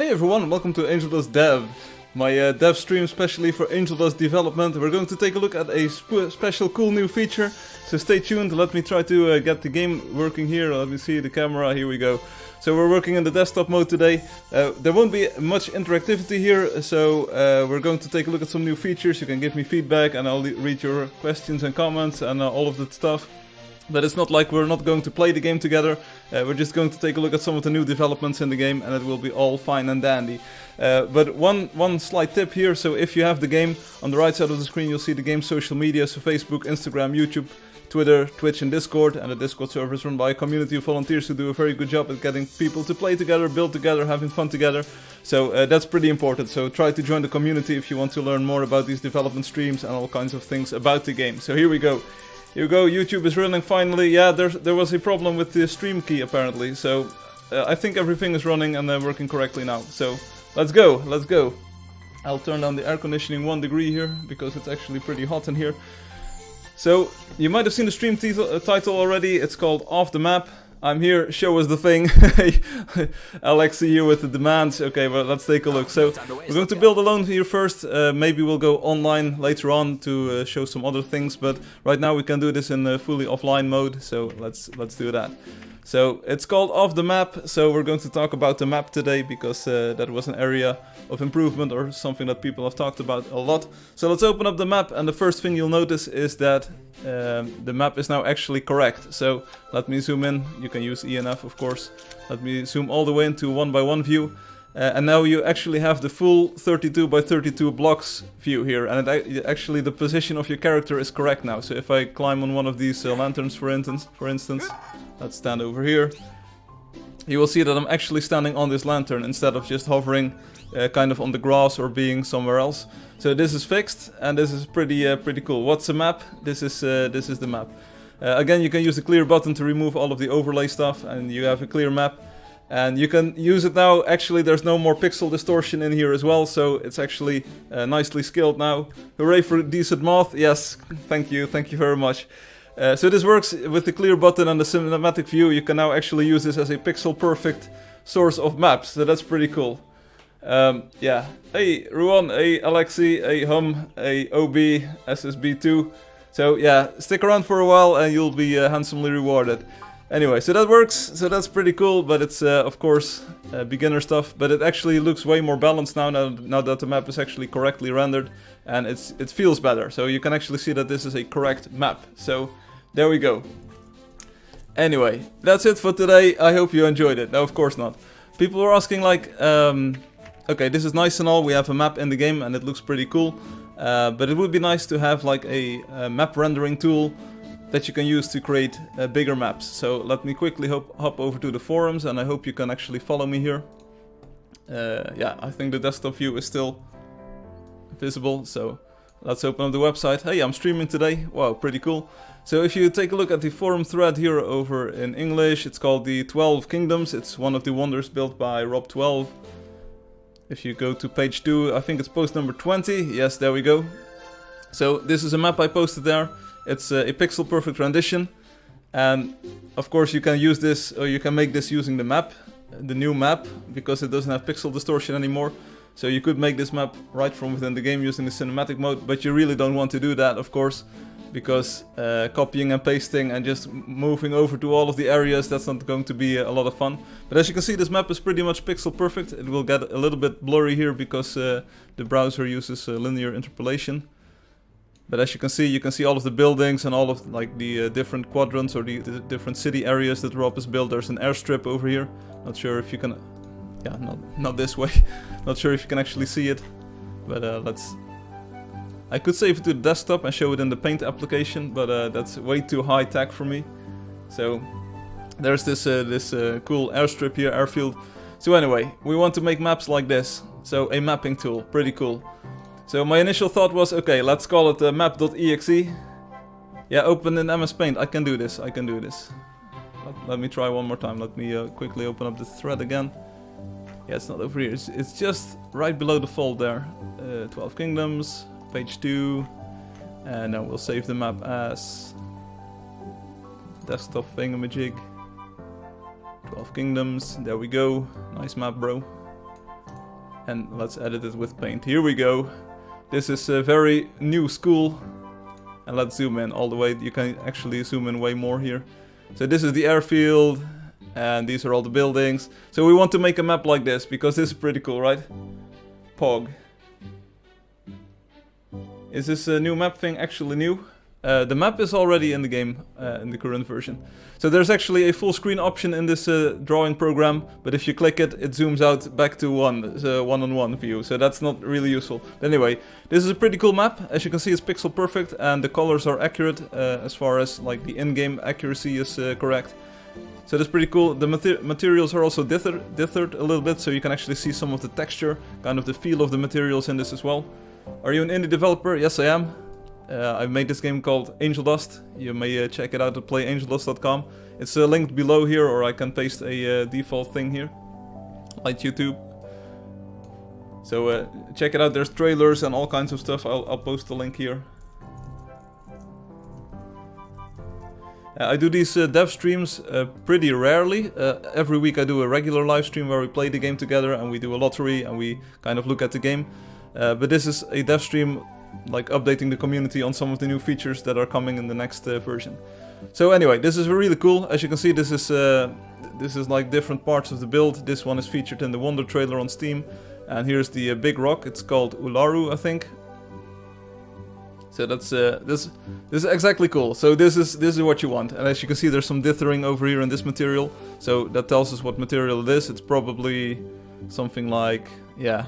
Hey everyone, welcome to Angeldust Dev, my dev stream specially for Angeldust development. We're going to take a look at a special cool new feature, so stay tuned. Let me try to get the game working here. Let me see the camera, here we go. So we're working in the desktop mode today. There won't be much interactivity here, so we're going to take a look at some new features. You can give me feedback and I'll read your questions and comments and all of that stuff. But it's not like we're not going to play the game together, we're just going to take a look at some of the new developments in the game and it will be all fine and dandy. But one slight tip here, so if you have the game, on the right side of the screen you'll see the game's social media, so Facebook, Instagram, YouTube, Twitter, Twitch and Discord, and the Discord server is run by a community of volunteers who do a very good job at getting people to play together, build together, having fun together. So that's pretty important, so try to join the community if you want to learn more about these development streams and all kinds of things about the game. So here we go. Here we go, YouTube is running finally. Yeah, there was a problem with the stream key apparently, so I think everything is running and working correctly now. So let's go, let's go. I'll turn down the air conditioning 1 degree here, because it's actually pretty hot in here. So, you might have seen the stream title already, it's called Off the Map. I'm here, show us the thing. Alexi here with the demands. Okay, well, let's take a look. So, we're going to build alone here first. Maybe we'll go online later on to show some other things. But right now we can do this in fully offline mode. So, let's do that. So, it's called Off the Map. So, we're going to talk about the map today because that was an area of improvement or something that people have talked about a lot. So, let's open up the map. And the first thing you'll notice is that the map is now actually correct. So let me zoom in. You can use ENF, of course. Let me zoom all the way into 1x1 view. And now you actually have the full 32 by 32 blocks view here. And actually the position of your character is correct now. So if I climb on one of these lanterns, for instance, let's stand over here. You will see that I'm actually standing on this lantern instead of just hovering kind of on the grass or being somewhere else. So this is fixed and this is pretty cool. What's a map? This is the map. Again, you can use the clear button to remove all of the overlay stuff and you have a clear map. And you can use it now. Actually, there's no more pixel distortion in here as well, so it's actually nicely scaled now. Hooray for decent math. Yes, thank you very much. So this works with the clear button and the cinematic view. You can now actually use this as a pixel perfect source of maps, so that's pretty cool. Yeah. Hey Ruan, hey Alexi, hey Hum, hey OB, SSB2. So yeah, stick around for a while and you'll be handsomely rewarded. Anyway, so that works, so that's pretty cool, but it's of course beginner stuff, but it actually looks way more balanced now that the map is actually correctly rendered, and it feels better, so you can actually see that this is a correct map. So there we go. Anyway, that's it for today. I hope you enjoyed it. No, of course not. People were asking like, okay, this is nice and all, we have a map in the game and it looks pretty cool, but it would be nice to have like a map rendering tool that you can use to create bigger maps. So let me quickly hop over to the forums and I hope you can actually follow me here. Yeah, I think the desktop view is still visible, so let's open up the website. Hey, I'm streaming today. Wow, pretty cool. So if you take a look at the forum thread here over in English, it's called the 12 Kingdoms. It's one of the wonders built by Rob12. If you go to page 2, I think it's post number 20. Yes, there we go. So this is a map I posted there. It's a pixel perfect rendition. And of course you can use this, or you can make this using the map, the new map, because it doesn't have pixel distortion anymore. So you could make this map right from within the game using the cinematic mode, but you really don't want to do that, of course, because copying and pasting and just moving over to all of the areas, that's not going to be a lot of fun. But as you can see, this map is pretty much pixel perfect. It will get a little bit blurry here because the browser uses linear interpolation. But as you can see all of the buildings and all of like the different quadrants or the different city areas that Rob has built. There's an airstrip over here. Not sure if you can, yeah, not this way. Not sure if you can actually see it, but I could save it to the desktop and show it in the Paint application, but that's way too high tech for me. So there's this cool airstrip here, airfield. So anyway, we want to make maps like this. So a mapping tool, pretty cool. So my initial thought was, okay, let's call it map.exe. Yeah, open in MS Paint. I can do this. Let me try one more time. Let me quickly open up the thread again. Yeah, it's not over here. It's just right below the fold there. 12 Kingdoms, page 2. And then we'll save the map as desktop thingamajig. 12 Kingdoms. There we go. Nice map, bro. and let's edit it with paint. Here we go. This is a very new school. And let's zoom in all the way. You can actually zoom in way more here. So this is the airfield, and these are all the buildings. So we want to make a map like this, because this is pretty cool, right? Pog. Is this new map thing actually new? The map is already in the game, in the current version. So there's actually a full screen option in this drawing program, but if you click it, it zooms out back to one-on-one view, so that's not really useful. But anyway, this is a pretty cool map. As you can see, it's pixel perfect, and the colors are accurate as far as like the in-game accuracy is correct. So that's pretty cool. The materials are also dithered a little bit, so you can actually see some of the texture, kind of the feel of the materials in this as well. Are you an indie developer? Yes, I am. I made this game called Angeldust. You may check it out at playangeldust.com. It's linked below here, or I can paste a default thing here, like YouTube. So check it out. There's trailers and all kinds of stuff. I'll post the link here. I do these dev streams pretty rarely. Every week I do a regular live stream where we play the game together and we do a lottery and we kind of look at the game. But this is a dev stream like updating the community on some of the new features that are coming in the next version. So anyway, this is really cool. As you can see, this is like different parts of the build. This one is featured in the Wonder trailer on Steam. And here's the big rock. It's called Ularu, I think. So that's this is exactly cool. So this is what you want. And as you can see, there's some dithering over here in this material. So that tells us what material it is. It's probably something like, yeah,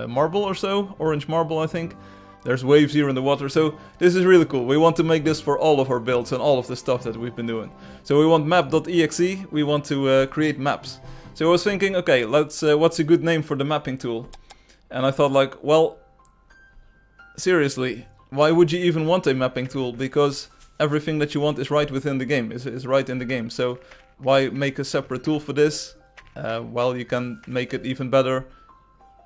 marble or so, orange marble, I think. There's waves here in the water, so this is really cool. We want to make this for all of our builds and all of the stuff that we've been doing. So we want map.exe, we want to create maps. So I was thinking, okay, let's what's a good name for the mapping tool? And I thought like, well, seriously, why would you even want a mapping tool? Because everything that you want is right within the game, is right in the game. So why make a separate tool for this? Well, you can make it even better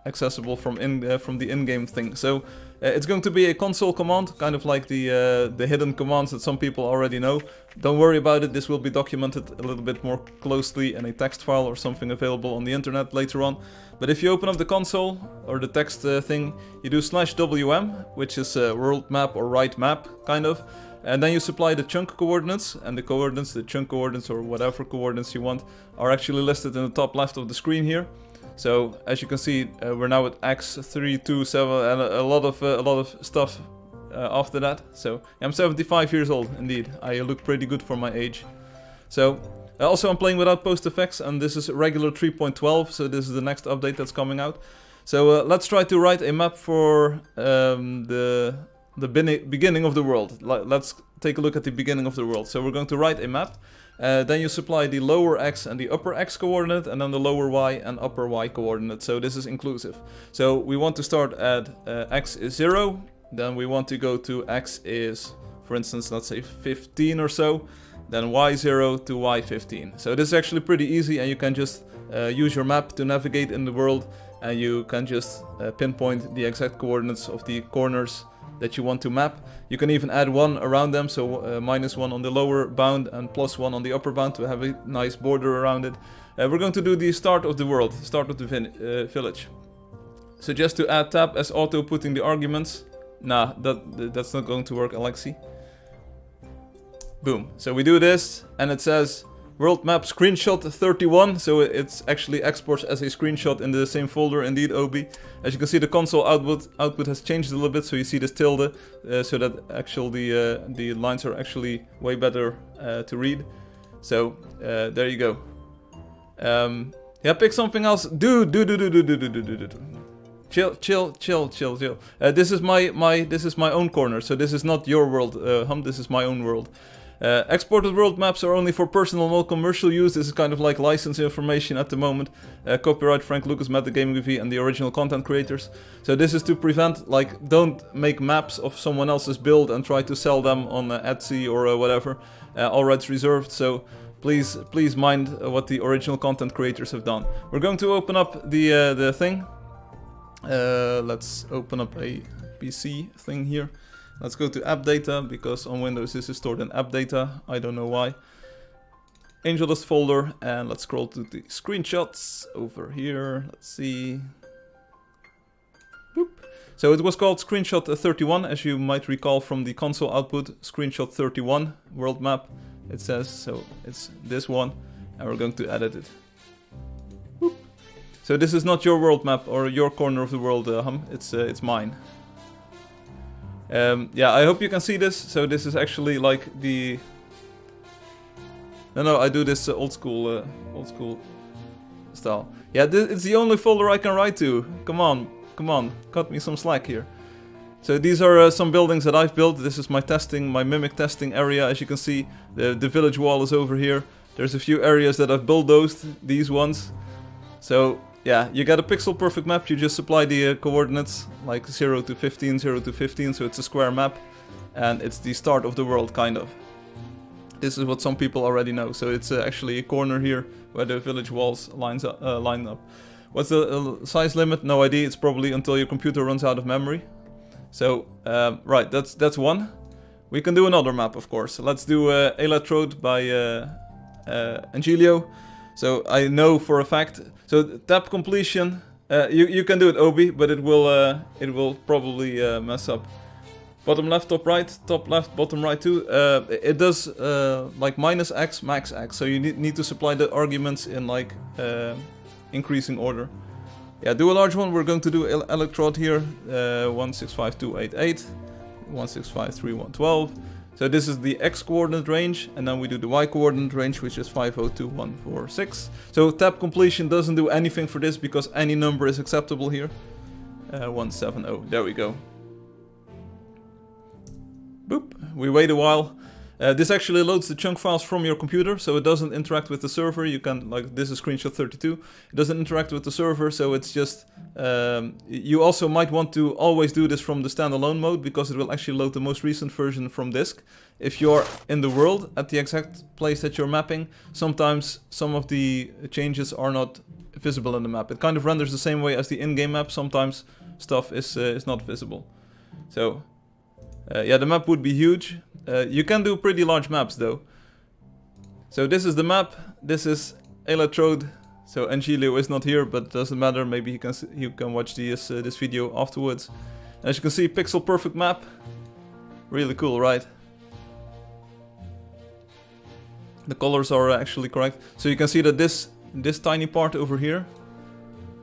accessible from the in-game thing. So it's going to be a console command, kind of like the hidden commands that some people already know. Don't worry about it, this will be documented a little bit more closely in a text file or something available on the internet later on. But if you open up the console or the text thing, you do /wm, which is world map or right map, kind of. And then you supply the chunk coordinates, and the chunk coordinates or whatever coordinates you want are actually listed in the top left of the screen here. So as you can see, we're now at x327 and a lot of stuff after that. So I'm 75 years old indeed. I look pretty good for my age. So also I'm playing without post effects, and this is regular 3.12. So this is the next update that's coming out. So let's try to write a map for the beginning of the world. Let's take a look at the beginning of the world. So we're going to write a map. Then you supply the lower x and the upper x coordinate, and then the lower y and upper y coordinate. So this is inclusive. So we want to start at x is 0. Then we want to go to x is, for instance, let's say 15 or so. Then y0 to y15. So this is actually pretty easy, and you can just use your map to navigate in the world, and you can just pinpoint the exact coordinates of the corners that you want to map. You can even add 1 around them, so -1 on the lower bound and +1 on the upper bound to have a nice border around it. We're going to do the start of the world, start of the village. So just to add tab as auto putting the arguments. Nah, that's not going to work, Alexi. Boom. So we do this, and it says world map screenshot 31, so it's actually exports as a screenshot in the same folder, indeed, OB. As you can see, the console output has changed a little bit, so you see this tilde, so that actually the lines are actually way better to read. So there you go. Yeah, pick something else. Dude. Chill. This is my own corner, so this is not your world, this is my own world. Exported world maps are only for personal, no commercial use. This is kind of like license information at the moment. Copyright Frank Lucas, Metagaming VV, and the original content creators. So this is to prevent, like, don't make maps of someone else's build and try to sell them on Etsy or whatever. All rights reserved. So please mind what the original content creators have done. We're going to open up the thing. Let's open up a PC thing here. Let's go to app data, because on Windows this is stored in app data. I don't know why. Angeldust folder, and let's scroll to the screenshots over here. Let's see. So it was called Screenshot 31, as you might recall from the console output, Screenshot 31 world map, it says, so it's this one, and we're going to edit it. Whoop. So this is not your world map or your corner of the world, it's mine. Yeah, I hope you can see this. So this is actually like the... No, I do this old school style. Yeah, it's the only folder I can write to. Come on, cut me some slack here. So these are some buildings that I've built. This is my testing, my mimic testing area. As you can see, the village wall is over here. There's a few areas that I've bulldozed, these ones. So yeah, you get a pixel perfect map. You just supply the coordinates like 0 to 15, 0 to 15. So it's a square map, and it's the start of the world, kind of. This is what some people already know. So it's actually a corner here where the village walls line up. What's the size limit? No idea. It's probably until your computer runs out of memory. So right, that's one. We can do another map, of course. Let's do Electrode by Angelio. So I know for a fact. So tab completion. You can do it, Obi, but it will probably mess up. Bottom left, top right, top left, bottom right too. It does like minus x, max x. So you need to supply the arguments in like increasing order. Yeah, do a large one. We're going to do electrode here. 165,288, 165,3112. So this is the x coordinate range, and then we do the y coordinate range, which is 502146. So tab completion doesn't do anything for this because any number is acceptable here. 170. There we go. Boop. We wait a while. This actually loads the chunk files from your computer, so it doesn't interact with the server. You can, like, this is screenshot 32. It doesn't interact with the server, so it's just... you also might want to always do this from the standalone mode, because it will actually load the most recent version from disk. If you're in the world at the exact place that you're mapping, sometimes some of the changes are not visible in the map. It kind of renders the same way as the in-game map. Sometimes stuff is not visible. So... yeah, the map would be huge. You can do pretty large maps though. So this is the map. This is Electrode. So Angelio is not here, but doesn't matter. Maybe you can watch this video afterwards. As you can see, pixel perfect map. Really cool, right? The colors are actually correct. So you can see that this tiny part over here,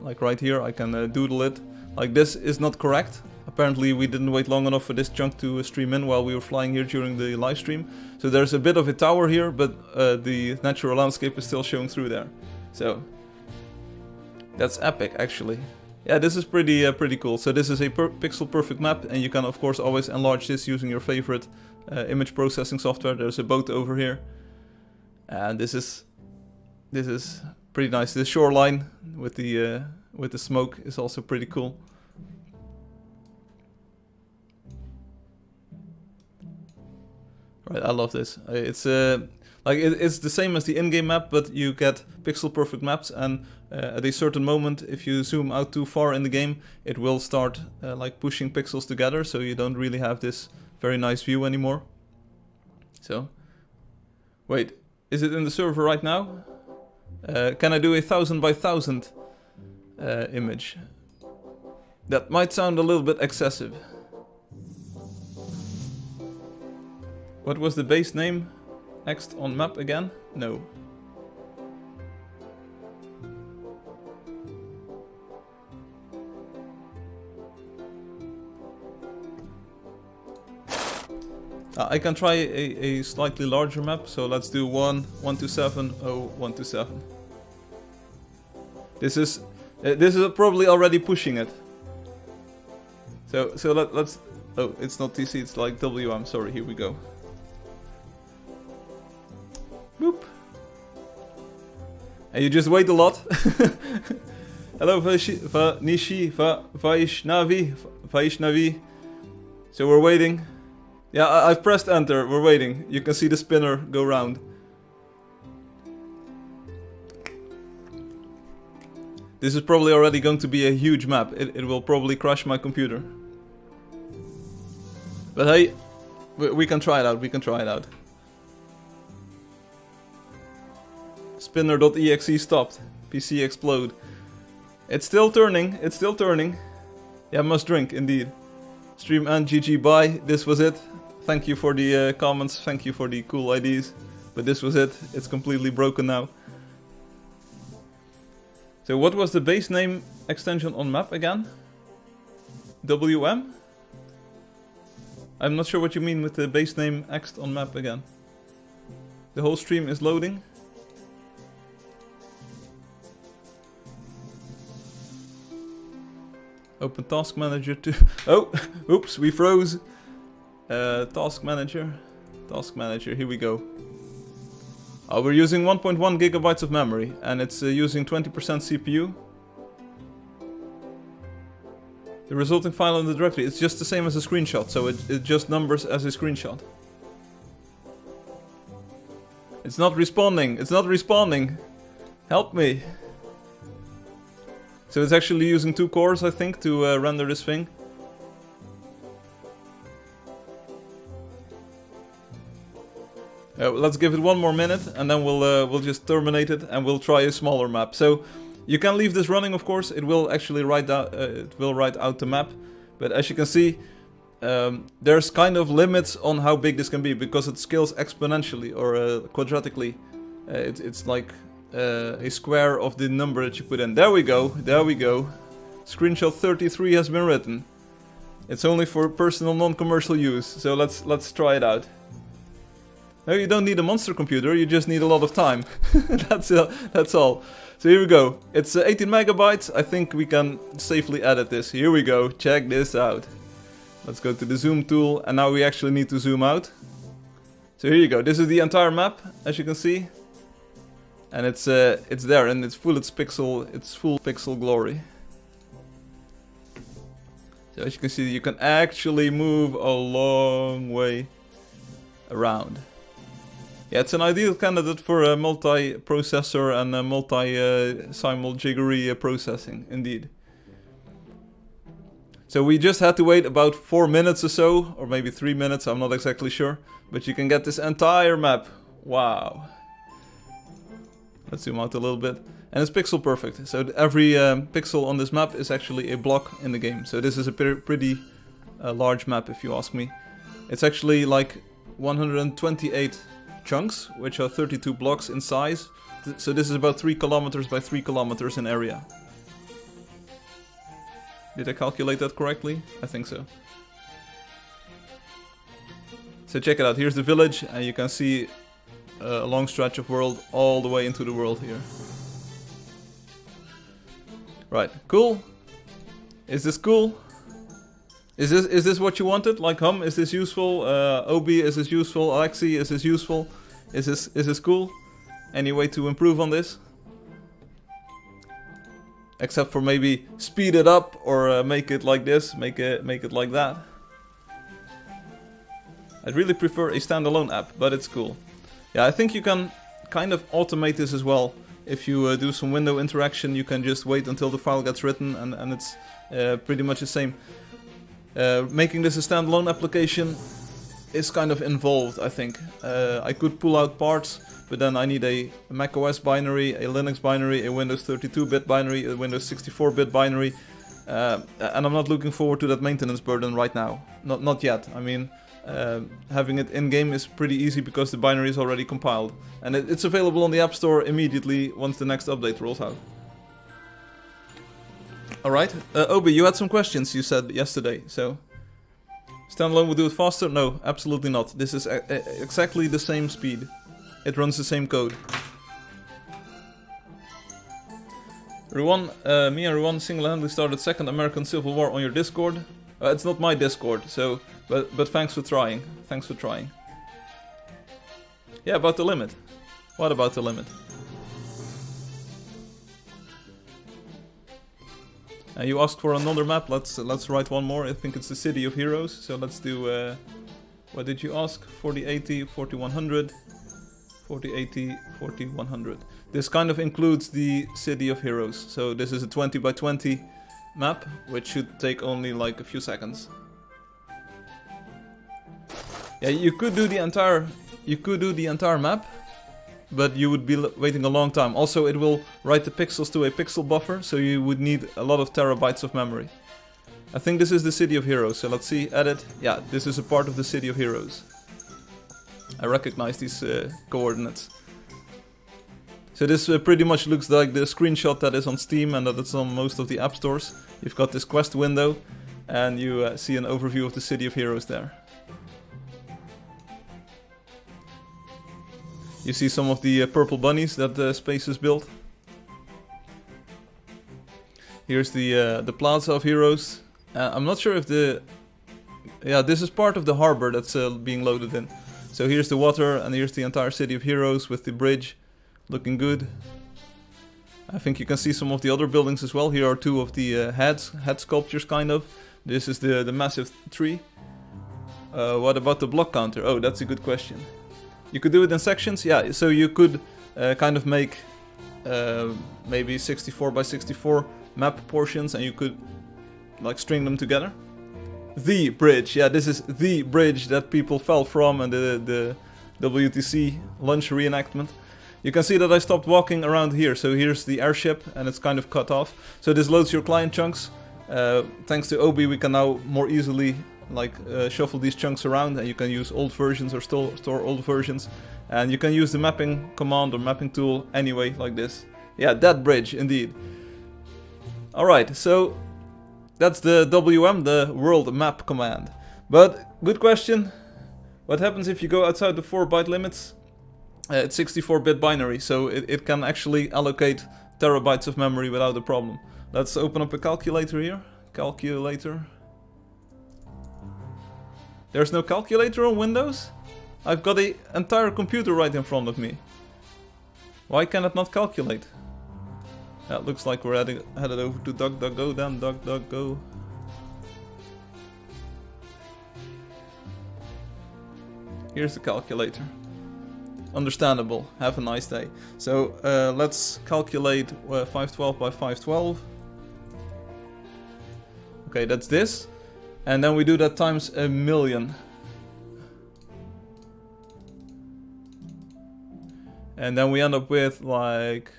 like right here, I can doodle it. Like this is not correct. Apparently we didn't wait long enough for this chunk to stream in while we were flying here during the live stream. So there's a bit of a tower here, but the natural landscape is still showing through there. So that's epic, actually. Yeah, this is pretty cool. So this is a pixel perfect map, and you can of course always enlarge this using your favorite image processing software. There's a boat over here, and this is pretty nice. The shoreline with the smoke is also pretty cool. Right, I love this. It's like it's the same as the in-game map, but you get pixel perfect maps, and at a certain moment, if you zoom out too far in the game, it will start like pushing pixels together, so you don't really have this very nice view anymore. So, wait, is it in the server right now? Can I do 1000 by 1000 image? That might sound a little bit excessive. What was the base name? Next on map again? No. I can try a slightly larger map, so let's do 1270127. This is probably already pushing it. So let's. Oh, it's not TC, it's like WM. Sorry, here we go. Boop. And you just wait a lot. Hello, Vaishnavi. So we're waiting. Yeah, I've pressed enter. We're waiting. You can see the spinner go round. This is probably already going to be a huge map. It will probably crash my computer. But hey, we can try it out. We can try it out. Spinner.exe stopped. PC explode. It's still turning. It's still turning. Yeah, must drink, indeed. Stream and GG, bye. This was it. Thank you for the comments, thank you for the cool ideas. But this was it, it's completely broken now. So what was the base name extension on map again? WM? I'm not sure what you mean with the base name ext on map again. The whole stream is loading. Open task manager to... Oh! Oops, we froze. Task manager, here we go. We're using 1.1 gigabytes of memory, and it's using 20% CPU. The resulting file in the directory, it's just the same as a screenshot, so it just numbers as a screenshot. It's not responding, Help me. So it's actually using 2 cores, I think, to render this thing. Let's give it 1 more minute, and then we'll just terminate it, and we'll try a smaller map. So you can leave this running, of course. It will actually write out the map, but as you can see, there's kind of limits on how big this can be because it scales exponentially or quadratically. It's like a square of the number that you put in. There we go. Screenshot 33 has been written. It's only for personal, non-commercial use. So let's try it out. No, you don't need a monster computer, you just need a lot of time. That's all. So here we go. It's 18 megabytes. I think we can safely edit this. Here we go. Check this out. Let's go to the zoom tool, and now we actually need to zoom out. So here you go. This is the entire map, as you can see, and it's there, and it's full pixel glory. So as you can see, you can actually move a long way around. Yeah, it's an ideal candidate for a multi-processor and a multi-simul jiggery processing, indeed. So we just had to wait about 4 minutes or so, or maybe 3 minutes, I'm not exactly sure. But you can get this entire map. Wow. Let's zoom out a little bit. And it's pixel perfect, so every pixel on this map is actually a block in the game. So this is a pretty large map, if you ask me. It's actually like 128 chunks, which are 32 blocks in size. So this is about 3 kilometers by 3 kilometers in area. Did I calculate that correctly? I think so. So check it out, here's the village, and you can see a long stretch of world all the way into the world here. Right, cool. Is this cool? Is this what you wanted? Like Hum, is this useful? Obi, is this useful? Alexi, is this useful? Is this cool? Any way to improve on this? Except for maybe speed it up or make it like this, make it like that. I'd really prefer a standalone app, but it's cool. Yeah, I think you can kind of automate this as well. If you do some window interaction, you can just wait until the file gets written, and it's pretty much the same. Making this a standalone application is kind of involved, I think. I could pull out parts, but then I need a macOS binary, a Linux binary, a Windows 32-bit binary, a Windows 64-bit binary, and I'm not looking forward to that maintenance burden right now. Not yet. I mean, having it in-game is pretty easy because the binary is already compiled. And it's available on the App Store immediately once the next update rolls out. Alright, Obi, you had some questions, you said yesterday, so... Standalone would do it faster? No, absolutely not. This is exactly the same speed. It runs the same code. Ruan, me and Ruan single-handedly started Second American Civil War on your Discord. It's not my Discord, so... But thanks for trying. Thanks for trying. Yeah, about the limit. What about the limit? You asked for another map. Let's write one more. I think it's the City of Heroes. So let's do. What did you ask? 4080, 4100, 4080, 4100. This kind of includes the City of Heroes. So this is a 20 by 20 map, which should take only like a few seconds. Yeah, you could do the entire map, but you would be waiting a long time. Also, it will write the pixels to a pixel buffer, so you would need a lot of terabytes of memory. I think this is the City of Heroes, so let's see, edit. Yeah, this is a part of the City of Heroes. I recognize these coordinates. So this pretty much looks like the screenshot that is on Steam and that it's on most of the app stores. You've got this quest window and you see an overview of the City of Heroes there. You see some of the purple bunnies that the space is built. Here's the Plaza of Heroes. I'm not sure if this is part of the harbor that's being loaded in. So here's the water and here's the entire City of Heroes with the bridge. Looking good. I think you can see some of the other buildings as well. Here are two of the head sculptures, kind of. This is the massive tree. What about the block counter? Oh, that's a good question. You could do it in sections, yeah. So you could kind of make maybe 64 by 64 map portions, and you could like string them together. The bridge, yeah, this is the bridge that people fell from, and the WTC lunch reenactment. You can see that I stopped walking around here, so here's the airship and it's kind of cut off. So this loads your client chunks. Thanks to Obi we can now more easily like shuffle these chunks around, and you can use old versions or store old versions. And you can use the mapping command or mapping tool anyway, like this. Yeah, that bridge, indeed. Alright, so that's the WM, the world map command. But, good question. What happens if you go outside the 4-byte limits? It's 64-bit binary, so it can actually allocate terabytes of memory without a problem. Let's open up a calculator here. Calculator. There's no calculator on Windows? I've got an entire computer right in front of me. Why can it not calculate? Yeah, it looks like we're headed over to DuckDuckGo then. DuckDuckGo. Here's the calculator. Understandable. Have a nice day. So let's calculate 512 by 512. Okay, that's this. And then we do that times 1,000,000. And then we end up with like...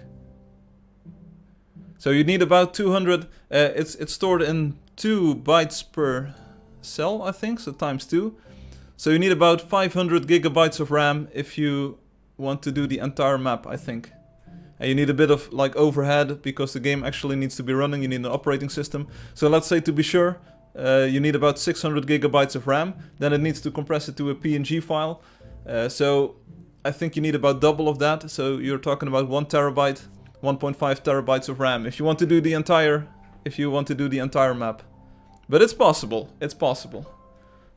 So you need about 200... it's stored in 2 bytes per cell, I think, so times 2. So you need about 500 gigabytes of RAM if you want to do the entire map, I think. And you need a bit of like overhead because the game actually needs to be running. You need an operating system. So let's say, to be sure, you need about 600 gigabytes of RAM. Then it needs to compress it to a PNG file. So I think you need about double of that. So you're talking about 1 terabyte, 1.5 terabytes of RAM if you want to do the entire map. But it's possible. It's possible.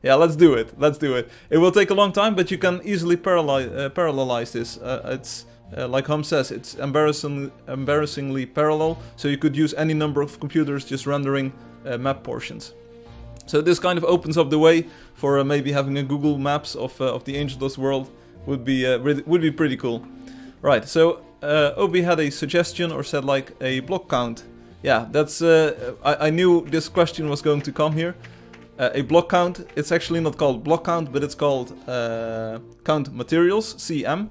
Yeah, let's do it. Let's do it. It will take a long time, but you can easily parallelize this. It's like Hum says, it's embarrassingly parallel. So you could use any number of computers just rendering map portions. So this kind of opens up the way for maybe having a Google Maps of the Angeldust world. Would be pretty cool. Right. So Obi had a suggestion, or said like a block count. Yeah, that's. I knew this question was going to come here. A block count, it's actually not called block count, but it's called count materials, CM.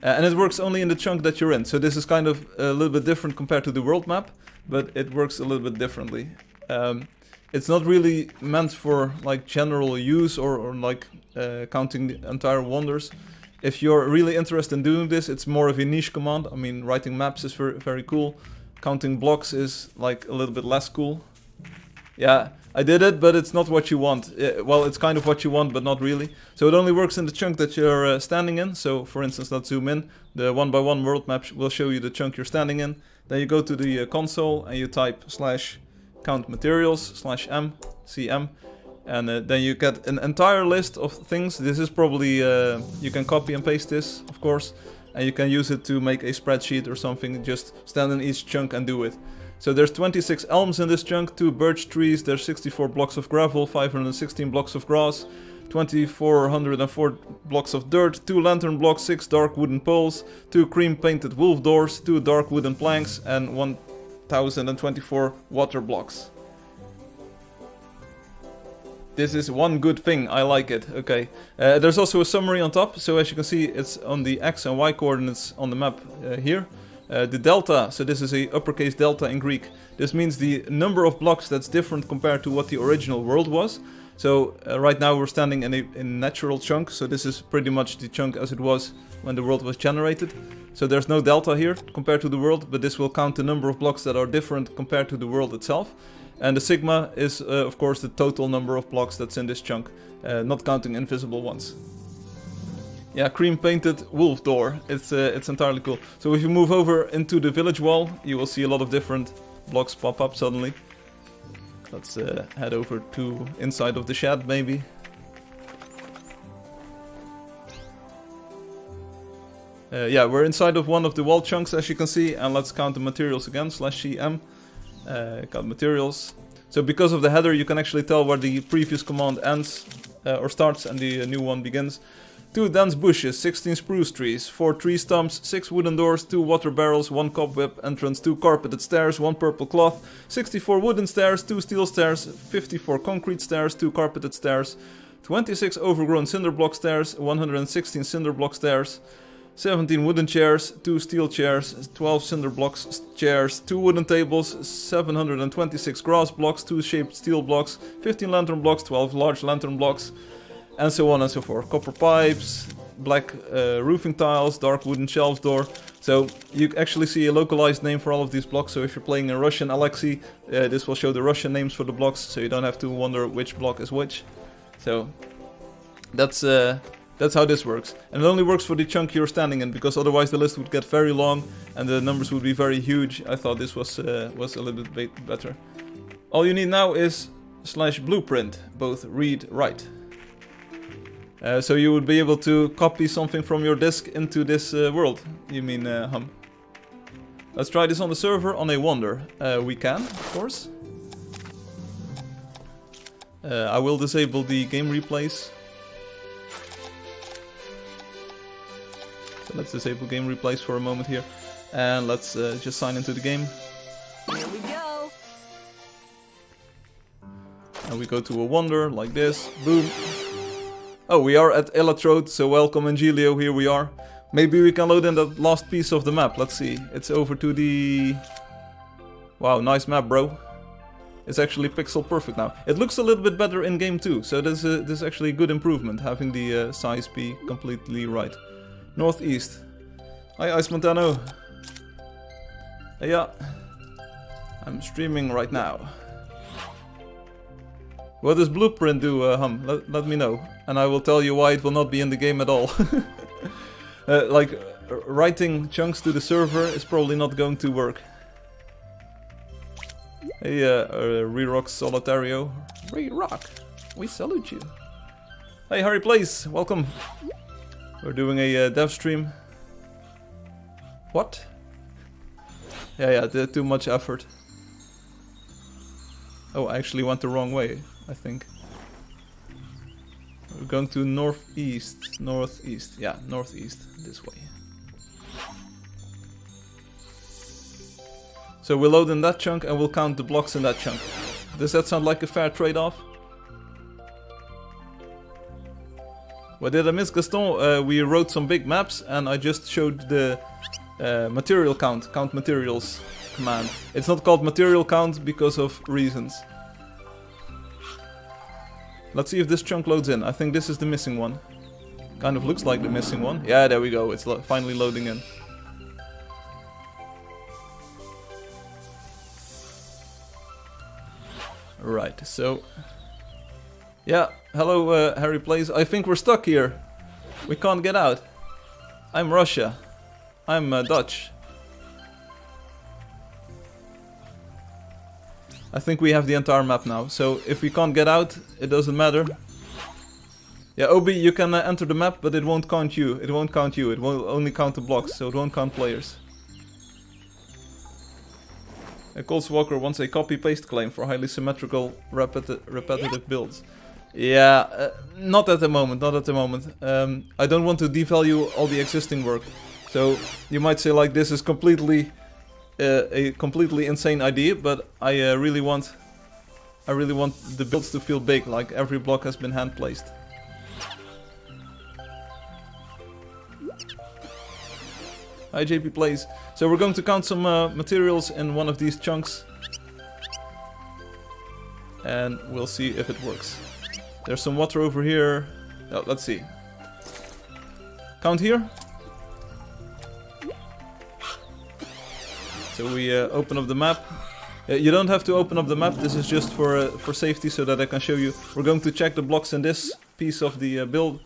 And it works only in the chunk that you're in. So this is kind of a little bit different compared to the world map, but it works a little bit differently. It's not really meant for like general use or like counting the entire wonders. If you're really interested in doing this, it's more of a niche command. I mean, writing maps is very, very cool. Counting blocks is like a little bit less cool. Yeah. I did it, but it's not what you want. Well, it's kind of what you want, but not really. So it only works in the chunk that you're standing in. So, for instance, let's zoom in. The 1x1 world map will show you the chunk you're standing in. Then you go to the console and you type /count materials /m cm, and then you get an entire list of things. This is probably you can copy and paste this, of course, and you can use it to make a spreadsheet or something. Just stand in each chunk and do it. So there's 26 elms in this chunk, 2 birch trees, there's 64 blocks of gravel, 516 blocks of grass, 2404 blocks of dirt, 2 lantern blocks, 6 dark wooden poles, 2 cream painted wolf doors, 2 dark wooden planks, and 1024 water blocks. This is one good thing, I like it, okay. There's also a summary on top, so as you can see it's on the X and Y coordinates on the map here. The delta, so this is a uppercase delta in Greek. This means the number of blocks that's different compared to what the original world was. So right now we're standing in a natural chunk, so this is pretty much the chunk as it was when the world was generated. So there's no delta here compared to the world, but this will count the number of blocks that are different compared to the world itself. And the sigma is of course the total number of blocks that's in this chunk, not counting invisible ones. Yeah, cream painted wolf door. It's entirely cool. So if you move over into the village wall, you will see a lot of different blocks pop up suddenly. Let's head over to inside of the shed maybe. Yeah, we're inside of one of the wall chunks as you can see, and let's count the materials again, /cm. Count materials. So because of the header you can actually tell where the previous command ends or starts and the new one begins. 2 dense bushes, 16 spruce trees, 4 tree stumps, 6 wooden doors, 2 water barrels, 1 cobweb entrance, 2 carpeted stairs, 1 purple cloth, 64 wooden stairs, 2 steel stairs, 54 concrete stairs, 2 carpeted stairs, 26 overgrown cinder block stairs, 116 cinder block stairs, 17 wooden chairs, 2 steel chairs, 12 cinder blocks chairs, 2 wooden tables, 726 grass blocks, 2 shaped steel blocks, 15 lantern blocks, 12 large lantern blocks, and so on and so forth. Copper pipes, black roofing tiles, dark wooden shelves door. So you actually see a localized name for all of these blocks. So if you're playing in Russian Alexei, this will show the Russian names for the blocks, so you don't have to wonder which block is which. So that's how this works. And it only works for the chunk you're standing in, because otherwise the list would get very long and the numbers would be very huge. I thought this was a little bit better. All you need now is /blueprint, both read, write. So you would be able to copy something from your disk into this world. You mean hum. Let's try this on the server on a wonder. We can, of course. I will disable the game replays. So let's disable game replays for a moment here. And let's just sign into the game. Here we go. And we go to a wonder like this. Boom. Oh, we are at Elatrode, so welcome Angelio, here we are. Maybe we can load in that last piece of the map, let's see. It's over to the... Wow, nice map, bro. It's actually pixel perfect now. It looks a little bit better in game too, so this is actually a good improvement, having the size be completely right. Northeast. Hi, Ice Montano. Yeah. I'm streaming right now. What does Blueprint do, hum? Let me know. And I will tell you why it will not be in the game at all. Like, writing chunks to the server is probably not going to work. Hey, Re-Rock Solitario. Re-Rock, we salute you. Hey, Harry Plays, welcome. We're doing a dev stream. What? Yeah, too much effort. Oh, I actually went the wrong way, I think. We're going to northeast. Yeah, northeast, this way. So we'll load in that chunk and we'll count the blocks in that chunk. Does that sound like a fair trade-off? What did I miss, Gaston? We wrote some big maps and I just showed the material count materials command. It's not called material count because of reasons. Let's see if this chunk loads in. I think this is the missing one. Kind of looks like the missing one. Yeah, there we go. It's finally loading in. Right, so... Yeah, hello Harry Plays. I think we're stuck here. We can't get out. I'm Russia. I'm Dutch. I think we have the entire map now, so if we can't get out, it doesn't matter. Yeah, Obi, you can enter the map, but it won't count you. It won't count you. It will only count the blocks, so it won't count players. Coldswalker wants a copy-paste claim for highly symmetrical, repetitive builds. Yeah, not at the moment, not at the moment. I don't want to devalue all the existing work. So, you might say like this is completely... a completely insane idea, but I really want the builds to feel big, like every block has been hand placed. Hi JP Plays. So we're going to count some materials in one of these chunks. And we'll see if it works. There's some water over here. Oh, let's see. Count here. So we open up the map. You don't have to open up the map. This is just for safety so that I can show you. We're going to check the blocks in this piece of the build.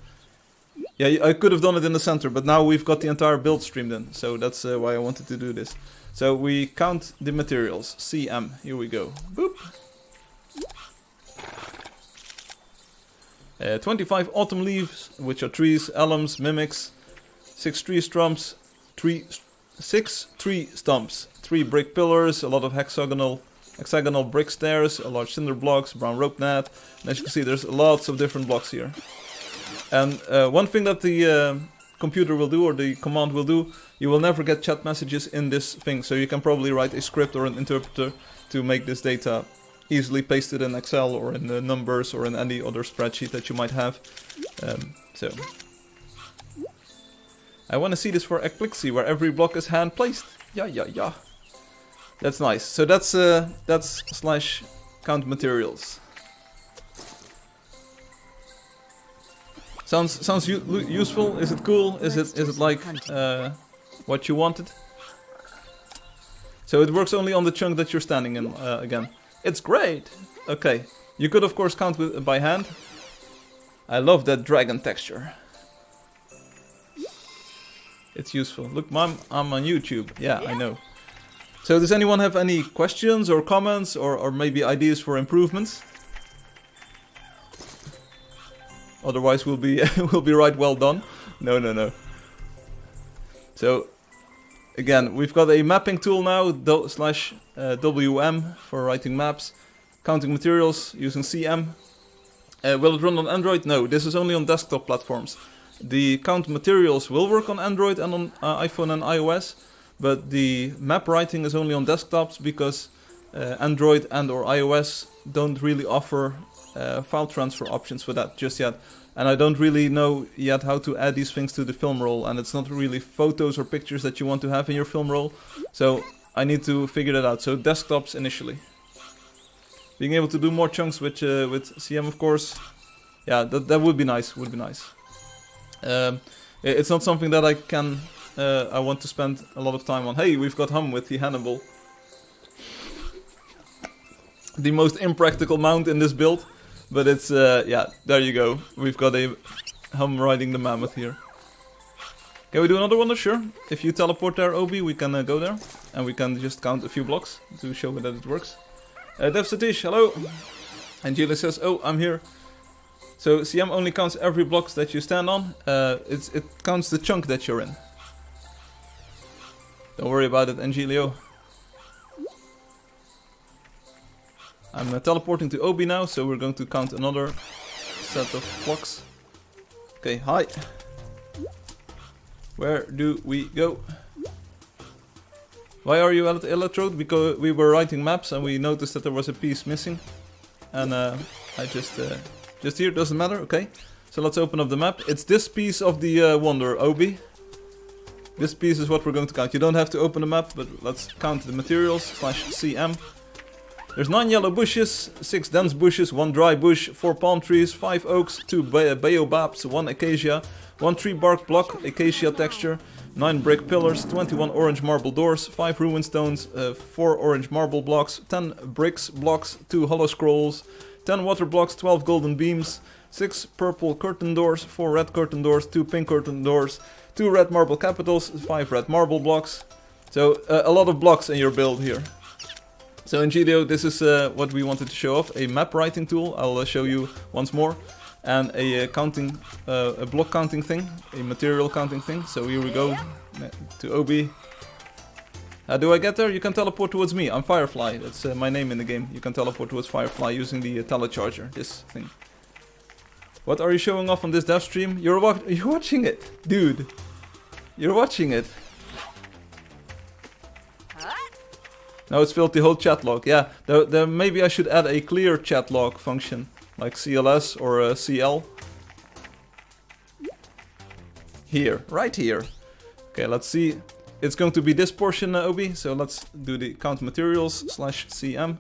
Yeah, I could have done it in the center, but now we've got the entire build streamed in. So that's why I wanted to do this. So we count the materials. CM. Here we go. Boop. 25 autumn leaves, which are trees, alums, mimics, 6 tree stumps, 6 tree stumps, 3 brick pillars, a lot of hexagonal brick stairs, a large cinder blocks, brown rope net, and as you can see there's lots of different blocks here. And one thing that the computer will do, or the command will do, you will never get chat messages in this thing, so you can probably write a script or an interpreter to make this data easily pasted in Excel or in the numbers or in any other spreadsheet that you might have. So I want to see this for Eclipsy, where every block is hand placed. Yeah. That's nice. So that's slash count materials. Sounds useful. Is it cool? Is it like what you wanted? So it works only on the chunk that you're standing in again. It's great! Okay, you could of course count by hand. I love that dragon texture. It's useful. Look, Mom, I'm on YouTube. Yeah, I know. So does anyone have any questions or comments or maybe ideas for improvements? Otherwise we'll be right well done. No. So again, we've got a mapping tool now, /WM for writing maps, counting materials using CM. Will it run on Android? No, this is only on desktop platforms. The count materials will work on Android and on iPhone and iOS, but the map writing is only on desktops because Android and or iOS don't really offer file transfer options for that just yet. And I don't really know yet how to add these things to the film roll, and it's not really photos or pictures that you want to have in your film roll. So I need to figure that out. So desktops initially. Being able to do more chunks with CM, of course. Yeah, that would be nice. It's not something that I want to spend a lot of time on. Hey, we've got Hum with the Hannibal. The most impractical mount in this build. But it's, yeah, there you go. We've got a Hum riding the mammoth here. Can we do another one? Sure. If you teleport there, Obi, we can go there. And we can just count a few blocks to show that it works. Dev Satish, hello. And Julia says, oh, I'm here. So CM only counts every block that you stand on. It counts the chunk that you're in. Don't worry about it, Angelio. I'm teleporting to Obi now, so we're going to count another set of blocks. Okay, hi. Where do we go? Why are you at Electrode? Because we were writing maps and we noticed that there was a piece missing. And I just here, doesn't matter, okay. So let's open up the map. It's this piece of the wonder, Obi. This piece is what we're going to count. You don't have to open the map, but let's count the materials, /CM. There's 9 yellow bushes, 6 dense bushes, 1 dry bush, 4 palm trees, 5 oaks, 2 baobabs, 1 acacia, 1 tree bark block, acacia texture, 9 brick pillars, 21 orange marble doors, 5 ruin stones, 4 orange marble blocks, 10 bricks blocks, 2 hollow scrolls, 10 water blocks, 12 golden beams, 6 purple curtain doors, 4 red curtain doors, 2 pink curtain doors, 2 red marble capitals, 5 red marble blocks. So a lot of blocks in your build here. So in GDO, this is what we wanted to show off, a map writing tool, I'll show you once more, and a counting, a block counting thing, a material counting thing. So here we go to Obi. How do I get there? You can teleport towards me, I'm Firefly, that's my name in the game. You can teleport towards Firefly using the telecharger, this thing. What are you showing off on this dev stream? You're watching it, dude. You're watching it. Now it's filled the whole chat log. Yeah, there maybe I should add a clear chat log function, like CLS or CL. Here, right here. Okay, let's see it's going to be this portion, Obi. So let's do the count materials /cm.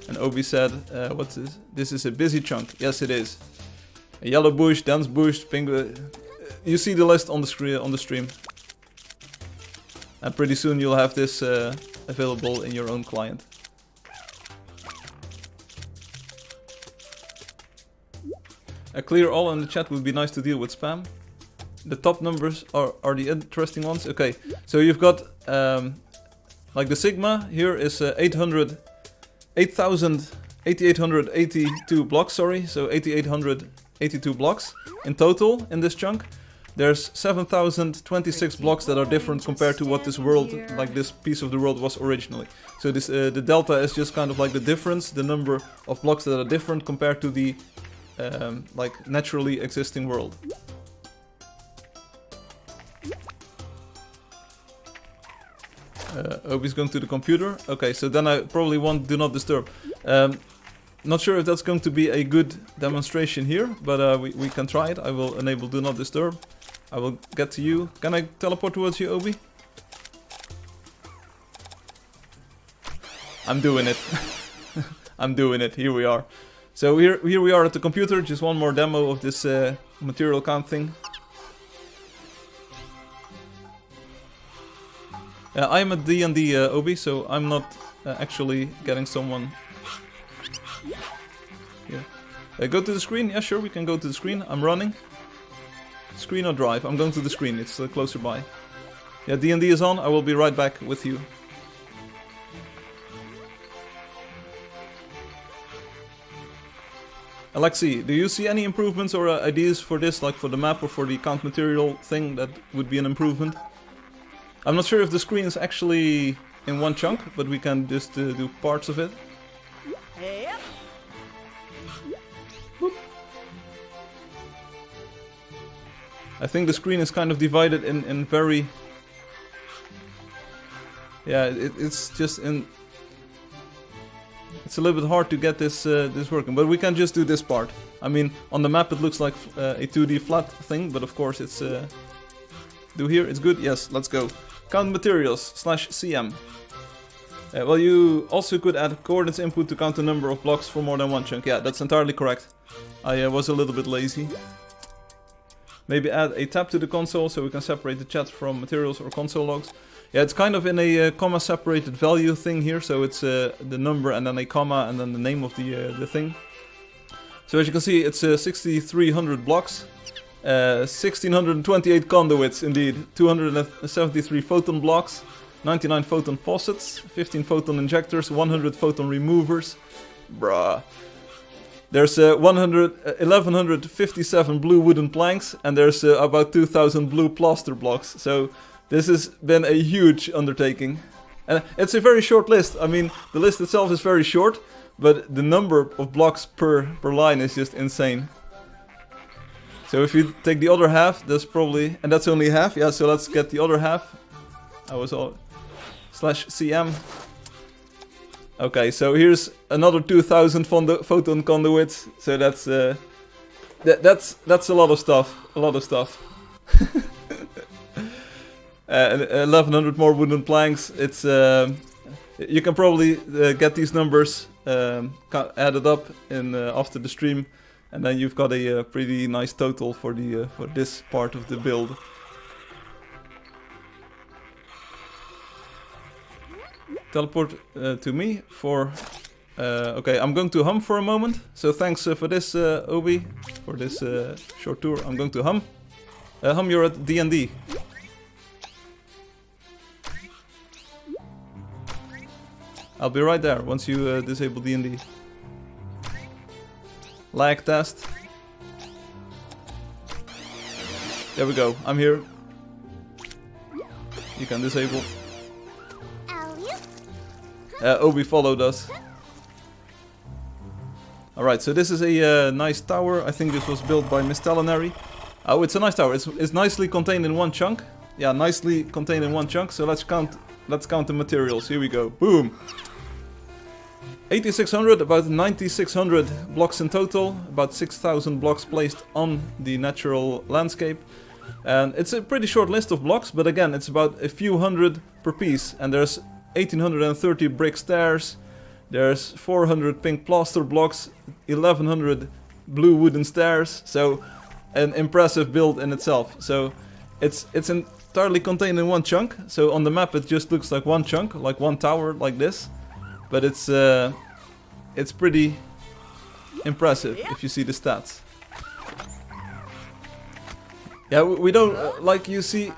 And Obi said, what's this? This is a busy chunk. Yes, it is. A yellow bush, dense bush, pink. You see the list on the screen on the stream. And pretty soon you'll have this available in your own client. A clear all in the chat would be nice to deal with spam. The top numbers are the interesting ones. Okay, so you've got like the sigma here is 8,882 blocks, sorry, so 8,882 blocks in total in this chunk. There's 7,026 blocks that are different compared to what this world, like this piece of the world was originally. So this the delta is just kind of like the difference, the number of blocks that are different compared to the like naturally existing world. Obi's going to the computer. Okay, so then I probably want do not disturb. Not sure if that's going to be a good demonstration here, but we can try it. I will enable do not disturb. I will get to you. Can I teleport towards you, Obi? I'm doing it. I'm doing it. Here we are. So here we are at the computer. Just one more demo of this material count thing. I'm at D&D Obi, so I'm not actually getting someone. Yeah. Go to the screen. Yeah, sure, we can go to the screen. I'm running. Screen or drive? I'm going to the screen. It's closer by. Yeah, D&D is on. I will be right back with you. Alexi, do you see any improvements or ideas for this, like for the map or for the count material thing that would be an improvement? I'm not sure if the screen is actually in one chunk, but we can just do parts of it. Yep. I think the screen is kind of divided in very... Yeah, it's just in... It's a little bit hard to get this this working, but we can just do this part. I mean, on the map it looks like a 2D flat thing, but of course it's... Do here, it's good? Yes, let's go. Count materials /cm. Well, you also could add coordinates input to count the number of blocks for more than one chunk. Yeah, that's entirely correct. I was a little bit lazy. Maybe add a tab to the console so we can separate the chat from materials or console logs. Yeah, it's kind of in a comma separated value thing here, so it's the number and then a comma and then the name of the thing. So as you can see, it's 6,300 blocks. 1,628 conduits, indeed. 273 photon blocks, 99 photon faucets, 15 photon injectors, 100 photon removers. Bruh. There's 1,157 blue wooden planks, and there's about 2,000 blue plaster blocks. So this has been a huge undertaking. And it's a very short list. I mean, the list itself is very short, but the number of blocks per line is just insane. So if you take the other half, that's probably... And that's only half, yeah, so let's get the other half. I was all... /cm. Okay, so here's another 2,000 photon conduits. So that's a lot of stuff. A lot of stuff. 1,100 more wooden planks. It's... you can probably get these numbers added up in after the stream. And then you've got a pretty nice total for the for this part of the build. Teleport to me for... okay, I'm going to hum for a moment. So thanks for this, Obi, for this short tour. I'm going to hum. Hum, you're at D&D. I'll be right there once you disable D&D. Lag test. There we go. I'm here. You can disable. Obi followed us. Alright, so this is a nice tower. I think this was built by Miss Telenary. Oh, it's a nice tower. It's nicely contained in one chunk. Yeah, nicely contained in one chunk. So let's count the materials. Here we go. Boom. 8,600, about 9,600 blocks in total, about 6,000 blocks placed on the natural landscape. And it's a pretty short list of blocks, but again, it's about a few hundred per piece. And there's 1830 brick stairs, there's 400 pink plaster blocks, 1100 blue wooden stairs, so an impressive build in itself. So it's entirely contained in one chunk, so on the map it just looks like one chunk, like one tower, like this. But it's pretty impressive if you see the stats. Yeah, we don't, like you see,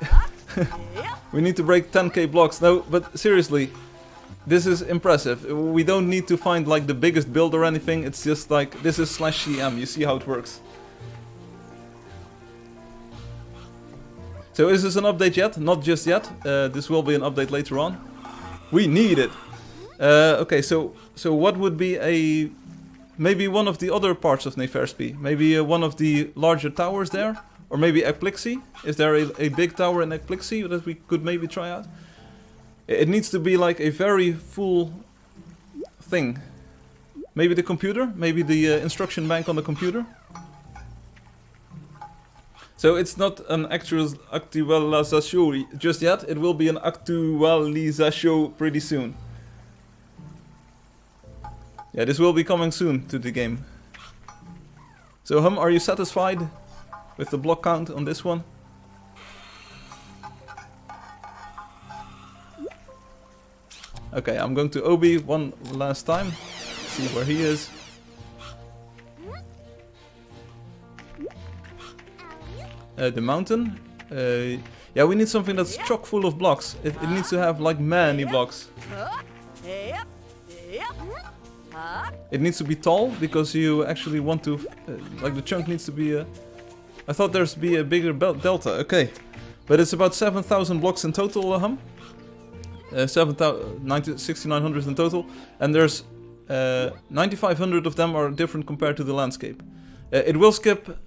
we need to break 10k blocks. No, but seriously, this is impressive. We don't need to find like the biggest build or anything, it's just like, this is /CM, you see how it works. So is this an update yet? Not just yet, this will be an update later on. We need it! Okay, so what would be maybe one of the other parts of Neferspi? Maybe one of the larger towers there? Or maybe Ekplixi? Is there a big tower in Ekplixi that we could maybe try out? It needs to be like a very full thing. Maybe the computer? Maybe the instruction bank on the computer? So it's not an actual actualisation just yet. It will be an actualisation pretty soon. Yeah, this will be coming soon to the game. So are you satisfied with the block count on this one? Okay, I'm going to Obi one last time. See where he is. The mountain. Yeah, we need something that's chock full of blocks. It needs to have like many blocks. It needs to be tall because you actually want to, like the chunk needs to be. I thought there's be a bigger delta. Okay, but it's about 7,000 blocks in total, 6,900 in total, and there's 9,500 of them are different compared to the landscape. It will skip.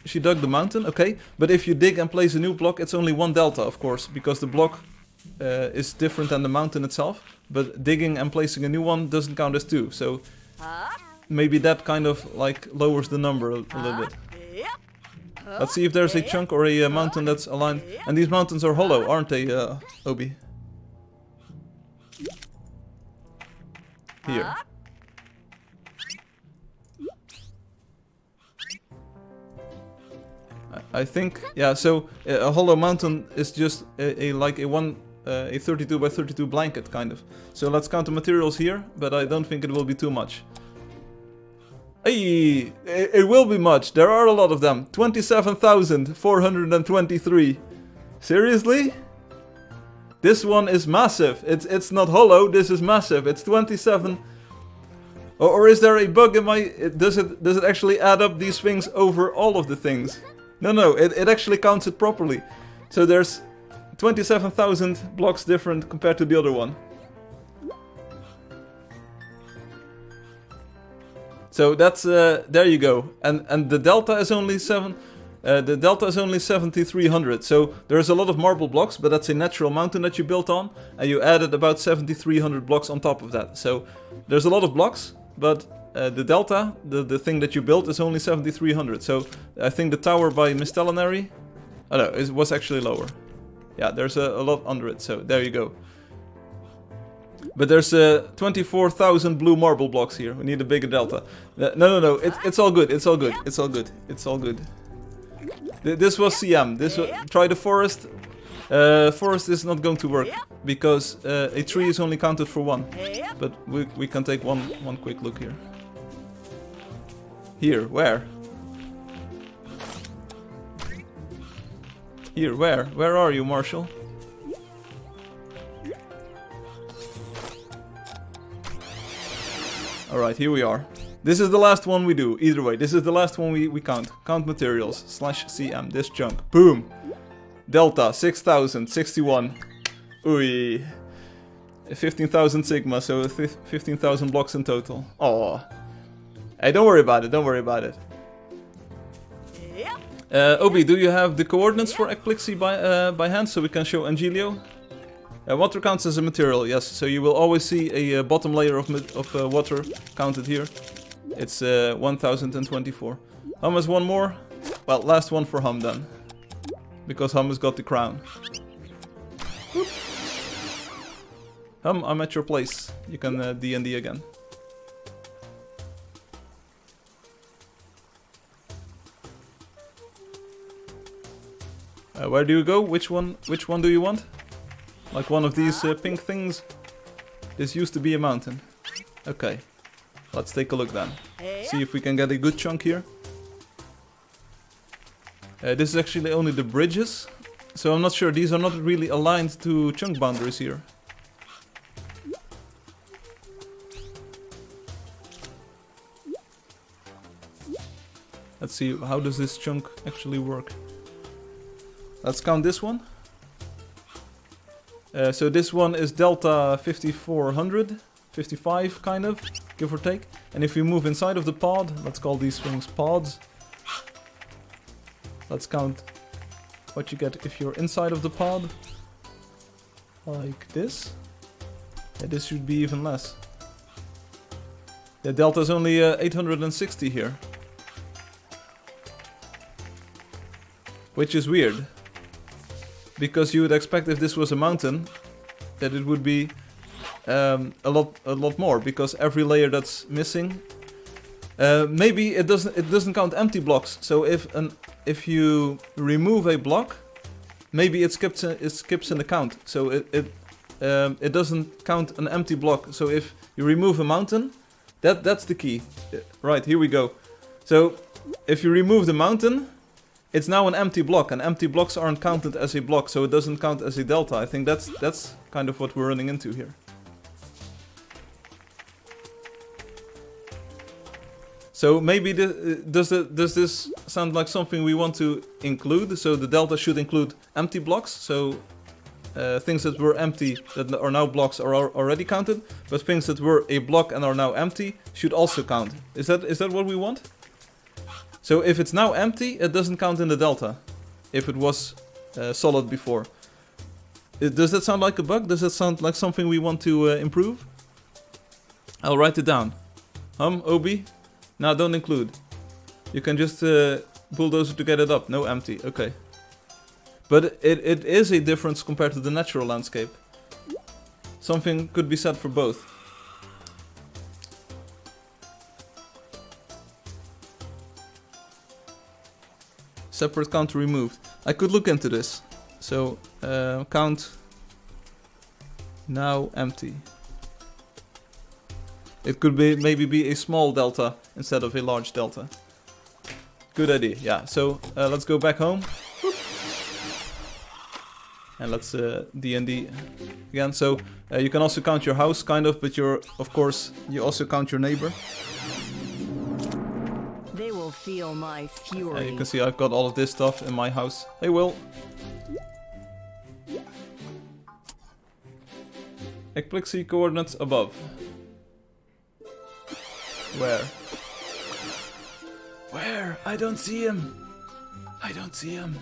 She dug the mountain, okay, but if you dig and place a new block, it's only one delta, of course, because the block is different than the mountain itself. But digging and placing a new one doesn't count as two, so maybe that kind of like lowers the number a little bit. Let's see if there's a chunk or a mountain that's aligned. And these mountains are hollow, aren't they, Obi? Here. I think, yeah, so a hollow mountain is just a 32 by 32 blanket, kind of. So let's count the materials here, but I don't think it will be too much. Hey, it will be much. There are a lot of them. 27,423. Seriously? This one is massive. It's not hollow. This is massive. It's 27. Or is there a bug in my? Does it actually add up these things over all of the things? No. It actually counts it properly. So there's 27,000 blocks different compared to the other one. So that's there you go, and the delta is only 7,300. So there's a lot of marble blocks, but that's a natural mountain that you built on, and you added about 7,300 blocks on top of that. So there's a lot of blocks, but the delta, the thing that you built, is only 7,300. So I think the tower by Mistellanary, oh no, it was actually lower. Yeah, there's a lot under it. So there you go. But there's 24,000 blue marble blocks here. We need a bigger delta. No. It's all good. It's all good. It's all good. It's all good. This was CM. Try the forest. Forest is not going to work because a tree is only counted for one. But we can take one quick look here. Here, where? Here, where? Where are you, Marshall? Alright, here we are. This is the last one we do. Either way, this is the last one we count. Count materials. /CM. This chunk. Boom! Delta. 6,061. Ooh. 15,000 sigma, so 15,000 blocks in total. Oh. Hey, don't worry about it. Don't worry about it. Obi, do you have the coordinates for Ekplixi by hand so we can show Angelio? Water counts as a material, yes. So you will always see a bottom layer of water counted here. It's 1024. How much? One more? Well, last one for Hum then. Because Hum has got the crown. Whoop. Hum, I'm at your place. You can D&D again. Where do you go? Which one do you want? Like one of these pink things? This used to be a mountain. Okay. Let's take a look then. See if we can get a good chunk here. This is actually only the bridges. So I'm not sure. These are not really aligned to chunk boundaries here. Let's see, how does this chunk actually work? Let's count this one. So this one is delta 5400, 55 kind of, give or take. And if we move inside of the pod, let's call these things pods. Let's count what you get if you're inside of the pod. Like this. Yeah, this should be even less. The delta is only 860 here. Which is weird. Because you would expect if this was a mountain, that it would be a lot more. Because every layer that's missing, maybe it doesn't count empty blocks. So if you remove a block, maybe it skips an account. So it doesn't count an empty block. So if you remove a mountain, that's the key. Right, here we go. So if you remove the mountain, it's now an empty block, and empty blocks aren't counted as a block, so it doesn't count as a delta. I think that's kind of what we're running into here. So maybe does this sound like something we want to include? So the delta should include empty blocks, so things that were empty that are now blocks are already counted, but things that were a block and are now empty should also count. Is that what we want? So if it's now empty, it doesn't count in the delta. If it was solid before. Does that sound like a bug? Does that sound like something we want to improve? I'll write it down. Hum, Obi. Now don't include. You can just bulldozer to get it up. No empty. Okay. But it is a difference compared to the natural landscape. Something could be said for both. Separate count removed. I could look into this. So count now empty. It could be maybe a small delta instead of a large delta. Good idea. Yeah. So let's go back home. And let's D&D again. So you can also count your house, kind of, but of course you also count your neighbor. They will feel my fury. You can see I've got all of this stuff in my house. Hey, Will. Eclipsy coordinates above. Where? Where? I don't see him. I don't see him.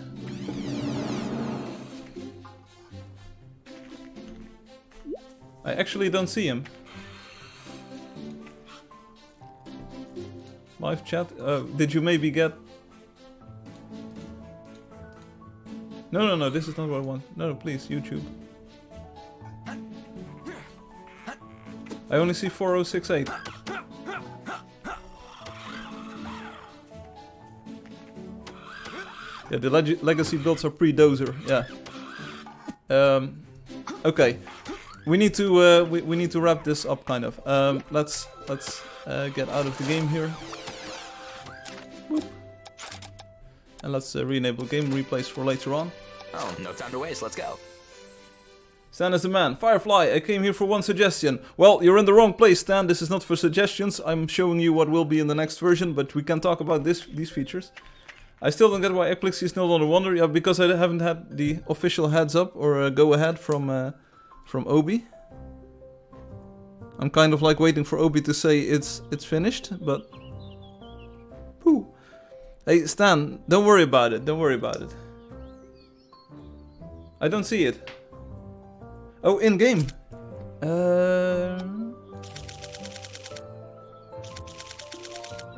I actually don't see him. Live chat? Did you maybe get... No, this is not what I want. No, please, YouTube. I only see 4068. Yeah, the legacy builds are pre-dozer, yeah. Okay. We need to we need to wrap this up, kind of. Let's get out of the game here. Boop. And let's re-enable game replays for later on. Oh, no time to waste. Let's go. Stan is the man. Firefly, I came here for one suggestion. Well, you're in the wrong place, Stan. This is not for suggestions. I'm showing you what will be in the next version, but we can talk about these features. I still don't get why Eclipsy is no longer Wonder. Yeah, because I haven't had the official heads up or go ahead from Obi. I'm kind of like waiting for Obi to say it's finished, but... Pooh. Hey, Stan, don't worry about it. Don't worry about it. I don't see it. Oh, in-game.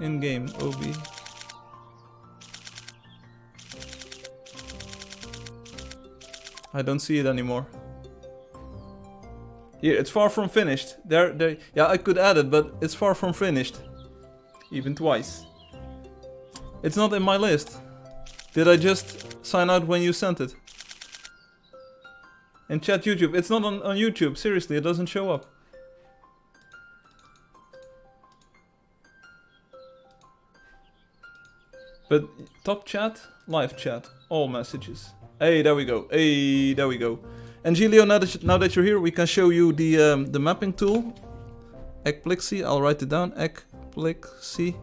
In-game, Obi. I don't see it anymore. Here, it's far from finished. There. Yeah, I could add it, but it's far from finished. Even twice. It's not in my list. Did I just sign out when you sent it? In chat YouTube. It's not on YouTube. Seriously, it doesn't show up. But top chat, live chat, all messages. Hey, there we go. Hey, there we go. Angelio, now that you're here, we can show you the mapping tool. Ekplixy, I'll write it down. Ekplixy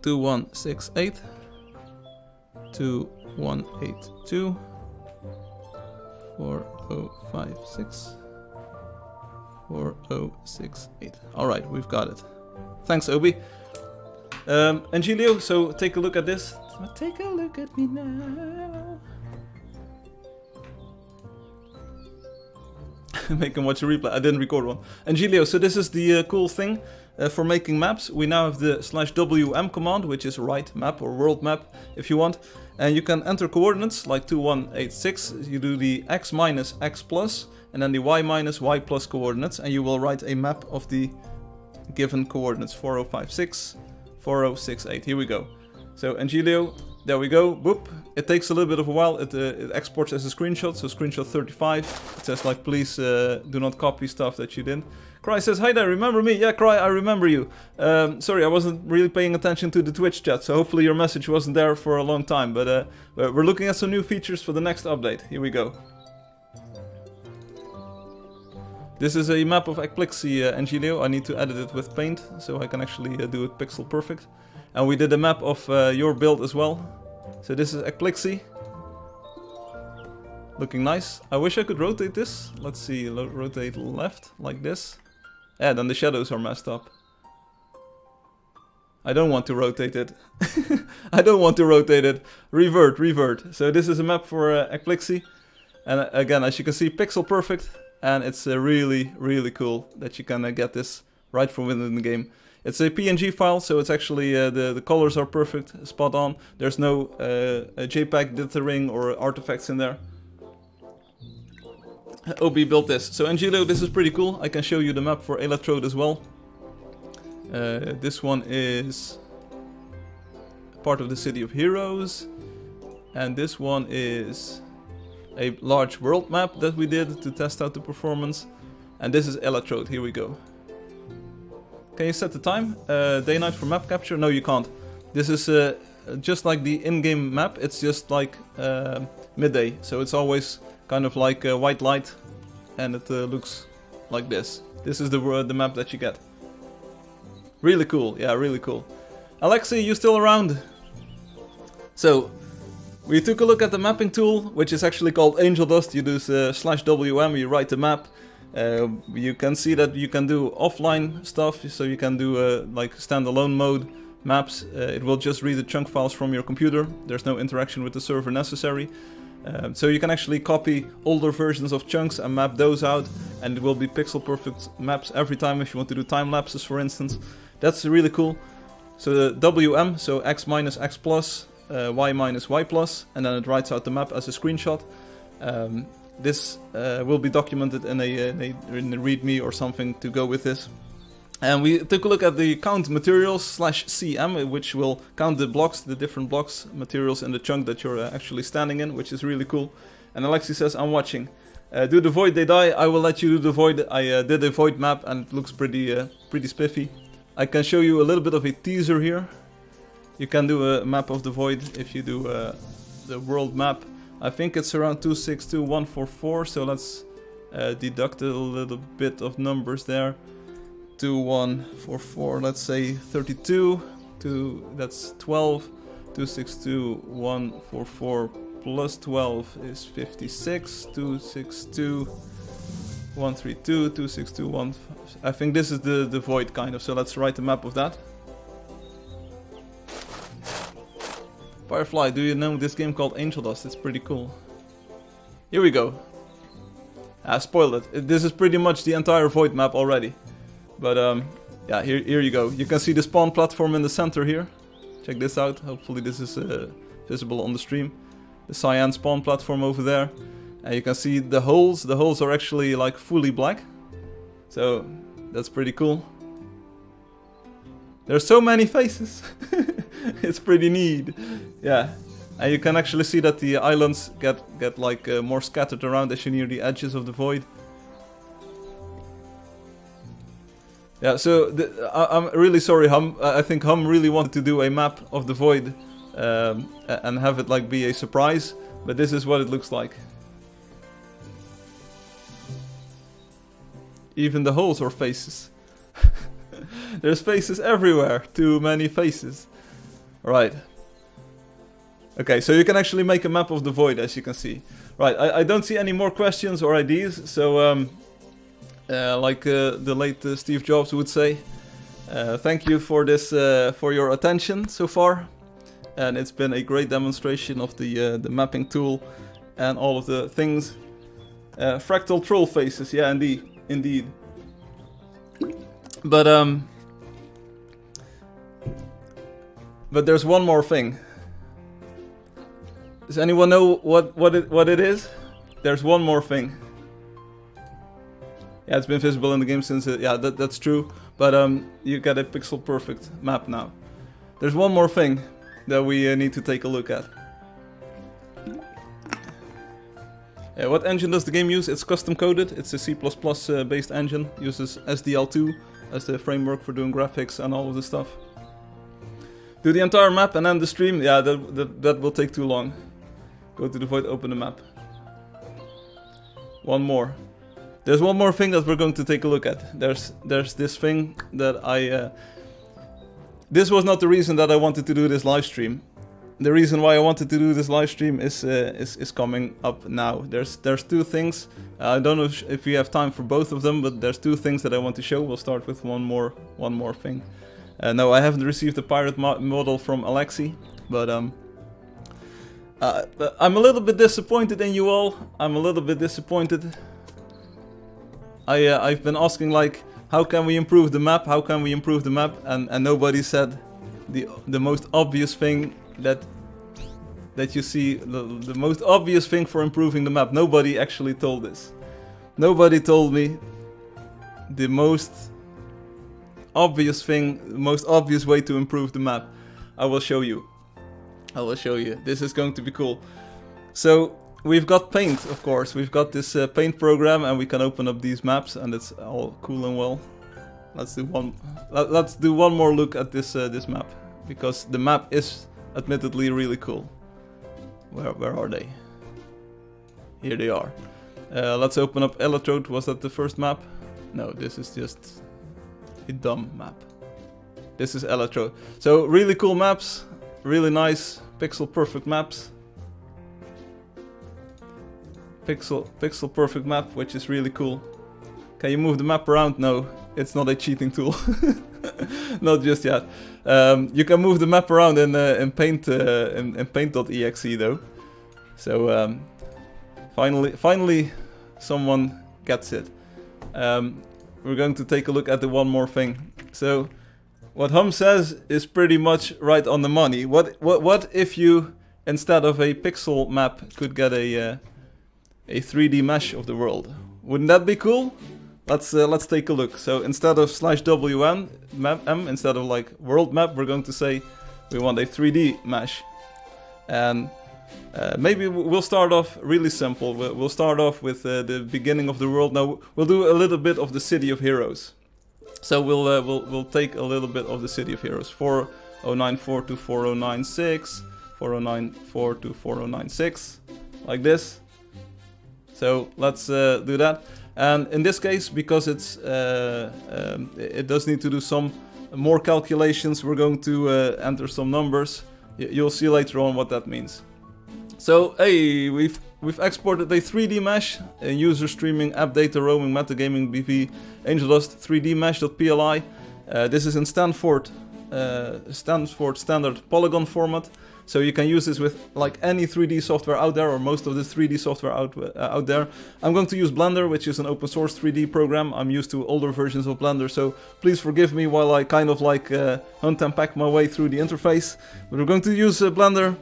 2168 2182 4056 4068. Alright, we've got it. Thanks, Obi. Angelio, so take a look at this. Take a look at me now. Make him watch a replay. I didn't record one. Angelio, so this is the cool thing for making maps. We now have the /wm command, which is write map or world map if you want. And you can enter coordinates like 2186. You do the x minus x plus and then the y minus y plus coordinates, and you will write a map of the given coordinates 4056, 4068. Here we go. So Angelio, there we go. Boop. It takes a little bit of a while. It exports as a screenshot. So screenshot 35. It says like, please do not copy stuff that you didn't. Cry says, hi there, remember me? Yeah, Cry, I remember you. Sorry, I wasn't really paying attention to the Twitch chat, so hopefully your message wasn't there for a long time. But we're looking at some new features for the next update. Here we go. This is a map of Ekplixy, Angelio. I need to edit it with Paint, so I can actually do it pixel perfect. And we did a map of your build as well. So this is Ekplixy. Looking nice. I wish I could rotate this. Let's see, rotate left, like this. Yeah, then the shadows are messed up. I don't want to rotate it. I don't want to rotate it. Revert, revert. So this is a map for Ekplixy. And again, as you can see, pixel perfect. And it's really, really cool that you can get this right from within the game. It's a PNG file, so it's actually, the colors are perfect, spot on. There's no JPEG dithering or artifacts in there. Obi built this. So Angelio, this is pretty cool. I can show you the map for Electrode as well. This one is part of the City of Heroes. And this one is a large world map that we did to test out the performance. And this is Electrode. Here we go. Can you set the time? Day-night for map capture? No, you can't. This is just like the in-game map. It's just like midday. So it's always kind of like white light. And it looks like this. This is the map that you get. Really cool. Yeah, really cool. Alexei, you still around? So, we took a look at the mapping tool, which is actually called Angeldust. You do /wm, you write the map. You can see that you can do offline stuff, so you can do like standalone mode maps. It will just read the chunk files from your computer. There's no interaction with the server necessary. So you can actually copy older versions of chunks and map those out, and it will be pixel perfect maps every time if you want to do time lapses, for instance. That's really cool. So the WM, so x minus x plus, y minus y plus, and then it writes out the map as a screenshot. This will be documented in a README or something to go with this. And we took a look at the count materials /CM, which will count the blocks, the different blocks, materials in the chunk that you're actually standing in, which is really cool. And Alexi says, I'm watching. Do the void, they die. I will let you do the void. I did a void map and it looks pretty spiffy. I can show you a little bit of a teaser here. You can do a map of the void if you do the world map. I think it's around 262144, so let's deduct a little bit of numbers there. 2144, let's say 32, that's 12, 262144 plus 12 is 56, 262132, 2621, I think this is the void kind of, so let's write a map of that. Firefly, do you know this game called Angeldust? It's pretty cool. Here we go. I spoiled it. This is pretty much the entire void map already. But yeah, here you go. You can see the spawn platform in the center here. Check this out. Hopefully this is visible on the stream. cyan spawn platform over there. And you can see the holes. The holes are actually like fully black. So that's pretty cool. There's so many faces. It's pretty neat. Yeah. And you can actually see that the islands get like more scattered around as you near the edges of the void. Yeah, so I'm really sorry, Hum. I think Hum really wanted to do a map of the void and have it like be a surprise, but this is what it looks like. Even the holes are faces. There's faces everywhere. Too many faces. Right. Okay, so you can actually make a map of the void, as you can see. Right, I don't see any more questions or ideas, so like the late Steve Jobs would say, thank you for this, for your attention so far, and it's been a great demonstration of the mapping tool and all of the things. Fractal troll faces, yeah, indeed. But there's one more thing. Does anyone know what it is? There's one more thing. Yeah, it's been visible in the game since yeah, that's true. But you get a pixel perfect map now. There's one more thing that we need to take a look at. Yeah, what engine does the game use? It's custom coded. It's a C++ based engine. Uses SDL2 as the framework for doing graphics and all of this stuff. Do the entire map and end the stream? Yeah, that will take too long. Go to the void, open the map. One more. There's one more thing that we're going to take a look at. There's this thing that this was not the reason that I wanted to do this live stream. The reason why I wanted to do this live stream is coming up now. There's two things. I don't know if we have time for both of them, but there's two things that I want to show. We'll start with one more thing. No, I haven't received the pirate model from Alexi, but I'm a little bit disappointed in you all. I'm a little bit disappointed. I've been asking like, how can we improve the map? How can we improve the map? And nobody said the most obvious thing that you see, the most obvious thing for improving the map. Nobody actually told this. Nobody told me the most obvious thing, the most obvious way to improve the map. I will show you. I will show you. This is going to be cool. So we've got Paint, of course. We've got this Paint program, and we can open up these maps, and it's all cool and well. Let's do one more look at this this map, because the map is admittedly really cool. Where are they? Here they are. Let's open up Electrode. Was that the first map? No, this is just a dumb map. This is Electrode. So really cool maps, really nice pixel perfect maps. Pixel perfect map, which is really cool. Can you move the map around? No, it's not a cheating tool. Not just yet. You can move the map around in Paint in Paint.exe though. So finally someone gets it. We're going to take a look at the one more thing. So what Hum says is pretty much right on the money. What if you, instead of a pixel map, could get a 3D mesh of the world? Wouldn't that be cool? Let's take a look. So instead of /WM, instead of like world map, we're going to say we want a 3D mesh. And maybe we'll start off really simple. We'll start off with the beginning of the world. Now we'll do a little bit of the City of Heroes. So we'll take a little bit of the City of Heroes. 4094 to 4096, 4094 to 4096, like this. So let's do that. And in this case, because it does need to do some more calculations, we're going to enter some numbers. You'll see later on what that means. So hey, we've exported a 3D mesh, a user streaming app data roaming metagaming BV Angeldust 3D mesh.pli. This is in Stanford standard polygon format. So you can use this with like any 3D software out there, or most of the 3D software out there. I'm going to use Blender, which is an open source 3D program. I'm used to older versions of Blender, so please forgive me while I kind of like hunt and pack my way through the interface. But we're going to use Blender,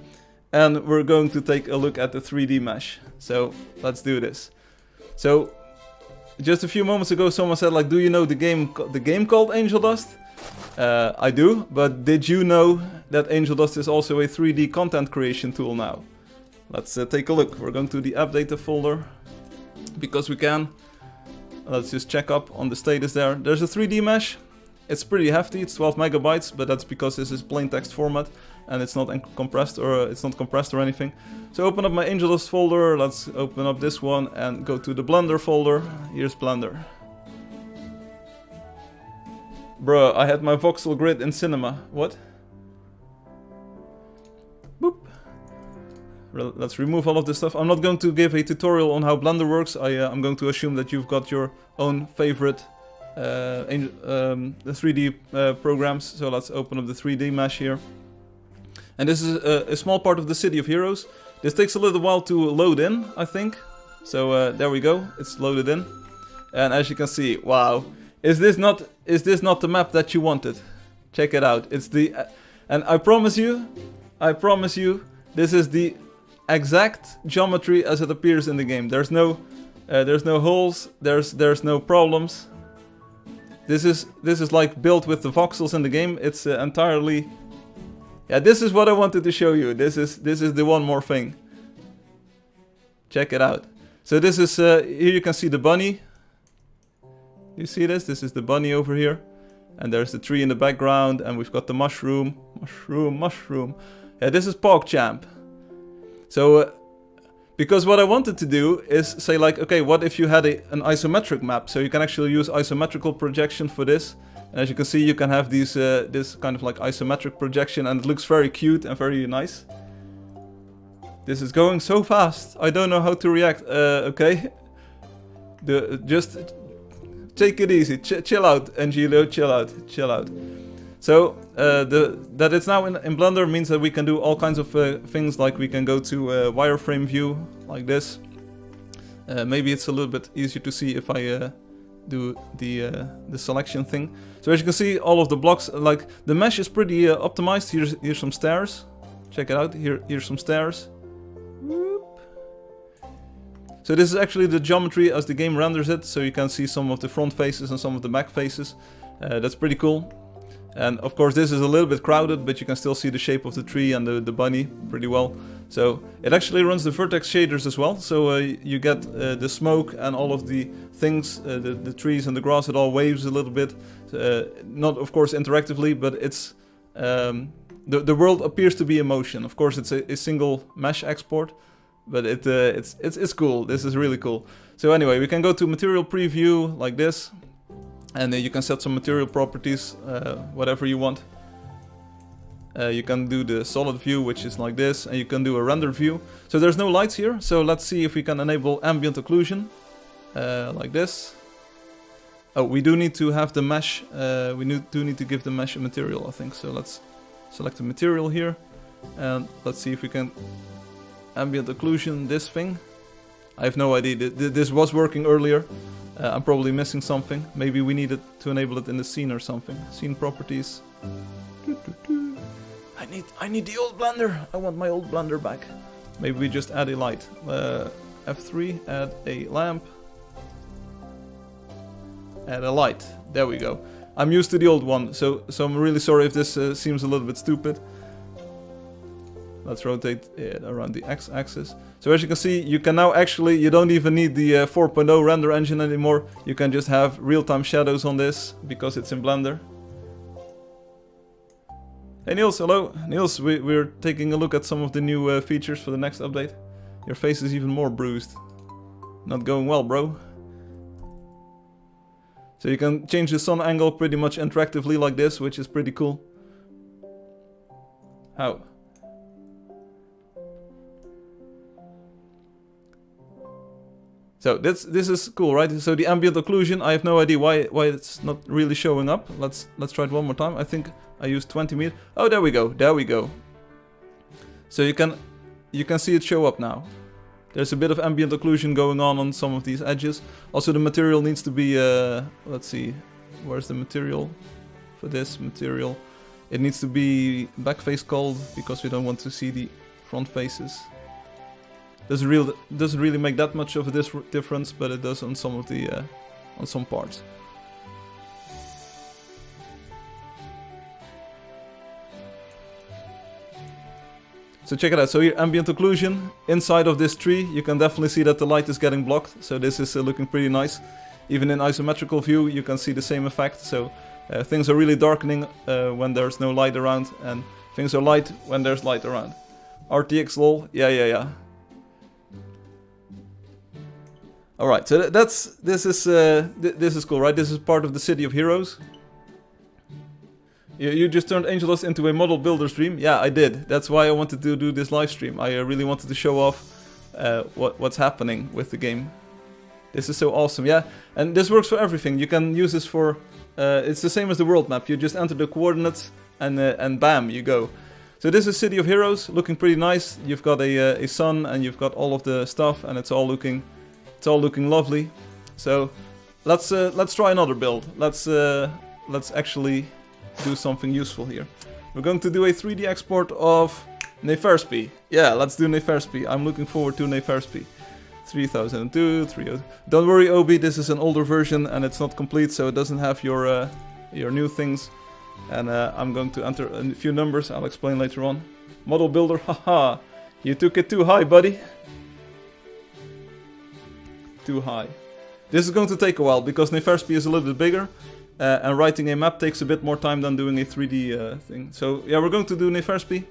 and we're going to take a look at the 3D mesh. So let's do this. So just a few moments ago someone said like, do you know the game called Angeldust? I do, but did you know that Angeldust is also a 3D content creation tool now? Let's take a look. We're going to the app data folder because we can. Let's just check up on the status there. There's a 3D mesh. It's pretty hefty. It's 12 megabytes, but that's because this is plain text format and it's not compressed or anything. So open up my Angeldust folder. Let's open up this one and go to the Blender folder. Here's Blender. Bruh, I had my voxel grid in cinema. What? Boop. Let's remove all of this stuff. I'm not going to give a tutorial on how Blender works. I'm going to assume that you've got your own favorite the 3D programs. So let's open up the 3D mesh here. And this is a small part of the City of Heroes. This takes a little while to load in, I think. So there we go. It's loaded in. And as you can see, wow. Is this not the map that you wanted? Check it out. It's the and I promise you, this is the exact geometry as it appears in the game. There's no holes. There's no problems. This is like built with the voxels in the game. It's entirely. Yeah, this is what I wanted to show you. This is the one more thing. Check it out. So this is here you can see the bunny. You see this? This is the bunny over here. And there's the tree in the background. And we've got the mushroom. Mushroom. Yeah, this is PogChamp. So, because what I wanted to do is say like, okay, what if you had an isometric map? So you can actually use isometrical projection for this. And as you can see, you can have these this kind of like isometric projection. And it looks very cute and very nice. This is going so fast. I don't know how to react. Okay. Just take it easy. Chill out, Angelo. Chill out. So that it's now in Blender means that we can do all kinds of things, like we can go to wireframe view like this. Maybe it's a little bit easier to see if I do the selection thing. So as you can see, all of the blocks, like the mesh is pretty optimized. Here's some stairs. Check it out. Here's some stairs. Whoop. So this is actually the geometry as the game renders it. So you can see some of the front faces and some of the back faces. That's pretty cool. And of course this is a little bit crowded, but you can still see the shape of the tree and the bunny pretty well. So it actually runs the vertex shaders as well. So you get the smoke and all of the things, the trees and the grass, it all waves a little bit. Not of course interactively, but it's the world appears to be in motion. Of course it's a single mesh export, but it's cool. This is really cool. So anyway, we can go to material preview like this. And you can set some material properties, whatever you want. You can do the solid view, which is like this, and you can do a render view. So there's no lights here, so let's see if we can enable ambient occlusion, like this. Oh, we do need to have the mesh, do need to give the mesh a material, I think. So let's select the material here, and let's see if we can ambient occlusion this thing. I have no idea, this was working earlier. I'm probably missing something. Maybe we needed to enable it in the scene or something. Scene properties. I need the old Blender. I want my old Blender back. Maybe we just add a light. F3, add a lamp. Add a light. There we go. I'm used to the old one, so I'm really sorry if this seems a little bit stupid. Let's rotate it around the x-axis. So as you can see, you can now actually, you don't even need the 4.0 render engine anymore. You can just have real-time shadows on this, because it's in Blender. Hey Niels, hello. Niels, we're taking a look at some of the new features for the next update. Your face is even more bruised. Not going well, bro. So you can change the sun angle pretty much interactively like this, which is pretty cool. How? So this is cool, right? So the ambient occlusion, I have no idea why it's not really showing up. Let's try it one more time. I think I used 20 meters. Oh, there we go. So you can see it show up now. There's a bit of ambient occlusion going on some of these edges. Also the material needs to be, let's see, where's the material for this material? It needs to be backface culled, because we don't want to see the front faces. Doesn't really make that much of a difference, but it does on some of the on some parts. So check it out. So here, ambient occlusion inside of this tree. You can definitely see that the light is getting blocked. So this is looking pretty nice. Even in isometrical view, you can see the same effect. So things are really darkening when there's no light around, and things are light when there's light around. RTX lol. Yeah. All right. So this is cool, right? This is part of the City of Heroes. You just turned Angeldust into a model builder stream? Yeah, I did. That's why I wanted to do this live stream. I really wanted to show off what's happening with the game. This is so awesome, yeah. And this works for everything. You can use this for... it's the same as the world map. You just enter the coordinates and bam, you go. So this is City of Heroes, looking pretty nice. You've got a sun and you've got all of the stuff, and it's all looking lovely. So let's try another build. Let's actually do something useful here. We're going to do a 3D export of Neferspi. Yeah, let's do Neferspi. I'm looking forward to Neferspi. 3002, 30... Don't worry, Obi, this is an older version and it's not complete, so it doesn't have your new things. And I'm going to enter a few numbers. I'll explain later on. Model builder, haha. You took it too high, buddy. Too high. This is going to take a while because Neferspi is a little bit bigger. And writing a map takes a bit more time than doing a 3D thing. So yeah, we're going to do Neferspi.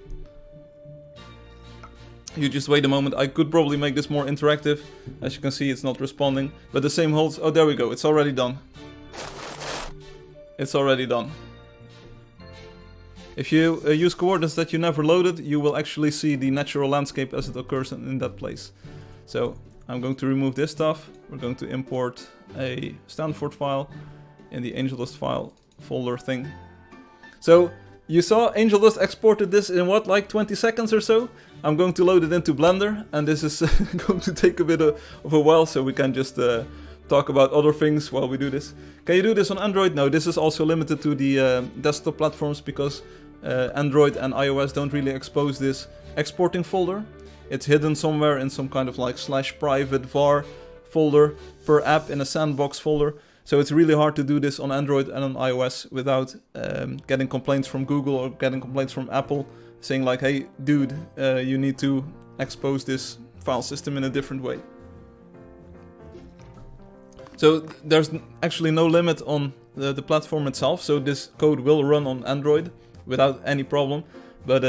You just wait a moment. I could probably make this more interactive. As you can see, it's not responding. But the same holds. Oh, there we go. It's already done. It's already done. If you use coordinates that you never loaded, you will actually see the natural landscape as it occurs in that place. So I'm going to remove this stuff. We're going to import a Stanford file in the Angeldust file folder thing. So you saw Angeldust exported this in what, like 20 seconds or so? I'm going to load it into Blender, and this is going to take a bit of a while, so we can just talk about other things while we do this. Can you do this on Android? No, this is also limited to the desktop platforms because Android and iOS don't really expose this exporting folder. It's hidden somewhere in some kind of like /private var folder per app in a sandbox folder. So it's really hard to do this on Android and on iOS without getting complaints from Google or getting complaints from Apple saying like, hey, dude, you need to expose this file system in a different way. So there's actually no limit on the platform itself, so this code will run on Android without any problem. But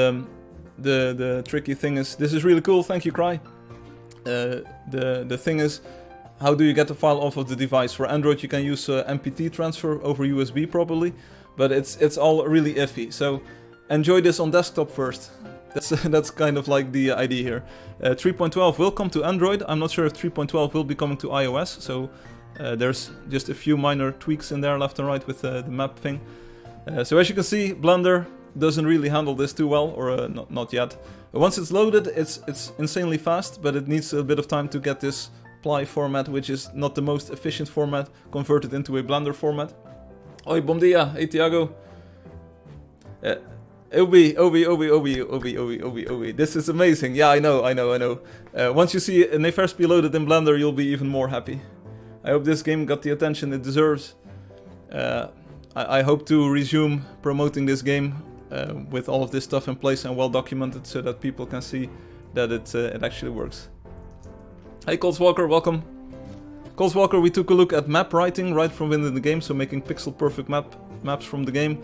the tricky thing is, this is really cool, thank you, Cry. The thing is, how do you get the file off of the device? For Android you can use MPT transfer over USB probably, but it's all really iffy. So enjoy this on desktop first. That's kind of like the idea here. 3.12 will come to Android. I'm not sure if 3.12 will be coming to iOS, so there's just a few minor tweaks in there left and right with the map thing. So as you can see, Blender doesn't really handle this too well, or not yet. Once it's loaded, it's insanely fast, but it needs a bit of time to get this Ply format, which is not the most efficient format, converted into a Blender format. Oi, bom dia, hey Tiago. Obi. This is amazing. Yeah, I know. Once you see Neferspi loaded in Blender, you'll be even more happy. I hope this game got the attention it deserves. I hope to resume promoting this game with all of this stuff in place and well documented, so that people can see that it actually works. Hey Colts Walker, welcome. Colts Walker, we took a look at map writing right from within the game, so making pixel perfect maps from the game.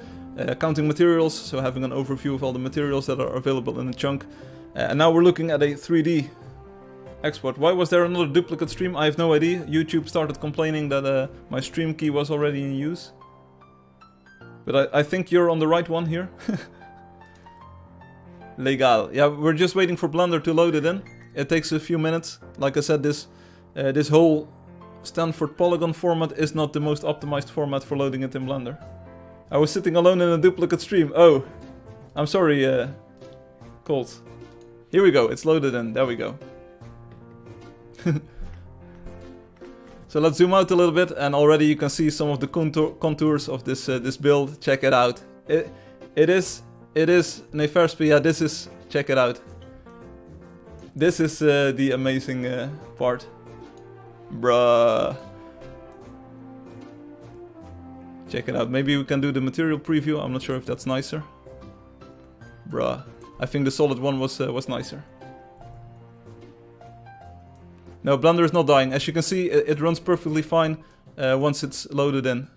Counting materials, so having an overview of all the materials that are available in the chunk. And now we're looking at a 3D export. Why was there another duplicate stream? I have no idea. YouTube started complaining that my stream key was already in use. But I think you're on the right one here. Legal. Yeah, we're just waiting for Blender to load it in. It takes a few minutes. Like I said, this whole Stanford polygon format is not the most optimized format for loading it in Blender. I was sitting alone in a duplicate stream. Oh, I'm sorry, Colt. Here we go, it's loaded in. There we go. So let's zoom out a little bit, and already you can see some of the contours of this this build. Check it out. It is Neferspi. Yeah, this is. Check it out. this is the amazing part. Bruh. Check it out. Maybe we can do the material preview. I'm not sure if that's nicer. Bruh. I think the solid one was nicer. No, Blender is not dying. As you can see, it runs perfectly fine once it's loaded in.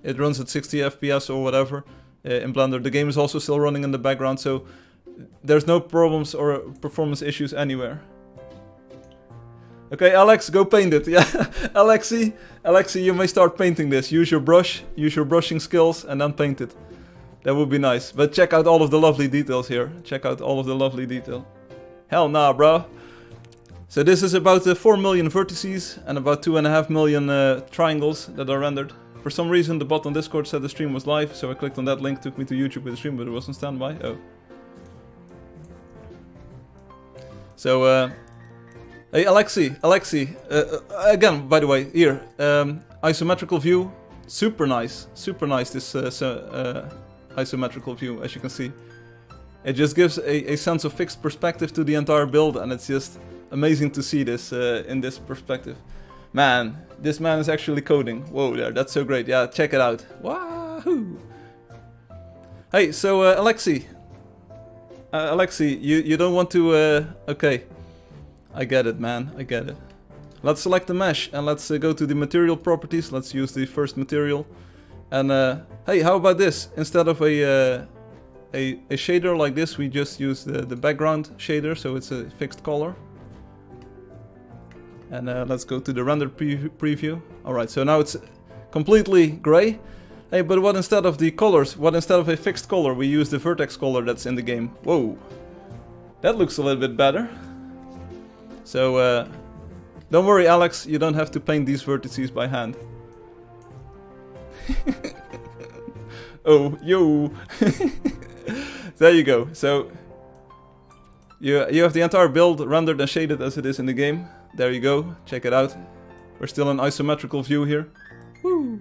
It runs at 60 FPS or whatever in Blender. The game is also still running in the background, so there's no problems or performance issues anywhere. Okay, Alex, go paint it. Yeah, Alexi, you may start painting this. Use your brush, use your brushing skills, and then paint it. That would be nice. But check out all of the lovely details here. Check out all of the lovely detail. Hell nah, bro. So this is about 4 million vertices and about 2.5 million triangles that are rendered. For some reason, the bot on Discord said the stream was live, so I clicked on that link, took me to YouTube with the stream, but it wasn't standby. Oh. So, hey, Alexi, again, by the way, here, isometrical view, super nice, this isometrical view, as you can see. It just gives a sense of fixed perspective to the entire build, and it's just amazing to see this in this perspective. Man, this man is actually coding. Whoa there, that's so great. Yeah, check it out. Wahoo! Hey, so Alexi, you don't want to... okay. I get it, man. I get it. Let's select the mesh and let's go to the material properties. Let's use the first material. And hey, how about this? Instead of a shader like this, we just use the background shader, so it's a fixed color. And let's go to the render preview. Alright, so now it's completely gray. Hey, but what instead of the colors? What instead of a fixed color? We use the vertex color that's in the game. Whoa. That looks a little bit better. So, don't worry, Alex, you don't have to paint these vertices by hand. Oh, yo! There you go. So, you have the entire build rendered and shaded as it is in the game. There you go. Check it out. We're still in isometrical view here. Woo!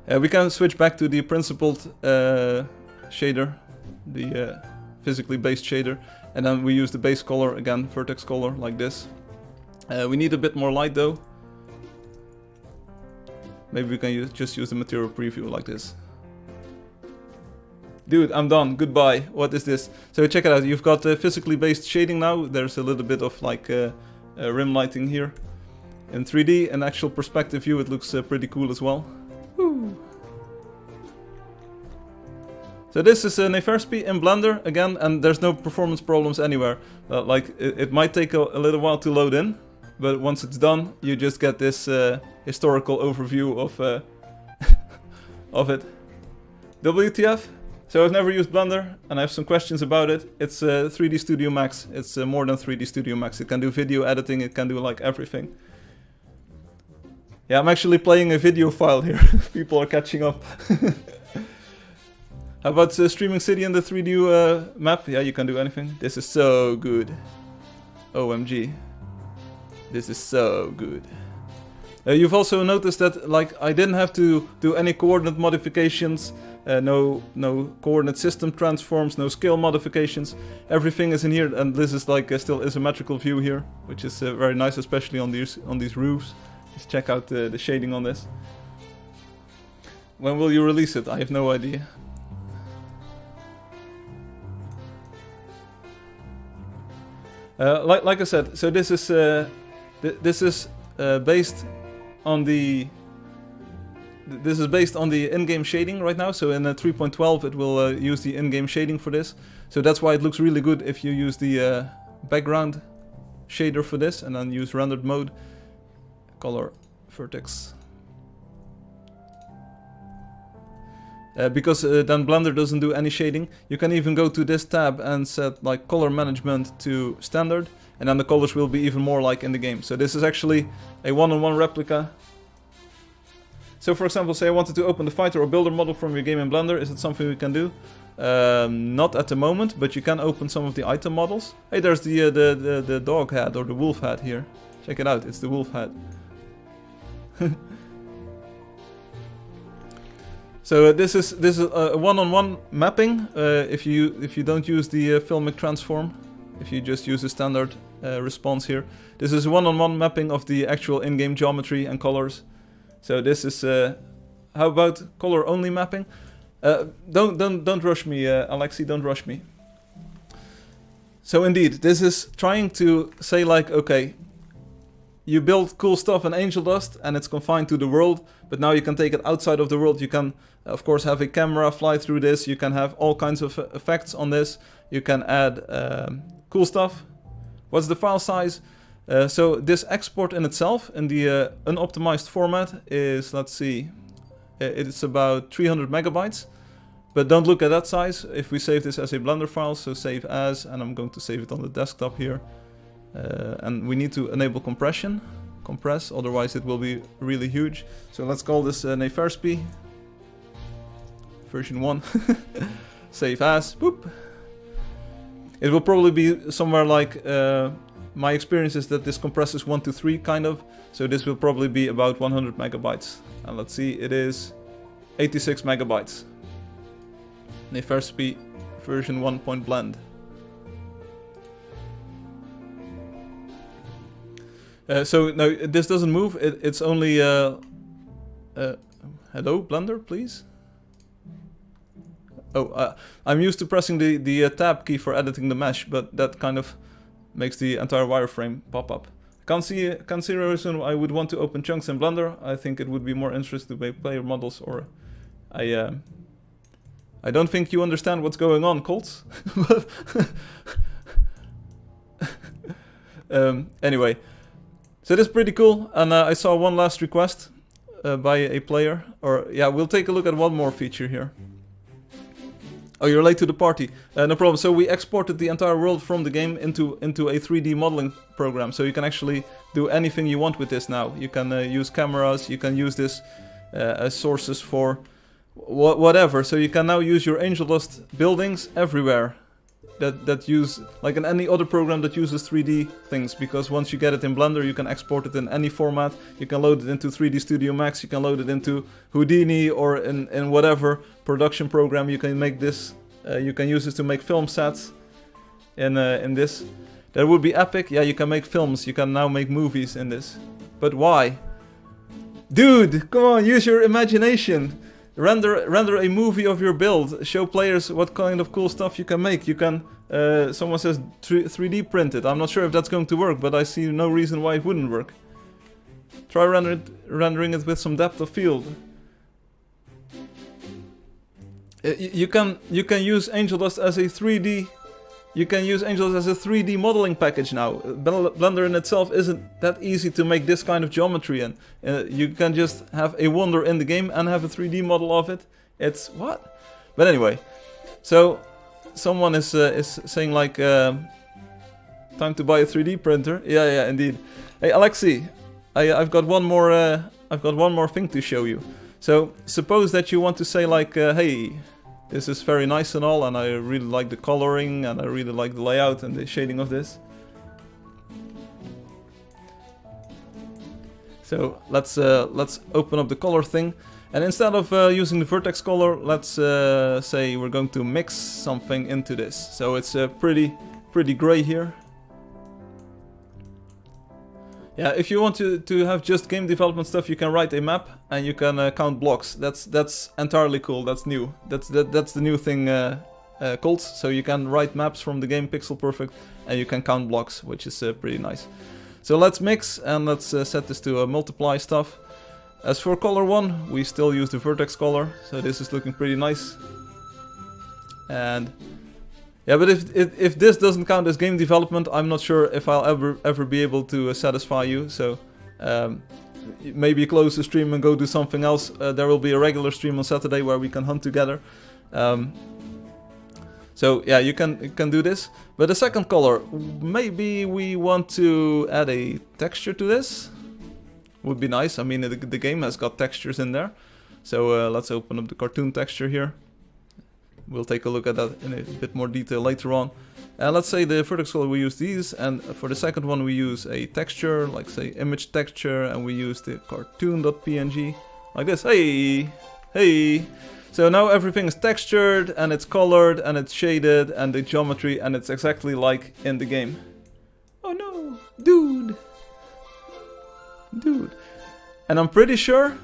We can switch back to the principled shader, the physically based shader. And then we use the base color, again, vertex color, like this. We need a bit more light though. Maybe we can just use the material preview like this. Dude, I'm done, goodbye. What is this? So check it out, you've got physically based shading now. There's a little bit of like rim lighting here. In 3D, an actual perspective view, it looks pretty cool as well. Woo. So this is Neferspi in Blender again, and there's no performance problems anywhere. Like it might take a little while to load in, but once it's done, you just get this historical overview of of it. WTF? So I've never used Blender, and I have some questions about it. It's 3D Studio Max. It's more than 3D Studio Max. It can do video editing. It can do like everything. Yeah, I'm actually playing a video file here. People are catching up. How about streaming city in the 3D map? Yeah, you can do anything. This is so good. OMG. This is so good. You've also noticed that like I didn't have to do any coordinate modifications, no coordinate system transforms, no scale modifications. Everything is in here, and this is like still isometrical view here, which is very nice, especially on these roofs. Just check out the shading on this. When will you release it? I have no idea. Like I said, so this is based on the in-game shading right now. So in 3.12 it will use the in-game shading for this. So that's why it looks really good if you use the background shader for this, and then use rendered mode, color vertex. Because then Blender doesn't do any shading. You can even go to this tab and set like color management to standard, and then the colors will be even more like in the game. So this is actually a one-on-one replica. So for example, say I wanted to open the fighter or builder model from your game in Blender. Is it something we can do? Not at the moment, but you can open some of the item models. Hey, there's the dog head or the wolf head here. Check it out, it's the wolf head. So this is a one-on-one mapping. If you don't use the filmic transform, if you just use a standard response here. This is one-on-one mapping of the actual in-game geometry and colors. So this is how about color-only mapping? Don't rush me, Alexi. Don't rush me. So indeed, this is trying to say like, okay, you build cool stuff in Angeldust and it's confined to the world, but now you can take it outside of the world. You can, of course, have a camera fly through this. You can have all kinds of effects on this. You can add cool stuff. What's the file size? So this export in itself in the unoptimized format is, let's see, it's about 300 megabytes. But don't look at that size. If we save this as a Blender file, so save as, and I'm going to save it on the desktop here. And we need to enable compression, compress, otherwise it will be really huge. So let's call this Firefly version 1. Save as, boop. It will probably be somewhere like, my experience is that this compresses 1 to 3 kind of. So this will probably be about 100 megabytes. And let's see, it is 86 megabytes. Firefly version 1.blend. So no, this doesn't move. It's only hello Blender, please. Oh, I'm used to pressing the tab key for editing the mesh, but that kind of makes the entire wireframe pop up. Can't see a reason I would want to open chunks in Blender. I think it would be more interesting to make player models, or I don't think you understand what's going on, Colts. Anyway, so this is pretty cool, and I saw one last request by a player. Or yeah, we'll take a look at one more feature here. Oh, you're late to the party. No problem. So we exported the entire world from the game into a 3D modeling program. So you can actually do anything you want with this now. You can use cameras. You can use this as sources for whatever. So you can now use your Angeldust buildings everywhere that use, like in any other program that uses 3D things, because once you get it in Blender you can export it in any format. You can load it into 3D Studio Max, you can load it into Houdini, or in whatever production program you can make this. You can use this to make film sets in this. That would be epic. Yeah, you can make films, you can now make movies in this. But why? Dude, come on, use your imagination. Render a movie of your build. Show players what kind of cool stuff you can make. You can, someone says 3D print it. I'm not sure if that's going to work, but I see no reason why it wouldn't work. Try rendering it with some depth of field. You can use Angeldust as a 3D. You can use Angeldust as a 3D modeling package now. Blender in itself isn't that easy to make this kind of geometry in. You can just have a wonder in the game and have a 3D model of it. It's what? But anyway, so someone is saying like, time to buy a 3D printer. Yeah, indeed. Hey Alexi, I've got one more thing to show you. So suppose that you want to say like, hey, this is very nice and all, and I really like the coloring, and I really like the layout and the shading of this. So let's open up the color thing, and instead of using the vertex color, let's say we're going to mix something into this. So it's pretty gray here. Yeah, if you want to have just game development stuff, you can write a map and you can count blocks. That's entirely cool. That's new. That's the new thing, Colts. So you can write maps from the game pixel perfect, and you can count blocks, which is pretty nice. So let's mix, and let's set this to multiply stuff. As for color 1, we still use the vertex color, so this is looking pretty nice. And yeah, but if this doesn't count as game development, I'm not sure if I'll ever be able to satisfy you. So maybe close the stream and go do something else. There will be a regular stream on Saturday where we can hunt together. So yeah, you can do this. But the second color, maybe we want to add a texture to this. Would be nice. I mean, the game has got textures in there. So let's open up the cartoon texture here. We'll take a look at that in a bit more detail later on. And let's say the vertex color, we use these, and for the second one we use a texture, like say image texture, and we use the cartoon.png, like this. Hey! So now everything is textured, and it's colored, and it's shaded, and the geometry, and it's exactly like in the game. Oh no! Dude. And I'm pretty sure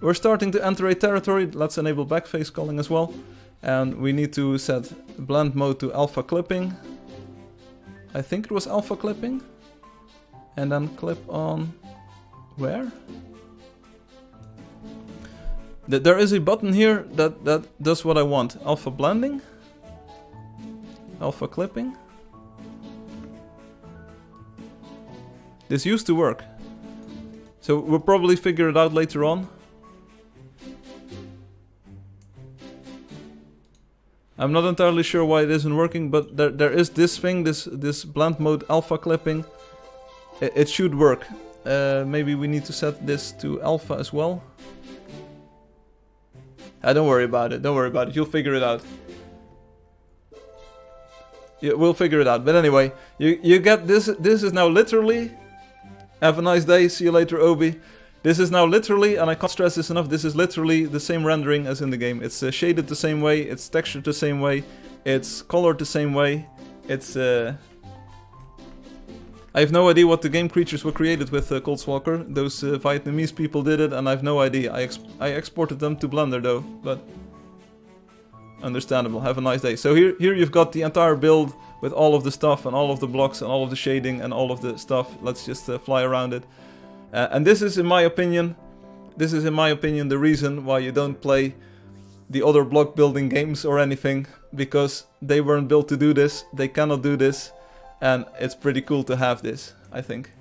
we're starting to enter a territory. Let's enable backface culling as well. And we need to set blend mode to alpha clipping. I think it was alpha clipping. And then clip on... where? There is a button here that does what I want. Alpha blending. Alpha clipping. This used to work. So we'll probably figure it out later on. I'm not entirely sure why it isn't working, but there is this thing, this blend mode alpha clipping. It should work. Maybe we need to set this to alpha as well. Don't worry about it, don't worry about it, you'll figure it out. Yeah, we'll figure it out, but anyway, you get this is now literally... Have a nice day, see you later Obi. This is now literally, and I can't stress this enough, this is literally the same rendering as in the game. It's shaded the same way, it's textured the same way, it's colored the same way, it's... I have no idea what the game creatures were created with, Coldswalker. Those Vietnamese people did it, and I have no idea. I exported them to Blender though, but... Understandable, have a nice day. So here you've got the entire build with all of the stuff and all of the blocks and all of the shading and all of the stuff. Let's just fly around it. And this is in my opinion the reason why you don't play the other block building games or anything, because they weren't built to do this, they cannot do this, and it's pretty cool to have this, I think.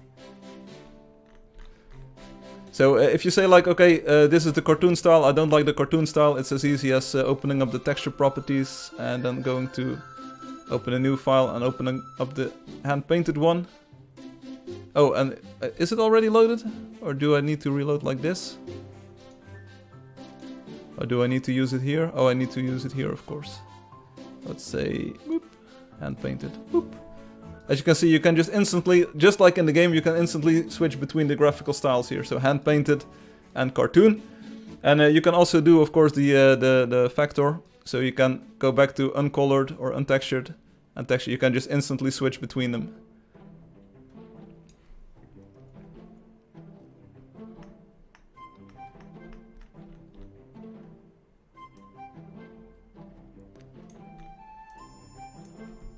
So if you say like, okay, this is the cartoon style, I don't like the cartoon style, it's as easy as opening up the texture properties and then going to open a new file and opening up the hand-painted one. Oh, and is it already loaded? Or do I need to reload like this? Or do I need to use it here? Oh, I need to use it here, of course. Let's say, boop, hand-painted, boop. As you can see, you can just instantly, just like in the game, you can instantly switch between the graphical styles here. So hand-painted and cartoon. And you can also do, of course, the factor. So you can go back to uncolored or untextured. And texture, you can just instantly switch between them.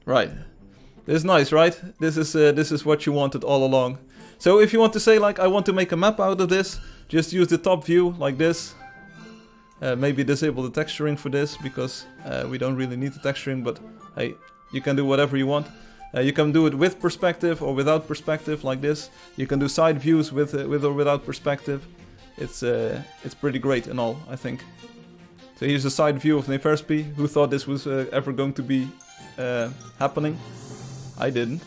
Right. This is nice, right? This is what you wanted all along. So if you want to say like, I want to make a map out of this, just use the top view like this. Maybe disable the texturing for this, because we don't really need the texturing, but hey, you can do whatever you want. You can do it with perspective or without perspective like this. You can do side views with or without perspective. It's pretty great and all, I think. So here's a side view of Neferspi. Who thought this was ever going to be happening? I didn't.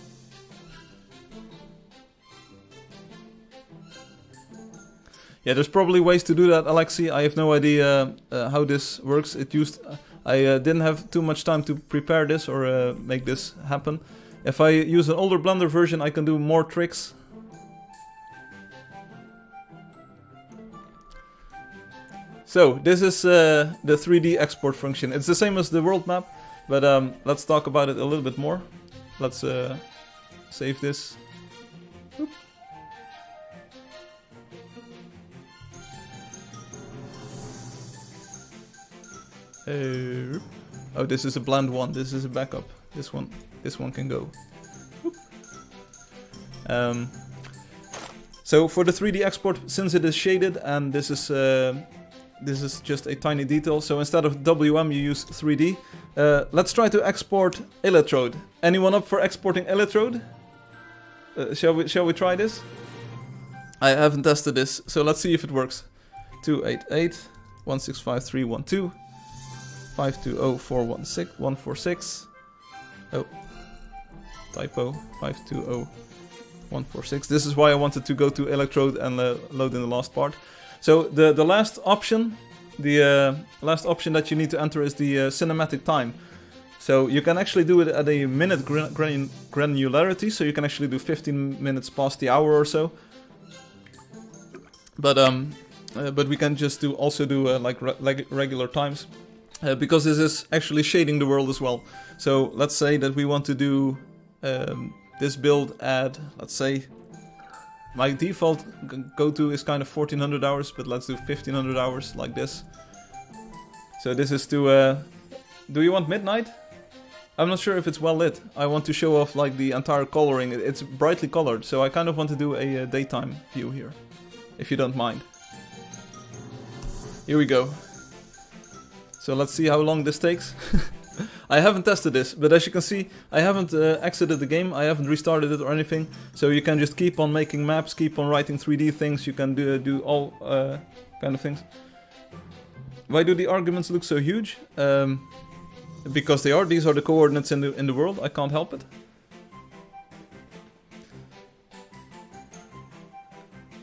Yeah, there's probably ways to do that, Alexi. I have no idea how this works. I didn't have too much time to prepare this or make this happen. If I use an older Blender version, I can do more tricks. So, this is the 3D export function. It's the same as the world map, but let's talk about it a little bit more. Let's save this. Oop. Oh, this is a blend one. This is a backup. This one can go. So for the 3D export, since it is shaded and this is just a tiny detail, so instead of WM you use 3D. Let's try to export electrode. Anyone up for exporting electrode? Shall we try this? I haven't tested this, so let's see if it works. 288.165.312 520.416.146. Oh, typo. 520.146. This is why I wanted to go to electrode and load in the last part. So the last option, last option that you need to enter is the cinematic time. So you can actually do it at a minute granularity. So you can actually do 15 minutes past the hour or so. But we can just also do like regular times. Because this is actually shading the world as well. So let's say that we want to do this build add, let's say, my default go-to is kind of 1400 hours, but let's do 1500 hours like this. So this is to, do you want midnight? I'm not sure if it's well lit. I want to show off like the entire coloring. It's brightly colored, so I kind of want to do a daytime view here, if you don't mind. Here we go. So let's see how long this takes. I haven't tested this, but as you can see, I haven't exited the game, I haven't restarted it or anything. So you can just keep on making maps, keep on writing 3D things, you can do all kind of things. Why do the arguments look so huge? Because they are. These are the coordinates in the world. I can't help it.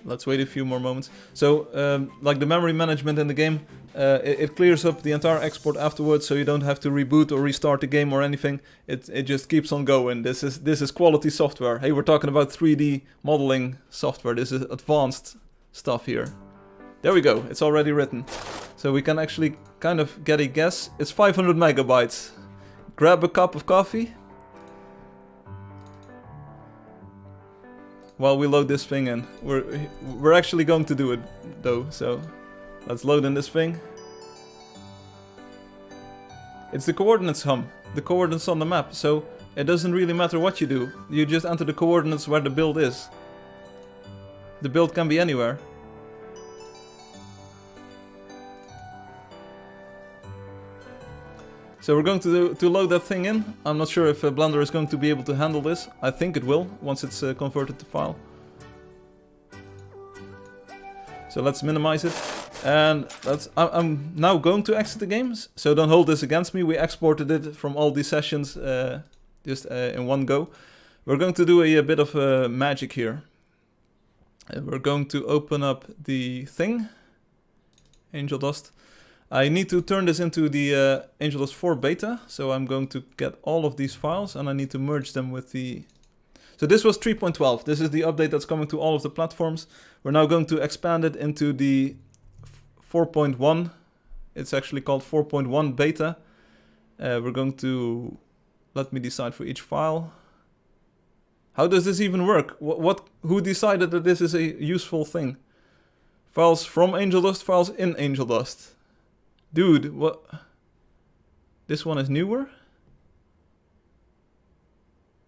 Let's wait a few more moments. So, like the memory management in the game, it clears up the entire export afterwards, so you don't have to reboot or restart the game or anything. It just keeps on going. This is quality software. Hey, we're talking about 3D modeling software. This is advanced stuff here. There we go. It's already written. So we can actually kind of get a guess. It's 500 megabytes. Grab a cup of coffee while we load this thing in. We're actually going to do it though, so let's load in this thing. It's the coordinates hum, the coordinates on the map, so it doesn't really matter what you do. You just enter the coordinates where the build is. The build can be anywhere. So we're going to load that thing in. I'm not sure if Blender is going to be able to handle this. I think it will, once it's converted to file. So let's minimize it. And I'm now going to exit the games, so don't hold this against me. We exported it from all these sessions just in one go. We're going to do a bit of magic here. We're going to open up the thing, Angeldust. I need to turn this into the Angeldust 4 beta, so I'm going to get all of these files and I need to merge them with the... So this was 3.12, this is the update that's coming to all of the platforms. We're now going to expand it into the 4.1, it's actually called 4.1 beta. We're going to... Let me decide for each file. How does this even work? Who decided that this is a useful thing? Files from Angeldust, files in Angeldust. Dude, what? This one is newer?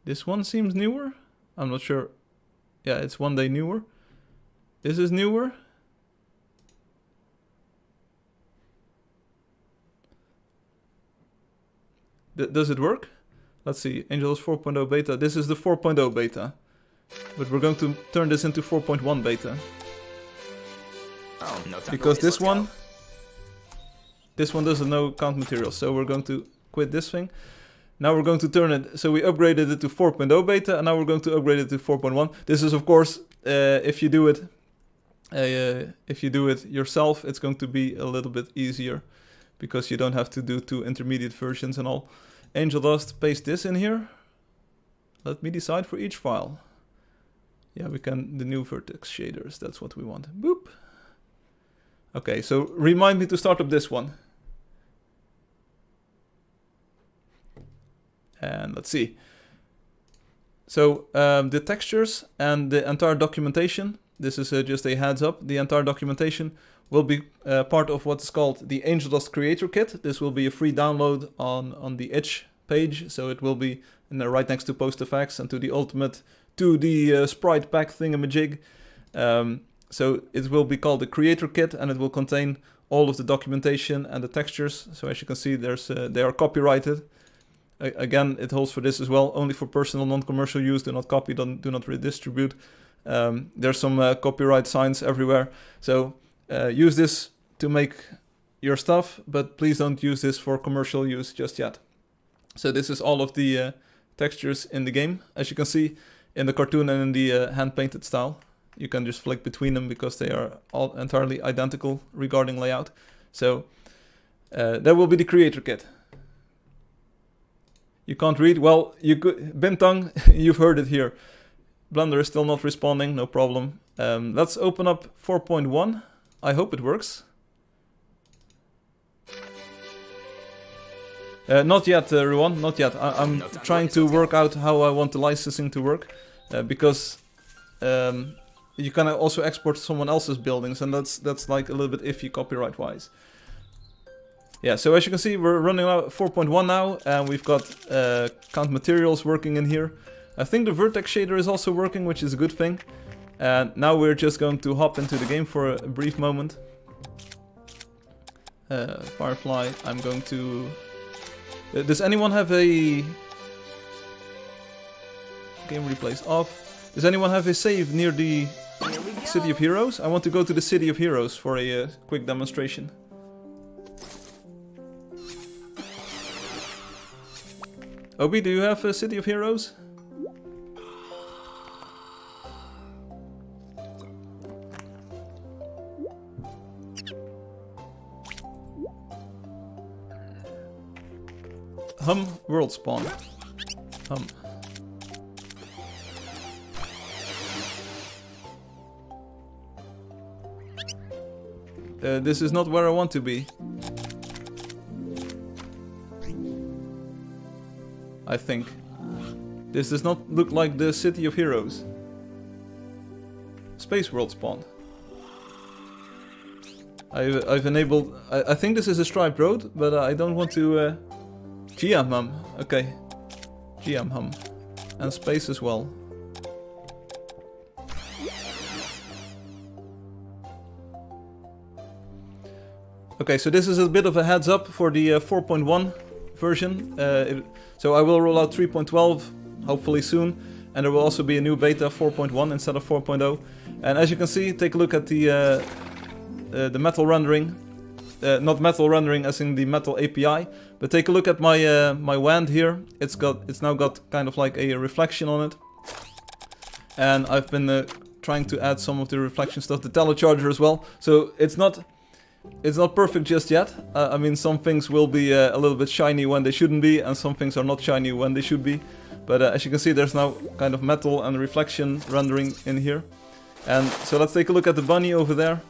This one seems newer? I'm not sure. Yeah, it's one day newer. This is newer. Does it work? Let's see, Angeldust 4.0 beta. This is the 4.0 beta. But we're going to turn this into 4.1 beta. Oh, no time Because to waste. this Let's one... go. This one doesn't know count materials, so we're going to quit this thing. Now we're going to turn it, so we upgraded it to 4.0 beta, and now we're going to upgrade it to 4.1. This is, of course, if you do it yourself, it's going to be a little bit easier, because you don't have to do two intermediate versions and all. Angeldust, paste this in here. Let me decide for each file. Yeah, we can, the new vertex shaders, that's what we want. Boop. Okay, so remind me to start up this one. And let's see. So the textures and the entire documentation, this is just a heads up, the entire documentation will be part of what's called the Angeldust Creator Kit. This will be a free download on the itch page, so it will be right next to Post Effects and to the ultimate 2D sprite pack thingamajig. So it will be called the Creator Kit, and it will contain all of the documentation and the textures. So as you can see, they are copyrighted. Again, it holds for this as well, only for personal non-commercial use. Do not copy, do not redistribute. There's some copyright signs everywhere. So use this to make your stuff, but please don't use this for commercial use just yet. So this is all of the textures in the game, as you can see in the cartoon and in the hand-painted style. You can just flick between them because they are all entirely identical regarding layout. So that will be the Creator Kit. You can't read? Well, you could. Bintang, you've heard it here. Blender is still not responding, no problem. Let's open up 4.1. I hope it works. Not yet, Ruan, not yet. I'm trying to work out how I want the licensing to work, because you can also export someone else's buildings, and that's like a little bit iffy copyright-wise. Yeah, so as you can see, we're running out 4.1 now, and we've got count materials working in here. I think the vertex shader is also working, which is a good thing. And now we're just going to hop into the game for a brief moment. Firefly, I'm going to... does anyone have a... Game replays off. Does anyone have a save near the City of Heroes? I want to go to the City of Heroes for a quick demonstration. Obi, do you have a City of Heroes? World spawn. This is not where I want to be. I think. This does not look like the City of Heroes. Space World spawn. I've enabled... I think this is a striped road, but I don't want to... GM okay. GM and space as well. Okay, so this is a bit of a heads up for the 4.1 version. So I will roll out 3.12 hopefully soon, and there will also be a new beta 4.1 instead of 4.0. And as you can see, take a look at the metal rendering. Not metal rendering as in the metal API, but take a look at my my wand here. It's now got kind of like a reflection on it, and I've been trying to add some of the reflection stuff, the telecharger as well. So it's not perfect just yet. I mean, some things will be a little bit shiny when they shouldn't be, and some things are not shiny when they should be. But as you can see, there's now kind of metal and reflection rendering in here. And so let's take a look at the bunny over there.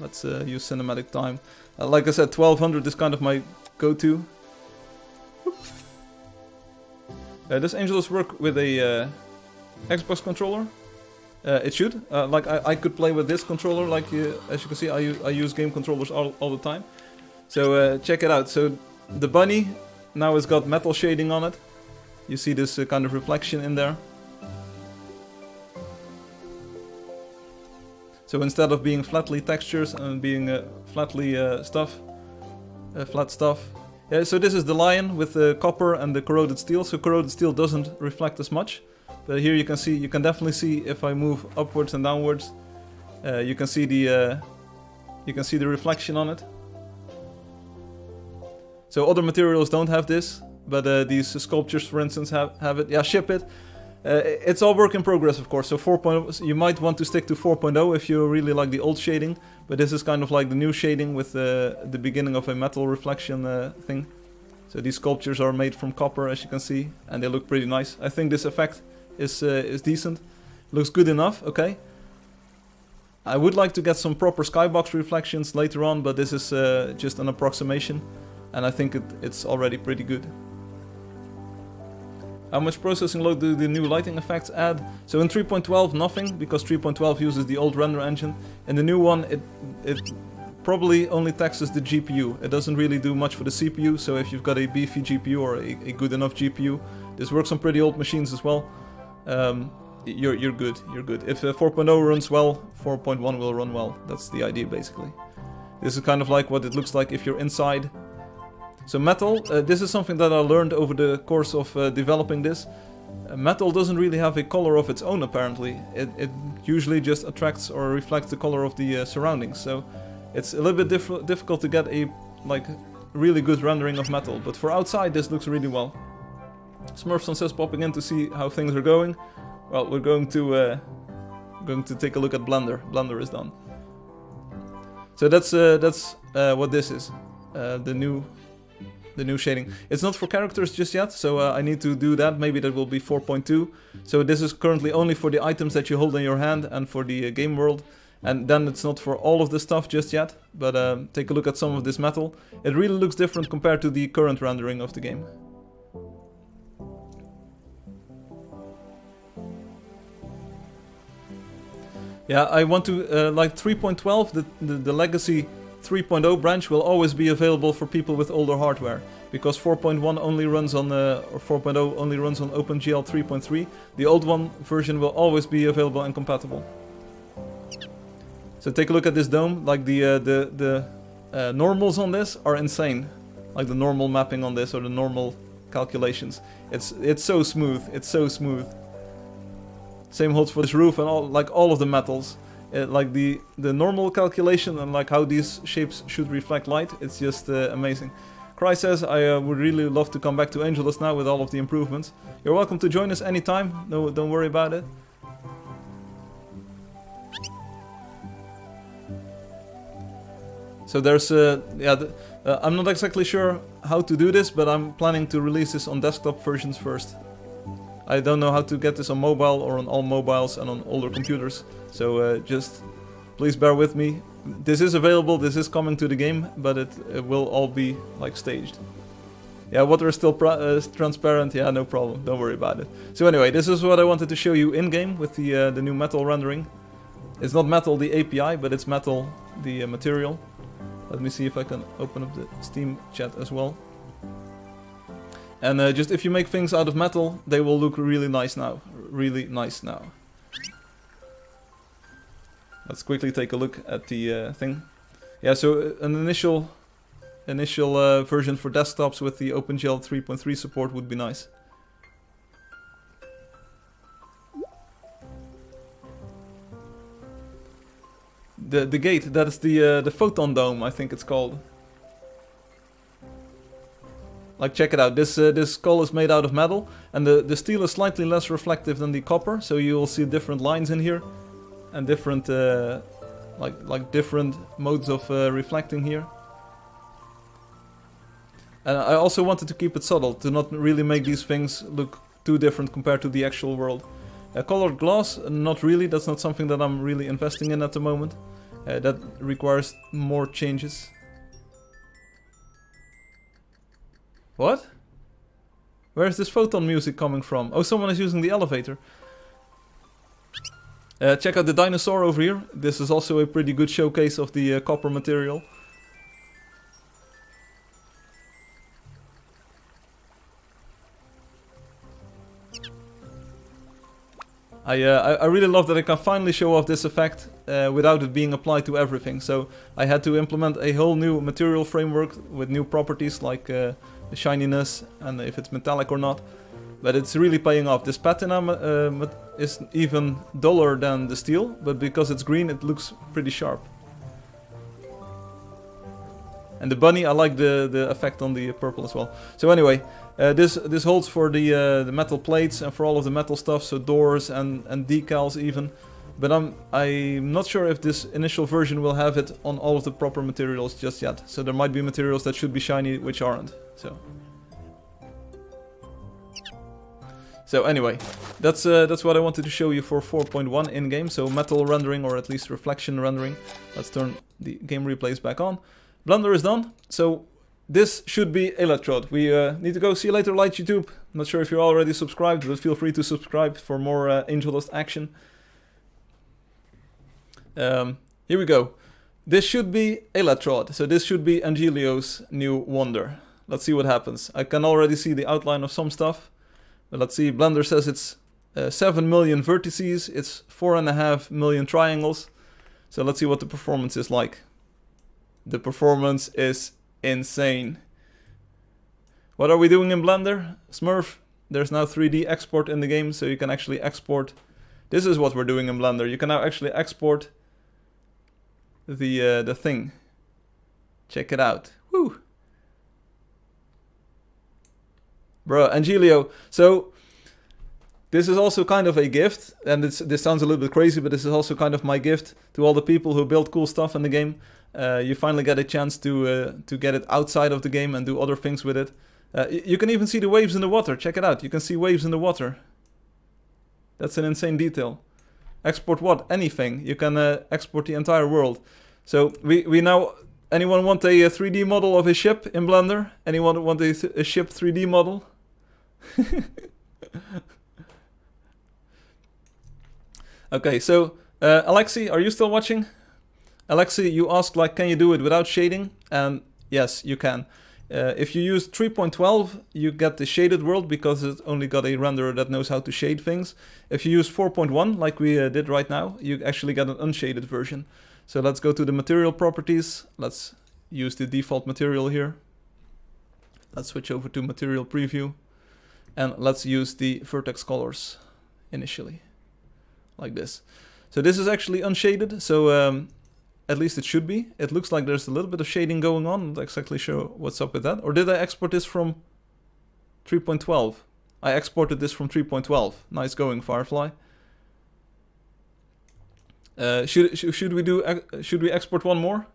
Let's use cinematic time. Like I said, 1200 is kind of my go-to. Does Angeldust work with a Xbox controller? It should. Like I could play with this controller. Like as you can see, I use game controllers all the time. So check it out. So the bunny now has got metal shading on it. You see this kind of reflection in there. So instead of being flatly textures and being flatly flat stuff. Yeah, so this is the lion with the copper and the corroded steel. So corroded steel doesn't reflect as much. But here you can definitely see if I move upwards and downwards, you can see the reflection on it. So other materials don't have this, but these sculptures, for instance, have it. Yeah, ship it. It's all work in progress, of course. So 4.0, you might want to stick to 4.0 if you really like the old shading. But this is kind of like the new shading with the beginning of a metal reflection thing. So these sculptures are made from copper, as you can see, and they look pretty nice. I think this effect is decent. Looks good enough, okay. I would like to get some proper skybox reflections later on, but this is just an approximation, and I think it's already pretty good. How much processing load do the new lighting effects add? So in 3.12 nothing, because 3.12 uses the old render engine. In the new one it probably only taxes the GPU. It doesn't really do much for the CPU, so if you've got a beefy GPU or a good enough GPU, this works on pretty old machines as well. You're good. If 4.0 runs well, 4.1 will run well. That's the idea, basically. This is kind of like what it looks like if you're inside. So metal, this is something that I learned over the course of developing this. Metal doesn't really have a color of its own, apparently. It usually just attracts or reflects the color of the surroundings. So it's a little bit difficult to get a really good rendering of metal. But for outside, this looks really well. Smurfson says popping in to see how things are going. Well, we're going to take a look at Blender. Blender is done. So that's what this is. The new shading. It's not for characters just yet, so I need to do that. Maybe that will be 4.2. So this is currently only for the items that you hold in your hand and for the game world. And then it's not for all of the stuff just yet, but take a look at some of this metal. It really looks different compared to the current rendering of the game. Yeah, I want to, like 3.12, the legacy 3.0 branch will always be available for people with older hardware, because 4.1 only runs on, or 4.0 only runs on OpenGL 3.3. The old one version will always be available and compatible. So take a look at this dome. Like the normals on this are insane. Like the normal mapping on this, or the normal calculations. It's so smooth. It's so smooth. Same holds for this roof and all of the metals. Like the normal calculation and like how these shapes should reflect light. It's just amazing. Cry says, I would really love to come back to Angeldust now with all of the improvements. You're welcome to join us anytime. No, don't worry about it. So there's, I'm not exactly sure how to do this, but I'm planning to release this on desktop versions first. I don't know how to get this on mobile or on all mobiles and on older computers. So just please bear with me. This is available, this is coming to the game, but it will all be like staged. Yeah, water is still transparent, yeah, no problem, don't worry about it. So anyway, this is what I wanted to show you in-game with the new metal rendering. It's not metal the API, but it's metal the material. Let me see if I can open up the Steam chat as well. And just if you make things out of metal, they will look really nice now. Really nice now. Let's quickly take a look at the thing. Yeah, so an initial version for desktops with the OpenGL 3.3 support would be nice. The gate, that is the photon dome, I think it's called. Like, check it out. This skull is made out of metal, and the steel is slightly less reflective than the copper, so you will see different lines in here, and different like different modes of reflecting here. And I also wanted to keep it subtle, to not really make these things look too different compared to the actual world. Colored glass, not really. That's not something that I'm really investing in at the moment. That requires more changes. What? Where is this photon music coming from? Oh, someone is using the elevator. Check out the dinosaur over here. This is also a pretty good showcase of the copper material. I really love that I can finally show off this effect without it being applied to everything. So I had to implement a whole new material framework with new properties like the shininess and if it's metallic or not. But it's really paying off. This patina is even duller than the steel, but because it's green it looks pretty sharp. And the bunny, I like the effect on the purple as well. So anyway, this holds for the metal plates and for all of the metal stuff, so doors and decals even. But I'm not sure if this initial version will have it on all of the proper materials just yet. So there might be materials that should be shiny which aren't. So anyway, that's what I wanted to show you for 4.1 in-game. So metal rendering, or at least reflection rendering. Let's turn the game replays back on. Blender is done, so this should be Electrode. We need to go. See you later, Light YouTube. Not sure if you're already subscribed, but feel free to subscribe for more Angeldust action. Here we go. This should be Electrode, so this should be Angelio's new wonder. Let's see what happens. I can already see the outline of some stuff. But let's see, Blender says it's 7 million vertices, it's 4.5 million triangles. So let's see what the performance is like. The performance is insane. What are we doing in Blender? Smurf, there's now 3D export in the game, so you can actually export. This is what we're doing in Blender. You can now actually export the thing. Check it out. Woo! Bro, Angelio. So this is also kind of a gift, and this sounds a little bit crazy, but this is also kind of my gift to all the people who build cool stuff in the game. You finally get a chance to get it outside of the game and do other things with it. You can even see the waves in the water. Check it out. You can see waves in the water. That's an insane detail. Export what? Anything. You can export the entire world. So we now... Anyone want a 3D model of a ship in Blender? Anyone want a ship 3D model? Okay, so Alexi, are you still watching? Alexi, you asked like, can you do it without shading? And yes, you can. If you use 3.12, you get the shaded world because it's only got a renderer that knows how to shade things. If you use 4.1, like we did right now, you actually get an unshaded version. So let's go to the material properties. Let's use the default material here. Let's switch over to material preview. And let's use the vertex colors initially, like this. So this is actually unshaded, so at least it should be. It looks like there's a little bit of shading going on. I'm not exactly sure what's up with that. Or did I export this from 3.12? I exported this from 3.12. Nice going, Firefly. Should we export one more?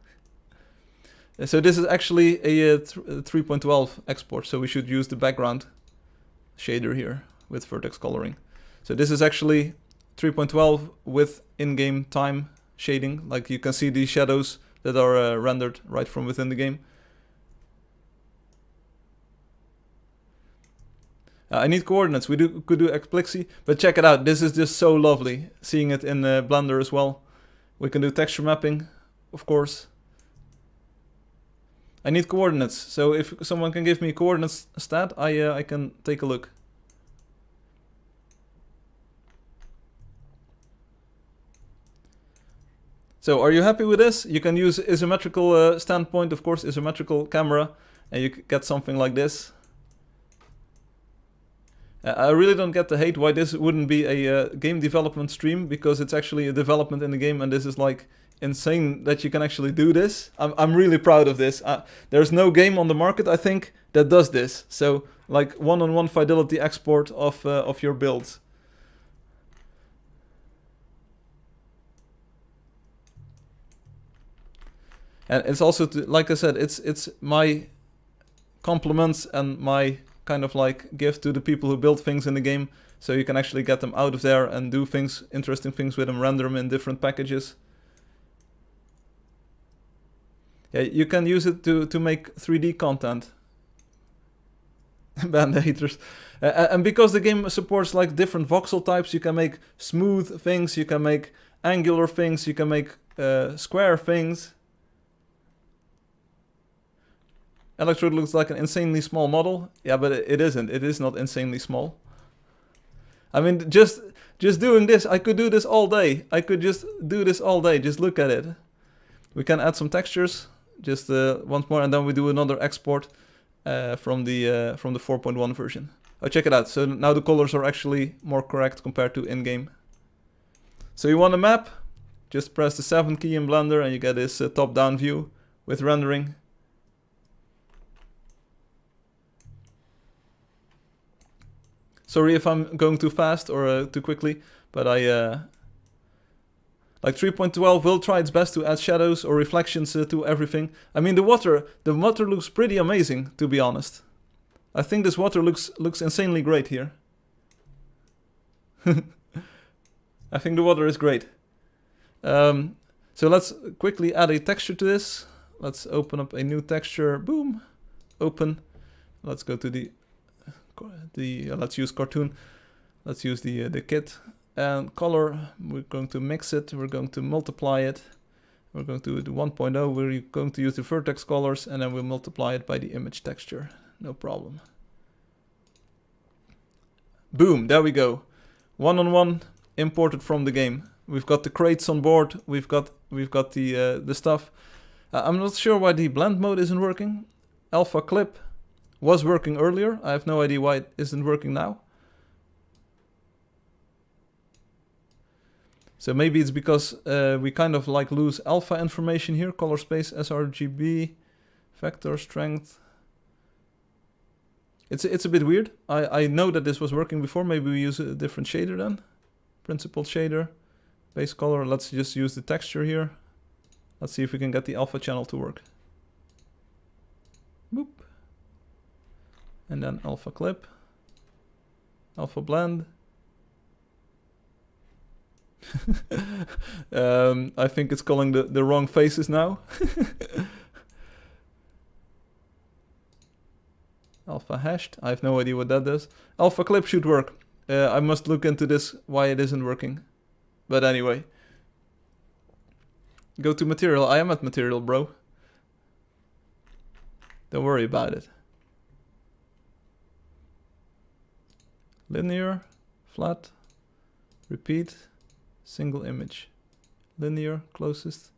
So this is actually a 3.12 export, so we should use the background shader here with vertex coloring. So this is actually 3.12 with in-game time shading, like you can see the shadows that are rendered right from within the game. I need coordinates. We could do Explixy, but check it out. This is just so lovely. Seeing it in Blender as well. We can do texture mapping, of course. I need coordinates. So if someone can give me a coordinates stat, I can take a look. So are you happy with this? You can use isometrical standpoint, of course, isometrical camera, and you get something like this. I really don't get the hate why this wouldn't be a game development stream, because it's actually a development in the game, and this is like insane that you can actually do this. I'm really proud of this. There's no game on the market, I think, that does this. So like one-on-one fidelity export of your builds. And it's also, like I said, it's my compliments and my kind of like gift to the people who build things in the game, so you can actually get them out of there and do things, interesting things with them, render them in different packages. Yeah, you can use it to make 3D content. Band haters. And because the game supports like different voxel types, you can make smooth things, you can make angular things, you can make square things. Electrode looks like an insanely small model. Yeah, but it isn't. It is not insanely small. I mean, just doing this, I could do this all day. I could just do this all day. Just look at it. We can add some textures, just once more, and then we do another export from the 4.1 version. Oh, check it out. So now the colors are actually more correct compared to in-game. So you want a map? Just press the 7 key in Blender, and you get this top-down view with rendering. Sorry if I'm going too fast or too quickly, but like 3.12 will try its best to add shadows or reflections to everything. I mean, the water looks pretty amazing, to be honest. I think this water looks insanely great here. I think the water is great. So let's quickly add a texture to this. Let's open up a new texture. Boom, open. Let's go to the let's use cartoon. Let's use the kit and color. We're going to mix it. We're going to multiply it. We're going to do 1.0. We're going to use the vertex colors, and then we'll multiply it by the image texture. No problem. Boom, there we go. One-on-one imported from the game. We've got the crates on board. We've got the stuff. I'm not sure why the blend mode isn't working. Alpha clip was working earlier. I have no idea why it isn't working now. So maybe it's because we kind of like lose alpha information here. Color space, sRGB, vector strength. It's a bit weird. I know that this was working before. Maybe we use a different shader then. Principled shader, base color. Let's just use the texture here. Let's see if we can get the alpha channel to work. Boop. And then alpha clip, alpha blend. I think it's calling the wrong faces now. Alpha hashed. I have no idea what that does. Alpha clip should work. I must look into this, why it isn't working. But anyway. Go to material. I am at material, bro. Don't worry about it. Linear, flat, repeat, single image. Linear, closest.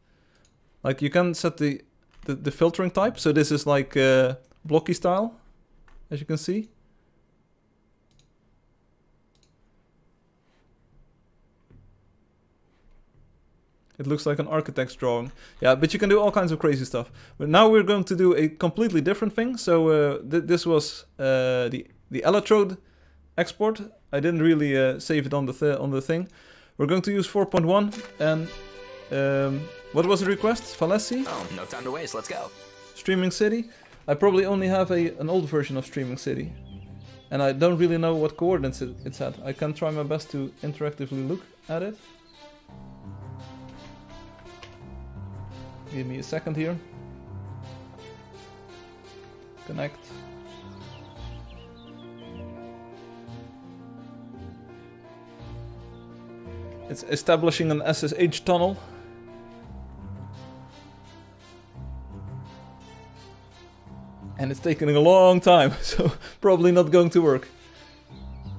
Like you can set the filtering type. So this is like blocky style, as you can see. It looks like an architect's drawing. Yeah, but you can do all kinds of crazy stuff. But now we're going to do a completely different thing. So this was the electrode export. I didn't really save it on the thing. We're going to use 4.1 and what was the request? Fallacy? Oh, no time to waste. Let's go. Streaming City. I probably only have an old version of Streaming City. And I don't really know what coordinates it's at. I can try my best to interactively look at it. Give me a second here. Connect. It's establishing an SSH tunnel. And it's taking a long time, so probably not going to work.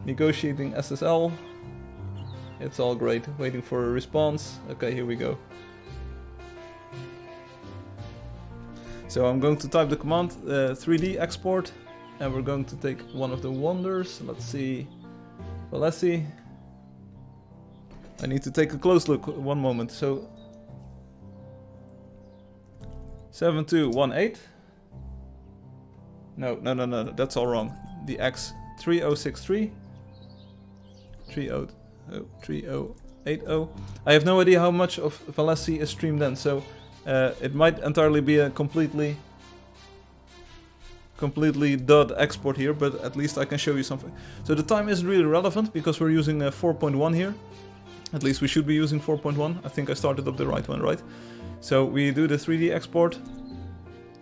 Negotiating SSL. It's all great. Waiting for a response. Okay, here we go. So I'm going to type the command 3D export, and we're going to take one of the wonders. Let's see. Well, let's see. I need to take a close look. One moment. So 7218. No. That's all wrong. The X 3063. 3080. I have no idea how much of Fallacy is streamed in, so it might entirely be a completely dud export here, but at least I can show you something. So the time isn't really relevant because we're using 4.1 here. At least we should be using 4.1. I think I started up the right one, right? So we do the 3D export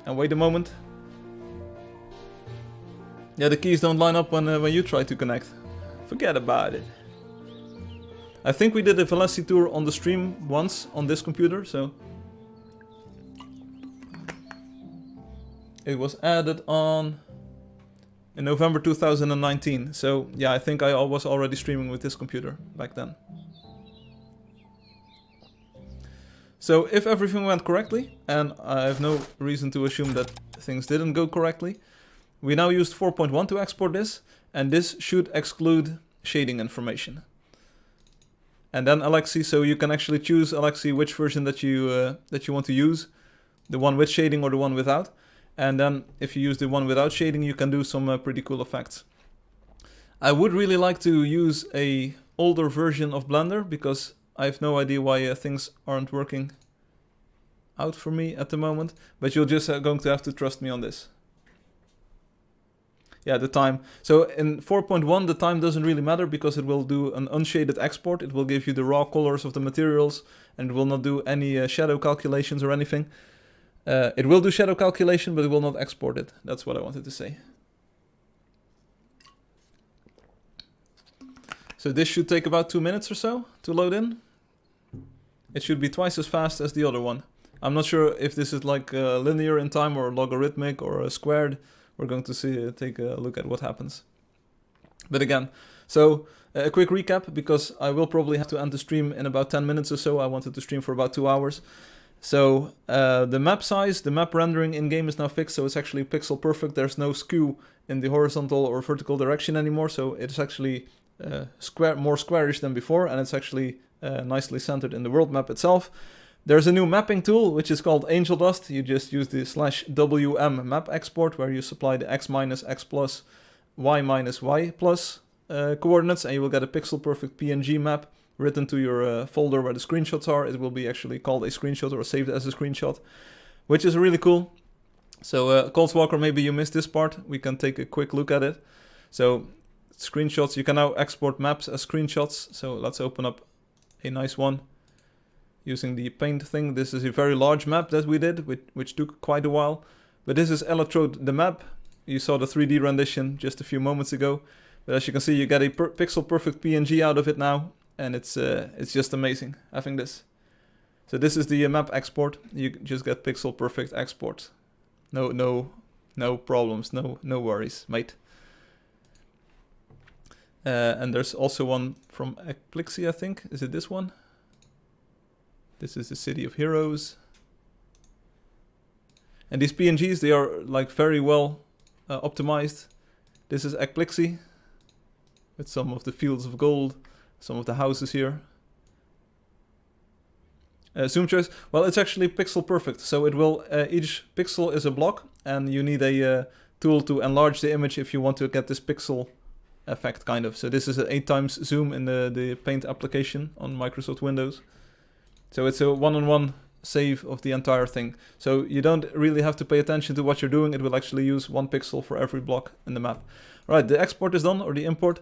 and wait a moment. Yeah, the keys don't line up when you try to connect. Forget about it. I think we did a Fallacy tour on the stream once on this computer, so it was added on in November 2019. So yeah, I think I was already streaming with this computer back then. So if everything went correctly, and I have no reason to assume that things didn't go correctly, we now used 4.1 to export this, and this should exclude shading information. And then Alexi, so you can actually choose, Alexi, which version that you want to use, the one with shading or the one without. And then if you use the one without shading, you can do some pretty cool effects. I would really like to use a older version of Blender because I have no idea why things aren't working out for me at the moment, but you're just going to have to trust me on this. Yeah, the time. So in 4.1, the time doesn't really matter because it will do an unshaded export. It will give you the raw colors of the materials and it will not do any shadow calculations or anything. It will do shadow calculation, but it will not export it. That's what I wanted to say. So this should take about 2 minutes or so to load in. It should be twice as fast as the other one. I'm not sure if this is like linear in time or logarithmic or squared. We're going to take a look at what happens. But again, so a quick recap, because I will probably have to end the stream in about 10 minutes or so. I wanted to stream for about 2 hours. So the map size, the map rendering in-game is now fixed, so it's actually pixel perfect. There's no skew in the horizontal or vertical direction anymore, so it's actually more squarish than before, and it's actually nicely centered in the world map itself. There's a new mapping tool, which is called Angeldust. You just use the /wm map export, where you supply the x minus x plus, y minus y plus coordinates, and you will get a pixel perfect PNG map written to your folder where the screenshots are. It will be actually called a screenshot or saved as a screenshot, which is really cool. So Coldswalker, maybe you missed this part. We can take a quick look at it. So screenshots, you can now export maps as screenshots. So let's open up a nice one using the paint thing. This is a very large map that we did, which took quite a while. But this is Electrode the map. You saw the 3D rendition just a few moments ago. But as you can see, you get a pixel perfect PNG out of it now. And it's just amazing having this. So this is the map export. You just get pixel perfect export. No problems, no worries, mate. And there's also one from Eclipsy, I think. Is it this one? This is the City of Heroes. And these PNGs, they are like very well optimized. This is Eclipsy with some of the fields of gold, some of the houses here. Zoom choice, well, it's actually pixel perfect. So it will, each pixel is a block, and you need a tool to enlarge the image if you want to get this pixel effect, kind of. So this is an 8 times zoom in the Paint application on Microsoft Windows. So it's a one-on-one save of the entire thing. So you don't really have to pay attention to what you're doing. It will actually use 1 pixel for every block in the map. Right, the export is done, or the import.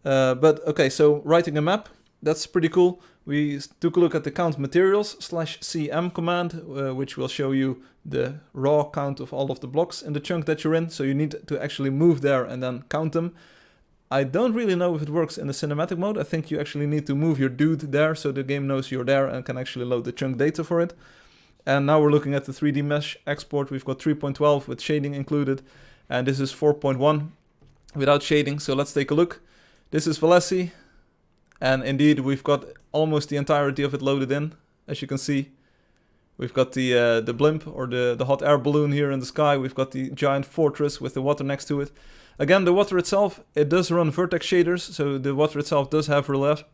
But okay, so writing a map, that's pretty cool. We took a look at the count materials /cm command, which will show you the raw count of all of the blocks in the chunk that you're in. So you need to actually move there and then count them. I don't really know if it works in the cinematic mode. I think you actually need to move your dude there so the game knows you're there and can actually load the chunk data for it. And now we're looking at the 3D mesh export. We've got 3.12 with shading included. And this is 4.1 without shading. So let's take a look. This is Valesi. And indeed, we've got almost the entirety of it loaded in. As you can see, we've got the blimp or the hot air balloon here in the sky. We've got the giant fortress with the water next to it. Again, the water itself, it does run vertex shaders. So the water itself does have relief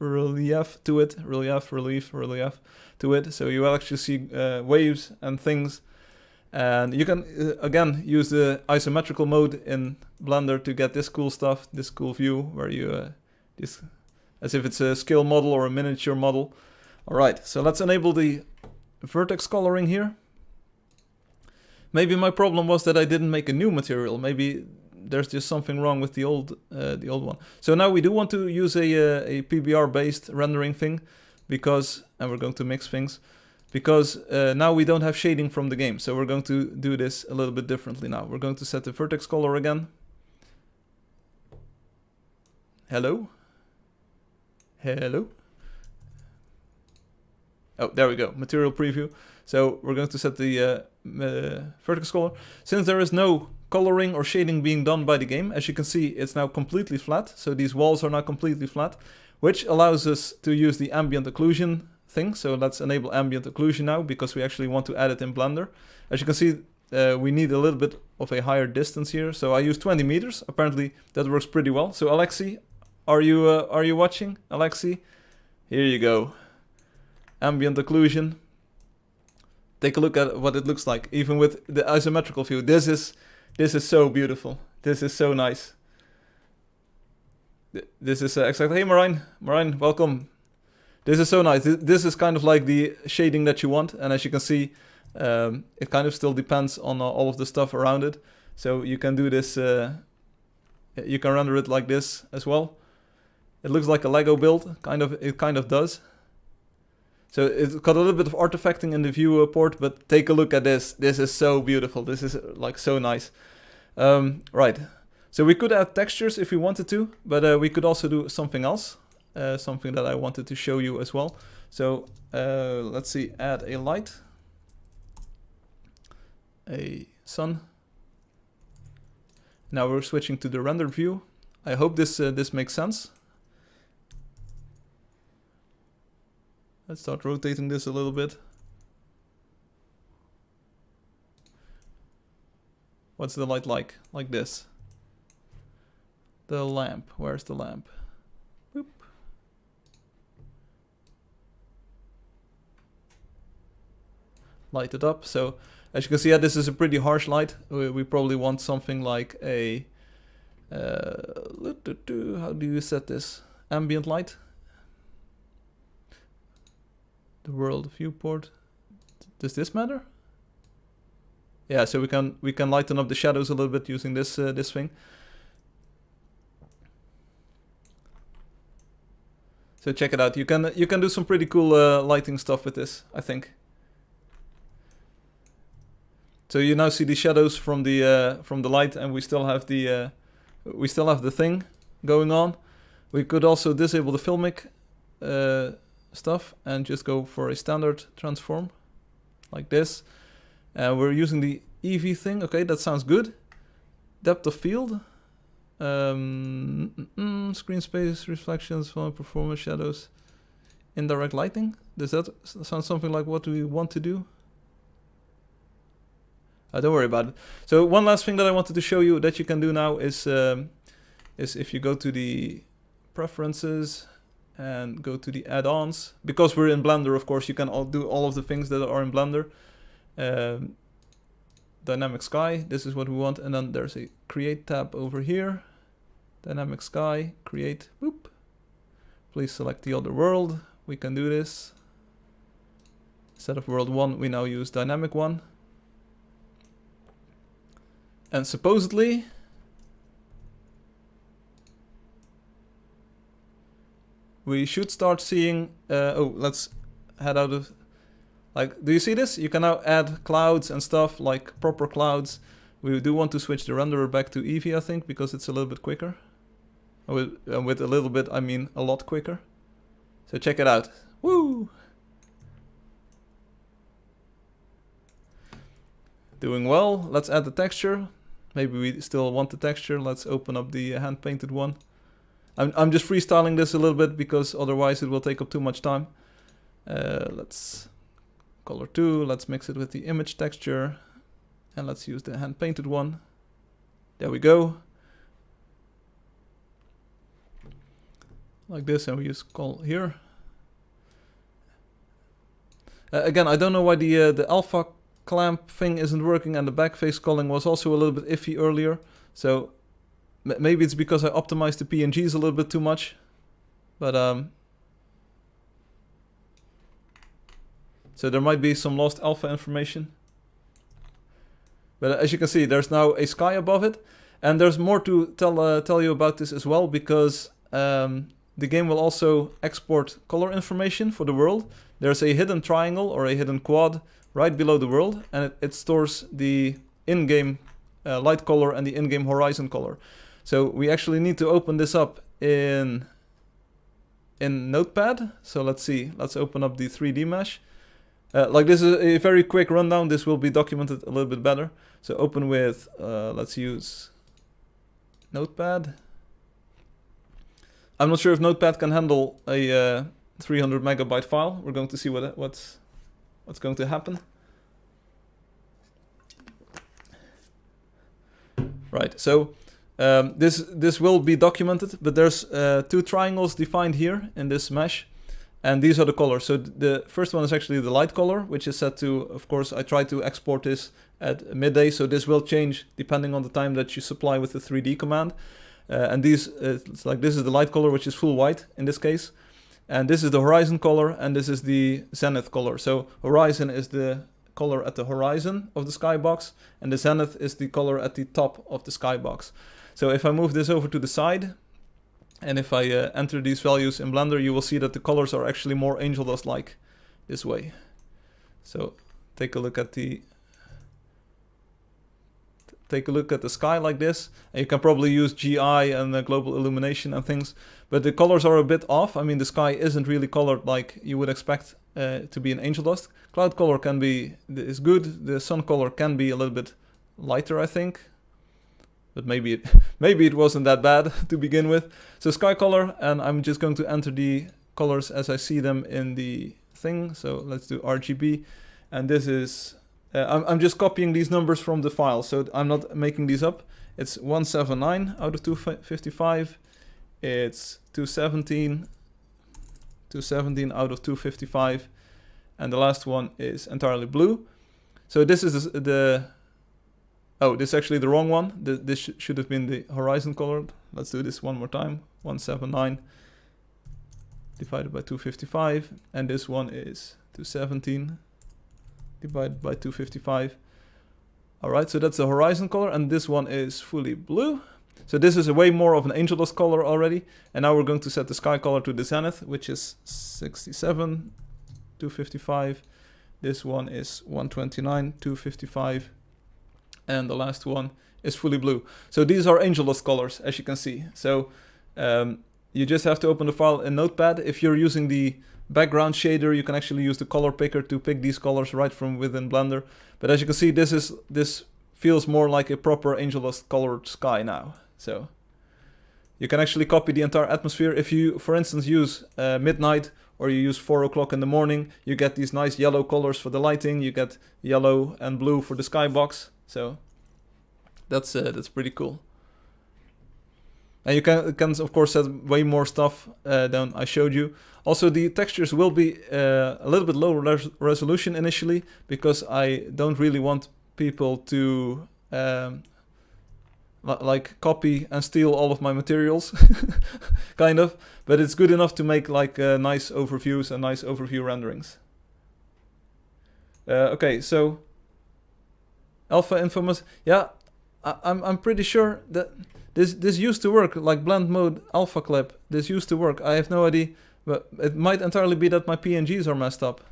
to it. Relief to it. So you will actually see waves and things. And you can, again, use the isometrical mode in Blender to get this cool stuff, this cool view where you... as if it's a scale model or a miniature model. Alright, so let's enable the vertex coloring here. Maybe my problem was that I didn't make a new material. Maybe there's just something wrong with the old one. So now we do want to use a Pbr based rendering thing, because, and we're going to mix things, because now we don't have shading from the game. So we're going to do this a little bit differently now. We're going to set the vertex color again. Hello? Hello? Oh, there we go, material preview. So we're going to set the vertex color. Since there is no coloring or shading being done by the game, as you can see, it's now completely flat. So these walls are now completely flat, which allows us to use the ambient occlusion thing. So let's enable ambient occlusion now, because we actually want to add it in Blender. As you can see, we need a little bit of a higher distance here. So I use 20 meters. Apparently that works pretty well. So Alexi, are you watching, Alexi? Here you go. Ambient occlusion. Take a look at what it looks like, even with the isometrical view. This is so beautiful. This is so nice. This is exactly. Hey, Marine, welcome. This is so nice. This is kind of like the shading that you want, and as you can see, it kind of still depends on all of the stuff around it. So you can do this. You can render it like this as well. It looks like a Lego build, it kind of does. So it's got a little bit of artifacting in the viewport, but take a look at this. This is so beautiful. This is like so nice. Right. So we could add textures if we wanted to, but we could also do something else. Something that I wanted to show you as well. So let's see, add a light. A sun. Now we're switching to the render view. I hope this makes sense. Let's start rotating this a little bit. What's the light like? Like this. The lamp. Where's the lamp? Boop. Light it up. So as you can see, yeah, this is a pretty harsh light. We probably want something like a... how do you set this? Ambient light. The world viewport. Does this matter? Yeah, so we can lighten up the shadows a little bit using this thing. So check it out. You can do some pretty cool lighting stuff with this, I think. So you now see the shadows from the light, and we still have the thing going on. We could also disable the filmic stuff and just go for a standard transform like this. We're using the EV thing. Okay, that sounds good. Depth of field. Screen space, reflections, performance, shadows, indirect lighting. Does that sound something like what we want to do? Don't worry about it. So one last thing that I wanted to show you that you can do now is if you go to the preferences and go to the add-ons. Because we're in Blender, of course, you can do all of the things that are in Blender. Dynamic sky, this is what we want, and then there's a create tab over here. Dynamic sky, create, boop. Please select the other world. We can do this. Instead of world 1, we now use dynamic 1. And supposedly, we should start seeing, oh, let's head out of, like, do you see this? You can now add clouds and stuff, like proper clouds. We do want to switch the renderer back to Eevee, I think, because it's a little bit quicker. With a little bit, I mean a lot quicker. So check it out. Woo! Doing well. Let's add the texture. Maybe we still want the texture. Let's open up the hand-painted one. I'm just freestyling this a little bit because otherwise it will take up too much time. Let's color 2. Let's mix it with the image texture. And let's use the hand-painted one. There we go. Like this, and we use call here. Again, I don't know why the alpha clamp thing isn't working, and the backface culling was also a little bit iffy earlier. So maybe it's because I optimized the PNGs a little bit too much. But so there might be some lost alpha information. But as you can see, there's now a sky above it, and there's more to tell you about this as well, because the game will also export color information for the world. There's a hidden triangle or a hidden quad right below the world, and it stores the in-game light color and the in-game horizon color. So we actually need to open this up in Notepad. So let's see, let's open up the 3D mesh. Like this is a very quick rundown. This will be documented a little bit better. So open with, let's use Notepad. I'm not sure if Notepad can handle a 300 megabyte file. We're going to see what's going to happen. Right, so this will be documented, but there's 2 triangles defined here in this mesh, and these are the colors. So the first one is actually the light color, which is set to, of course, I tried to export this at midday, so this will change depending on the time that you supply with the 3D command. And these, it's like this is the light color, which is full white in this case. And this is the horizon color, and this is the zenith color. So horizon is the color at the horizon of the skybox, and the zenith is the color at the top of the skybox. So if I move this over to the side, and if I enter these values in Blender, you will see that the colors are actually more Angeldust-like this way. So take a look at the sky like this, and you can probably use GI and global illumination and things, but the colors are a bit off. I mean, the sky isn't really colored like you would expect to be in Angeldust. Cloud color is good. The sun color can be a little bit lighter, I think, but maybe it wasn't that bad to begin with. So sky color, and I'm just going to enter the colors as I see them in the thing. So let's do RGB, and this is. I'm just copying these numbers from the file, so I'm not making these up. It's 179 out of 255. It's 217 out of 255. And the last one is entirely blue. So this is oh, this is actually the wrong one. This should have been the horizon color. Let's do this one more time. 179 divided by 255. And this one is 217. Divided by 255. Alright, so that's the horizon color, and this one is fully blue. So this is a way more of an Angeldust color already. And now we're going to set the sky color to the zenith, which is 67, 255. This one is 129, 255. And the last one is fully blue. So these are Angeldust colors, as you can see. So you just have to open the file in Notepad. If you're using the background shader, you can actually use the color picker to pick these colors right from within Blender. But as you can see, this feels more like a proper Angeldust colored sky now. So you can actually copy the entire atmosphere. If you, for instance, use midnight or you use 4 o'clock in the morning, you get these nice yellow colors for the lighting. You get yellow and blue for the skybox. So that's pretty cool. And you can of course set way more stuff than I showed you. Also, the textures will be a little bit lower resolution initially, because I don't really want people to like copy and steal all of my materials, kind of. But it's good enough to make like nice overviews and nice overview renderings. Okay, so Alpha Infamous, yeah, I'm pretty sure that this used to work, like blend mode alpha clip. This used to work. I have no idea, but it might entirely be that my PNGs are messed up.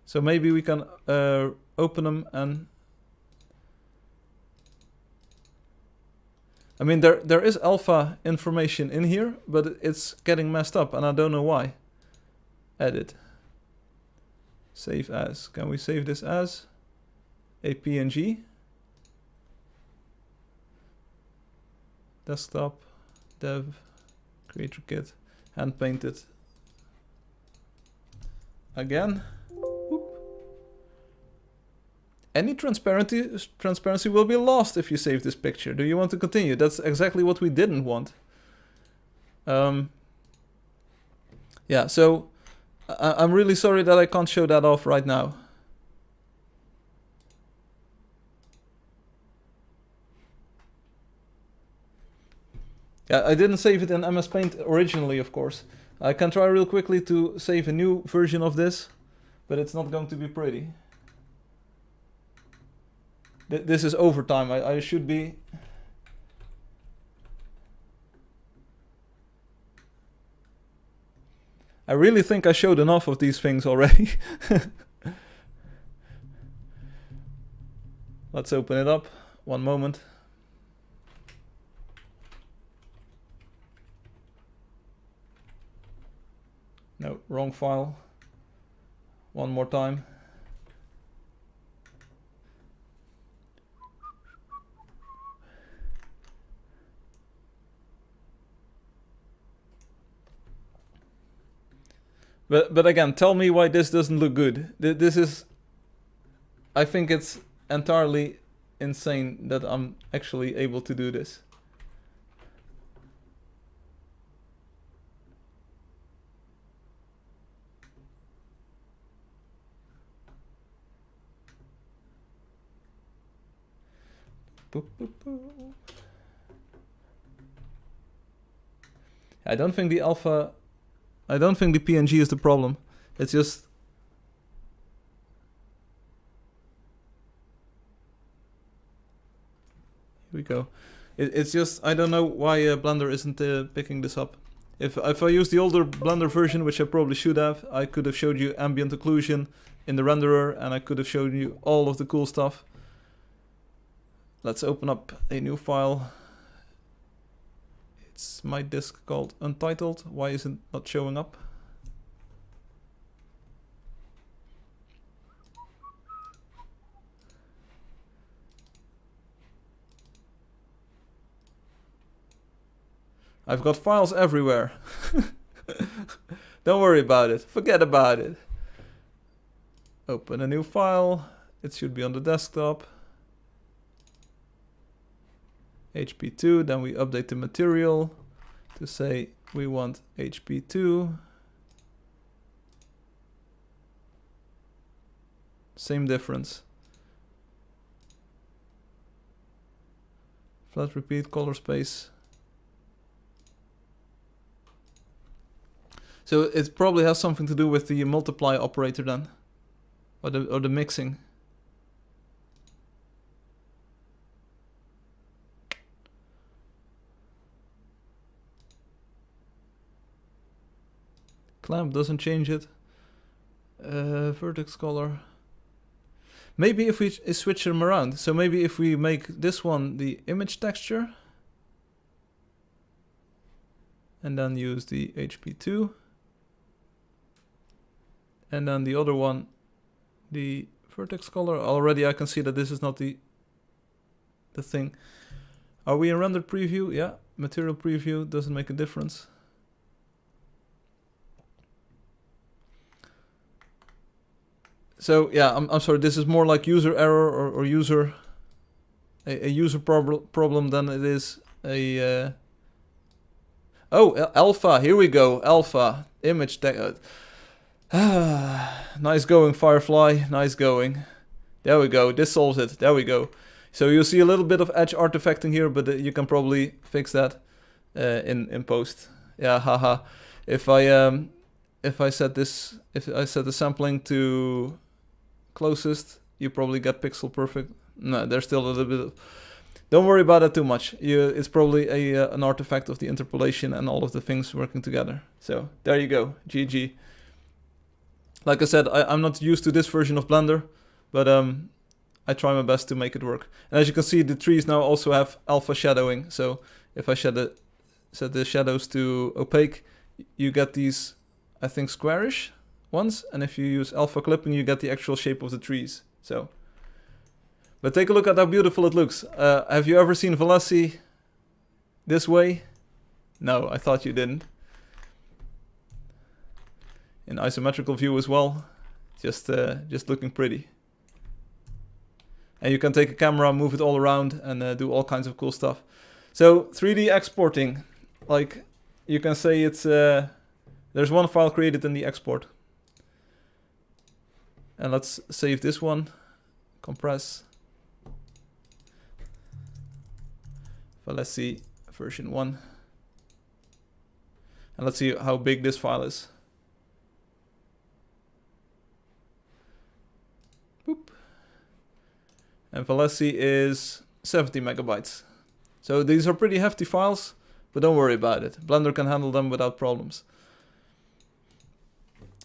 So maybe we can open them and. I mean, there is alpha information in here, but it's getting messed up, and I don't know why. Edit. Save as. Can we save this as a PNG? Desktop, dev, creator kit, hand painted. Again. Whoop. Any transparency will be lost if you save this picture. Do you want to continue? That's exactly what we didn't want. Yeah, so I'm really sorry that I can't show that off right now. Yeah, I didn't save it in MS Paint originally, of course. I can try real quickly to save a new version of this, but it's not going to be pretty. This is overtime. I should be... I really think I showed enough of these things already. Let's open it up. One moment. No, wrong file. One more time. But again, tell me why this doesn't look good. This is... I think it's entirely insane that I'm actually able to do this. I don't think the alpha... I don't think the PNG is the problem. It's just... Here we go. It's just... I don't know why Blender isn't picking this up. If I used the older Blender version, which I probably should have, I could have showed you Ambient Occlusion in the renderer, and I could have showed you all of the cool stuff. Let's open up a new file. It's my disk called Untitled. Why is it not showing up? I've got files everywhere. Don't worry about it. Forget about it. Open a new file. It should be on the desktop. HP2, then we update the material to say we want HP2. Same difference. Flat repeat, color space. So it probably has something to do with the multiply operator then, or the mixing. Clamp doesn't change it. Vertex color. Maybe if we switch them around. So maybe if we make this one the image texture. And then use the HP2. And then the other one, the vertex color. Already I can see that this is not the thing. Are we in rendered preview? Yeah, material preview doesn't make a difference. So yeah, I'm sorry, this is more like user error or user a user problem than it is a oh, alpha, here we go, alpha image tag. Nice going, Firefly, nice going. There we go, this solves it, there we go. So you'll see a little bit of edge artifacting here, but you can probably fix that in post. Yeah, haha. If I set the sampling to closest, you probably get pixel perfect. No, there's still a little bit of... Don't worry about it too much. It's probably an artifact of the interpolation and all of the things working together. So there you go, GG. Like I said, I'm not used to this version of Blender, but I try my best to make it work. And as you can see, the trees now also have alpha shadowing. So if I set the shadows to opaque, you get these, I think, squarish ones. And if you use alpha clipping, you get the actual shape of the trees. So, but take a look at how beautiful it looks. Have you ever seen Valesi this way? No, I thought you didn't. In isometrical view as well, just looking pretty. And you can take a camera, move it all around, and do all kinds of cool stuff. So 3D exporting, like you can say it's there's one file created in the export. And let's save this one, compress. Valesi version 1. And let's see how big this file is. Boop. And Valesi is 70 megabytes. So these are pretty hefty files, but don't worry about it. Blender can handle them without problems.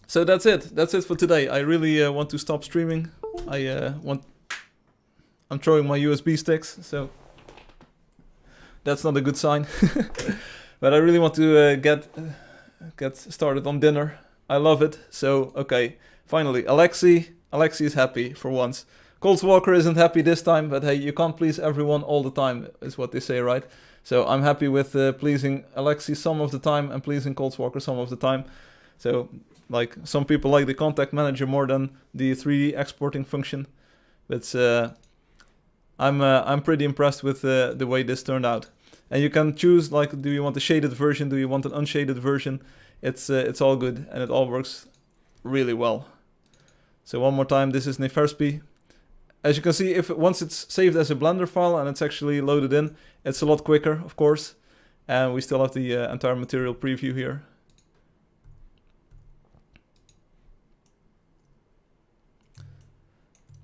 So that's it. That's it for today. I really want to stop streaming. I'm throwing my USB sticks, so that's not a good sign. But I really want to get started on dinner. I love it. So okay, finally, Alexi is happy for once. Coldswalker isn't happy this time, but hey, you can't please everyone all the time, is what they say, right? So I'm happy with pleasing Alexi some of the time and pleasing Coldswalker some of the time. So, like, some people like the contact manager more than the 3D exporting function. But I'm pretty impressed with the way this turned out. And you can choose, like, do you want a shaded version? Do you want an unshaded version? It's all good, and it all works really well. So one more time, this is Neferspi. As you can see, once it's saved as a Blender file and it's actually loaded in, it's a lot quicker, of course. And we still have the entire material preview here.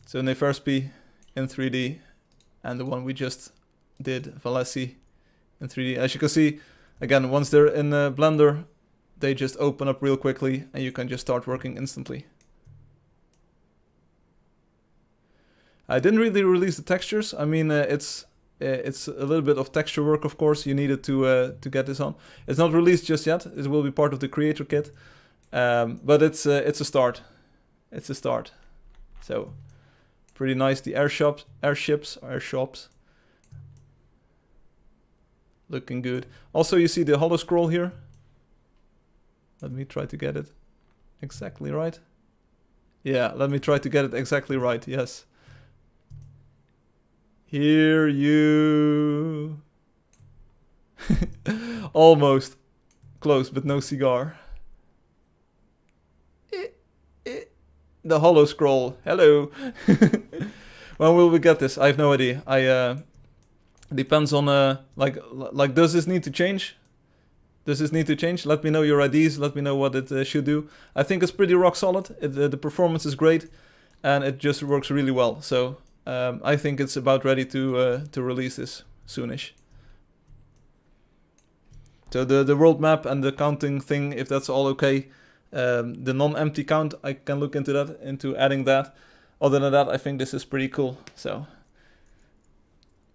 So Neferspi in 3D, and the one we just did, Valesi, in 3D. As you can see, again, once they're in Blender, they just open up real quickly and you can just start working instantly. I didn't really release the textures. I mean, it's a little bit of texture work, of course. You needed to get this on. It's not released just yet. It will be part of the creator kit, but it's a start. It's a start. So pretty nice. The airships, looking good. Also, you see the hollow scroll here. Let me try to get it exactly right. Yeah, let me try to get it exactly right. Yes. Hear you. Almost close, but no cigar. The hollow scroll. Hello. When will we get this? I have no idea. Depends on like does this need to change? Does this need to change? Let me know your ideas. Let me know what it should do. I think it's pretty rock solid. The performance is great, and it just works really well. So I think it's about ready to release this soonish. So the world map and the counting thing, if that's all okay, The non-empty count, I can look into that, into adding that. Other than that, I think this is pretty cool. So,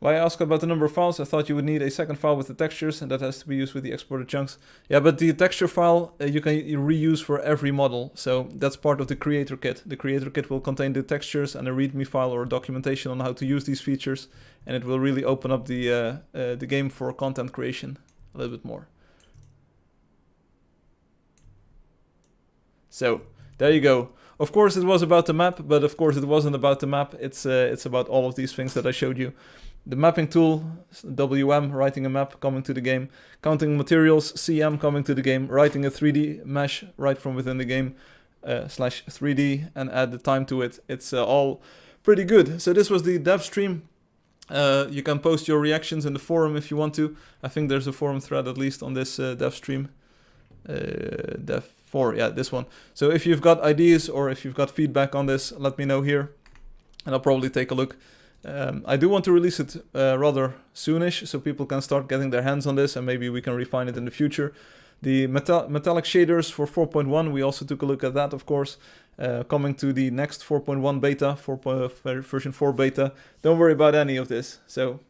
why I asked about the number of files, I thought you would need a second file with the textures, and that has to be used with the exported chunks. Yeah, but the texture file you can reuse for every model, so that's part of the creator kit. The creator kit will contain the textures and a readme file or documentation on how to use these features, and it will really open up the game for content creation a little bit more. So, there you go. Of course it was about the map, but of course it wasn't about the map. It's about all of these things that I showed you. The mapping tool, WM, writing a map, coming to the game. Counting materials, CM, coming to the game. Writing a 3D mesh right from within the game, /3D, and add the time to it. It's all pretty good. So this was the dev stream. You can post your reactions in the forum if you want to. I think there's a forum thread at least on this dev stream. Dev 4, yeah, this one. So if you've got ideas or if you've got feedback on this, let me know here, and I'll probably take a look. I do want to release it rather soonish, so people can start getting their hands on this, and maybe we can refine it in the future. The metallic shaders for 4.1, we also took a look at that, of course. Coming to the next 4.1 beta, version 4 beta. Don't worry about any of this. So,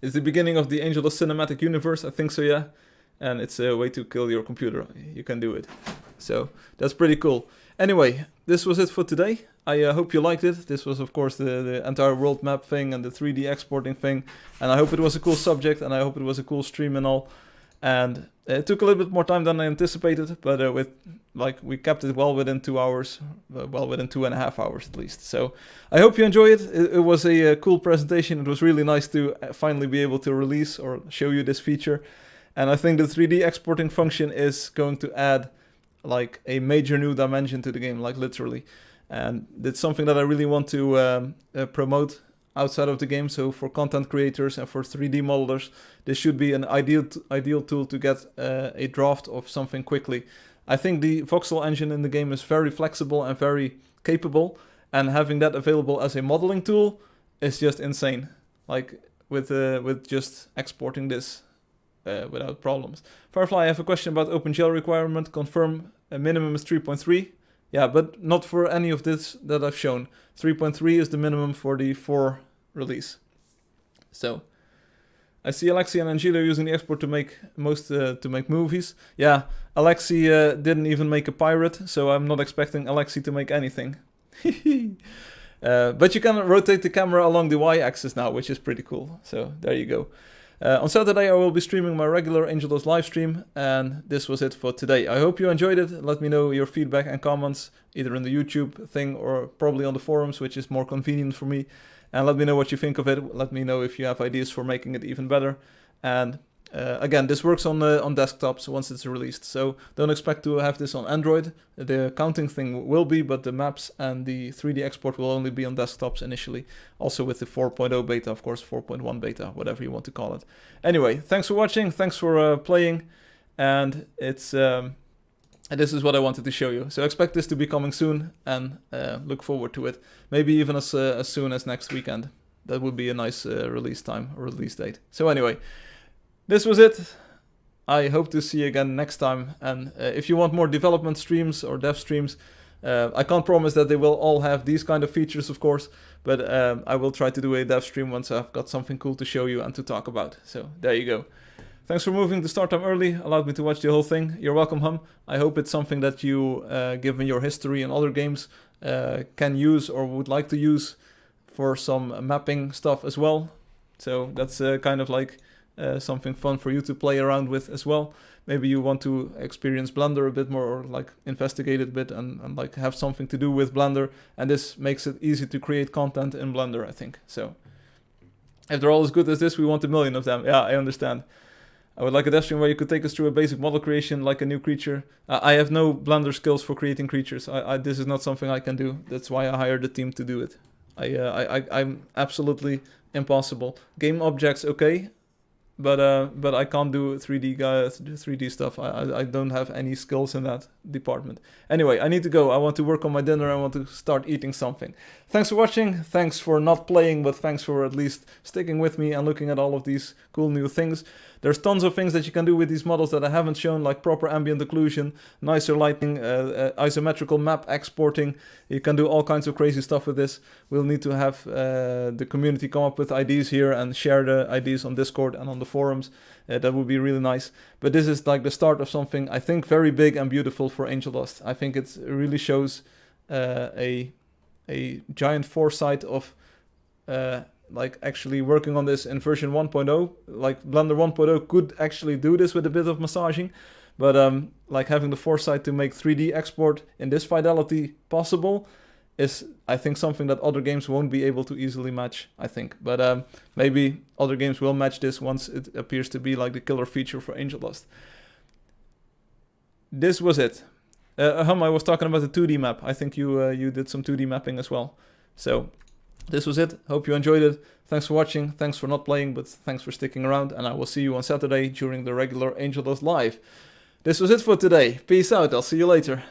it's the beginning of the Angeldust cinematic universe, I think so, yeah. And it's a way to kill your computer. You can do it. So, that's pretty cool. Anyway, this was it for today. I hope you liked it. This was, of course, the entire world map thing and the 3D exporting thing. And I hope it was a cool subject, and I hope it was a cool stream and all. And it took a little bit more time than I anticipated, but we kept it well within 2 hours, well within 2.5 hours at least. So I hope you enjoy it. It was a cool presentation. It was really nice to finally be able to release or show you this feature. And I think the 3D exporting function is going to add like a major new dimension to the game, like literally. And it's something that I really want to promote outside of the game. So for content creators and for 3D modelers, this should be an ideal tool to get a draft of something quickly. I think the voxel engine in the game is very flexible and very capable, and having that available as a modeling tool is just insane. Like with just exporting this without problems. Firefly, I have a question about OpenGL requirement. Confirm a minimum is 3.3. Yeah, but not for any of this that I've shown. 3.3 is the minimum for the 4 release. So, I see Alexi and Angelo using the export to make movies. Yeah, Alexi didn't even make a pirate, so I'm not expecting Alexi to make anything. But you can rotate the camera along the y-axis now, which is pretty cool. So, there you go. On Saturday I will be streaming my regular Angeldust live stream, and this was it for today. I hope you enjoyed it. Let me know your feedback and comments, either in the YouTube thing or probably on the forums, which is more convenient for me. And let me know what you think of it. Let me know if you have ideas for making it even better. And again, this works on desktops once it's released, so don't expect to have this on Android. The counting thing will be, but the maps and the 3D export will only be on desktops initially. Also with the 4.0 beta, of course, 4.1 beta, whatever you want to call it. Anyway, thanks for watching, thanks for playing, and this is what I wanted to show you. So expect this to be coming soon, and look forward to it. Maybe even as soon as next weekend. That would be a nice release time or release date. So anyway, this was it. I hope to see you again next time. And if you want more development streams or dev streams, I can't promise that they will all have these kind of features, of course, but I will try to do a dev stream once I've got something cool to show you and to talk about. So there you go. Thanks for moving the start time early, allowed me to watch the whole thing. You're welcome, Hum. I hope it's something that you, given your history in other games, can use or would like to use for some mapping stuff as well. So that's kind of like something fun for you to play around with as well. Maybe you want to experience Blender a bit more, or like investigate it a bit and like have something to do with Blender, and this makes it easy to create content in Blender, I think. So if they're all as good as this, we want 1 million of them. Yeah, I understand. I would like a dev stream where you could take us through a basic model creation, like a new creature. I have no Blender skills for creating creatures. This is not something I can do. That's why I hired the team to do it. I'm absolutely impossible. Game objects, okay. but I can't do 3D stuff. I don't have any skills in that department. Anyway, I need to go. I want to work on my dinner. I want to start eating something. Thanks for watching. Thanks for not playing, but thanks for at least sticking with me and looking at all of these cool new things. There's tons of things that you can do with these models that I haven't shown, like proper ambient occlusion, nicer lighting, isometrical map exporting. You can do all kinds of crazy stuff with this. We'll need to have the community come up with ideas here and share the ideas on Discord and on the forums. That would be really nice. But this is like the start of something, I think, very big and beautiful for Angeldust. I think it really shows a giant foresight of like actually working on this in version 1.0. Like Blender 1.0 could actually do this with a bit of massaging, but like having the foresight to make 3D export in this fidelity possible is, I think, something that other games won't be able to easily match, I think. But maybe other games will match this once it appears to be like the killer feature for Angeldust. This was it. I was talking about the 2D map. I think you did some 2D mapping as well. So this was it. Hope you enjoyed it. Thanks for watching. Thanks for not playing, but thanks for sticking around. And I will see you on Saturday during the regular Angeldust Live. This was it for today. Peace out. I'll see you later.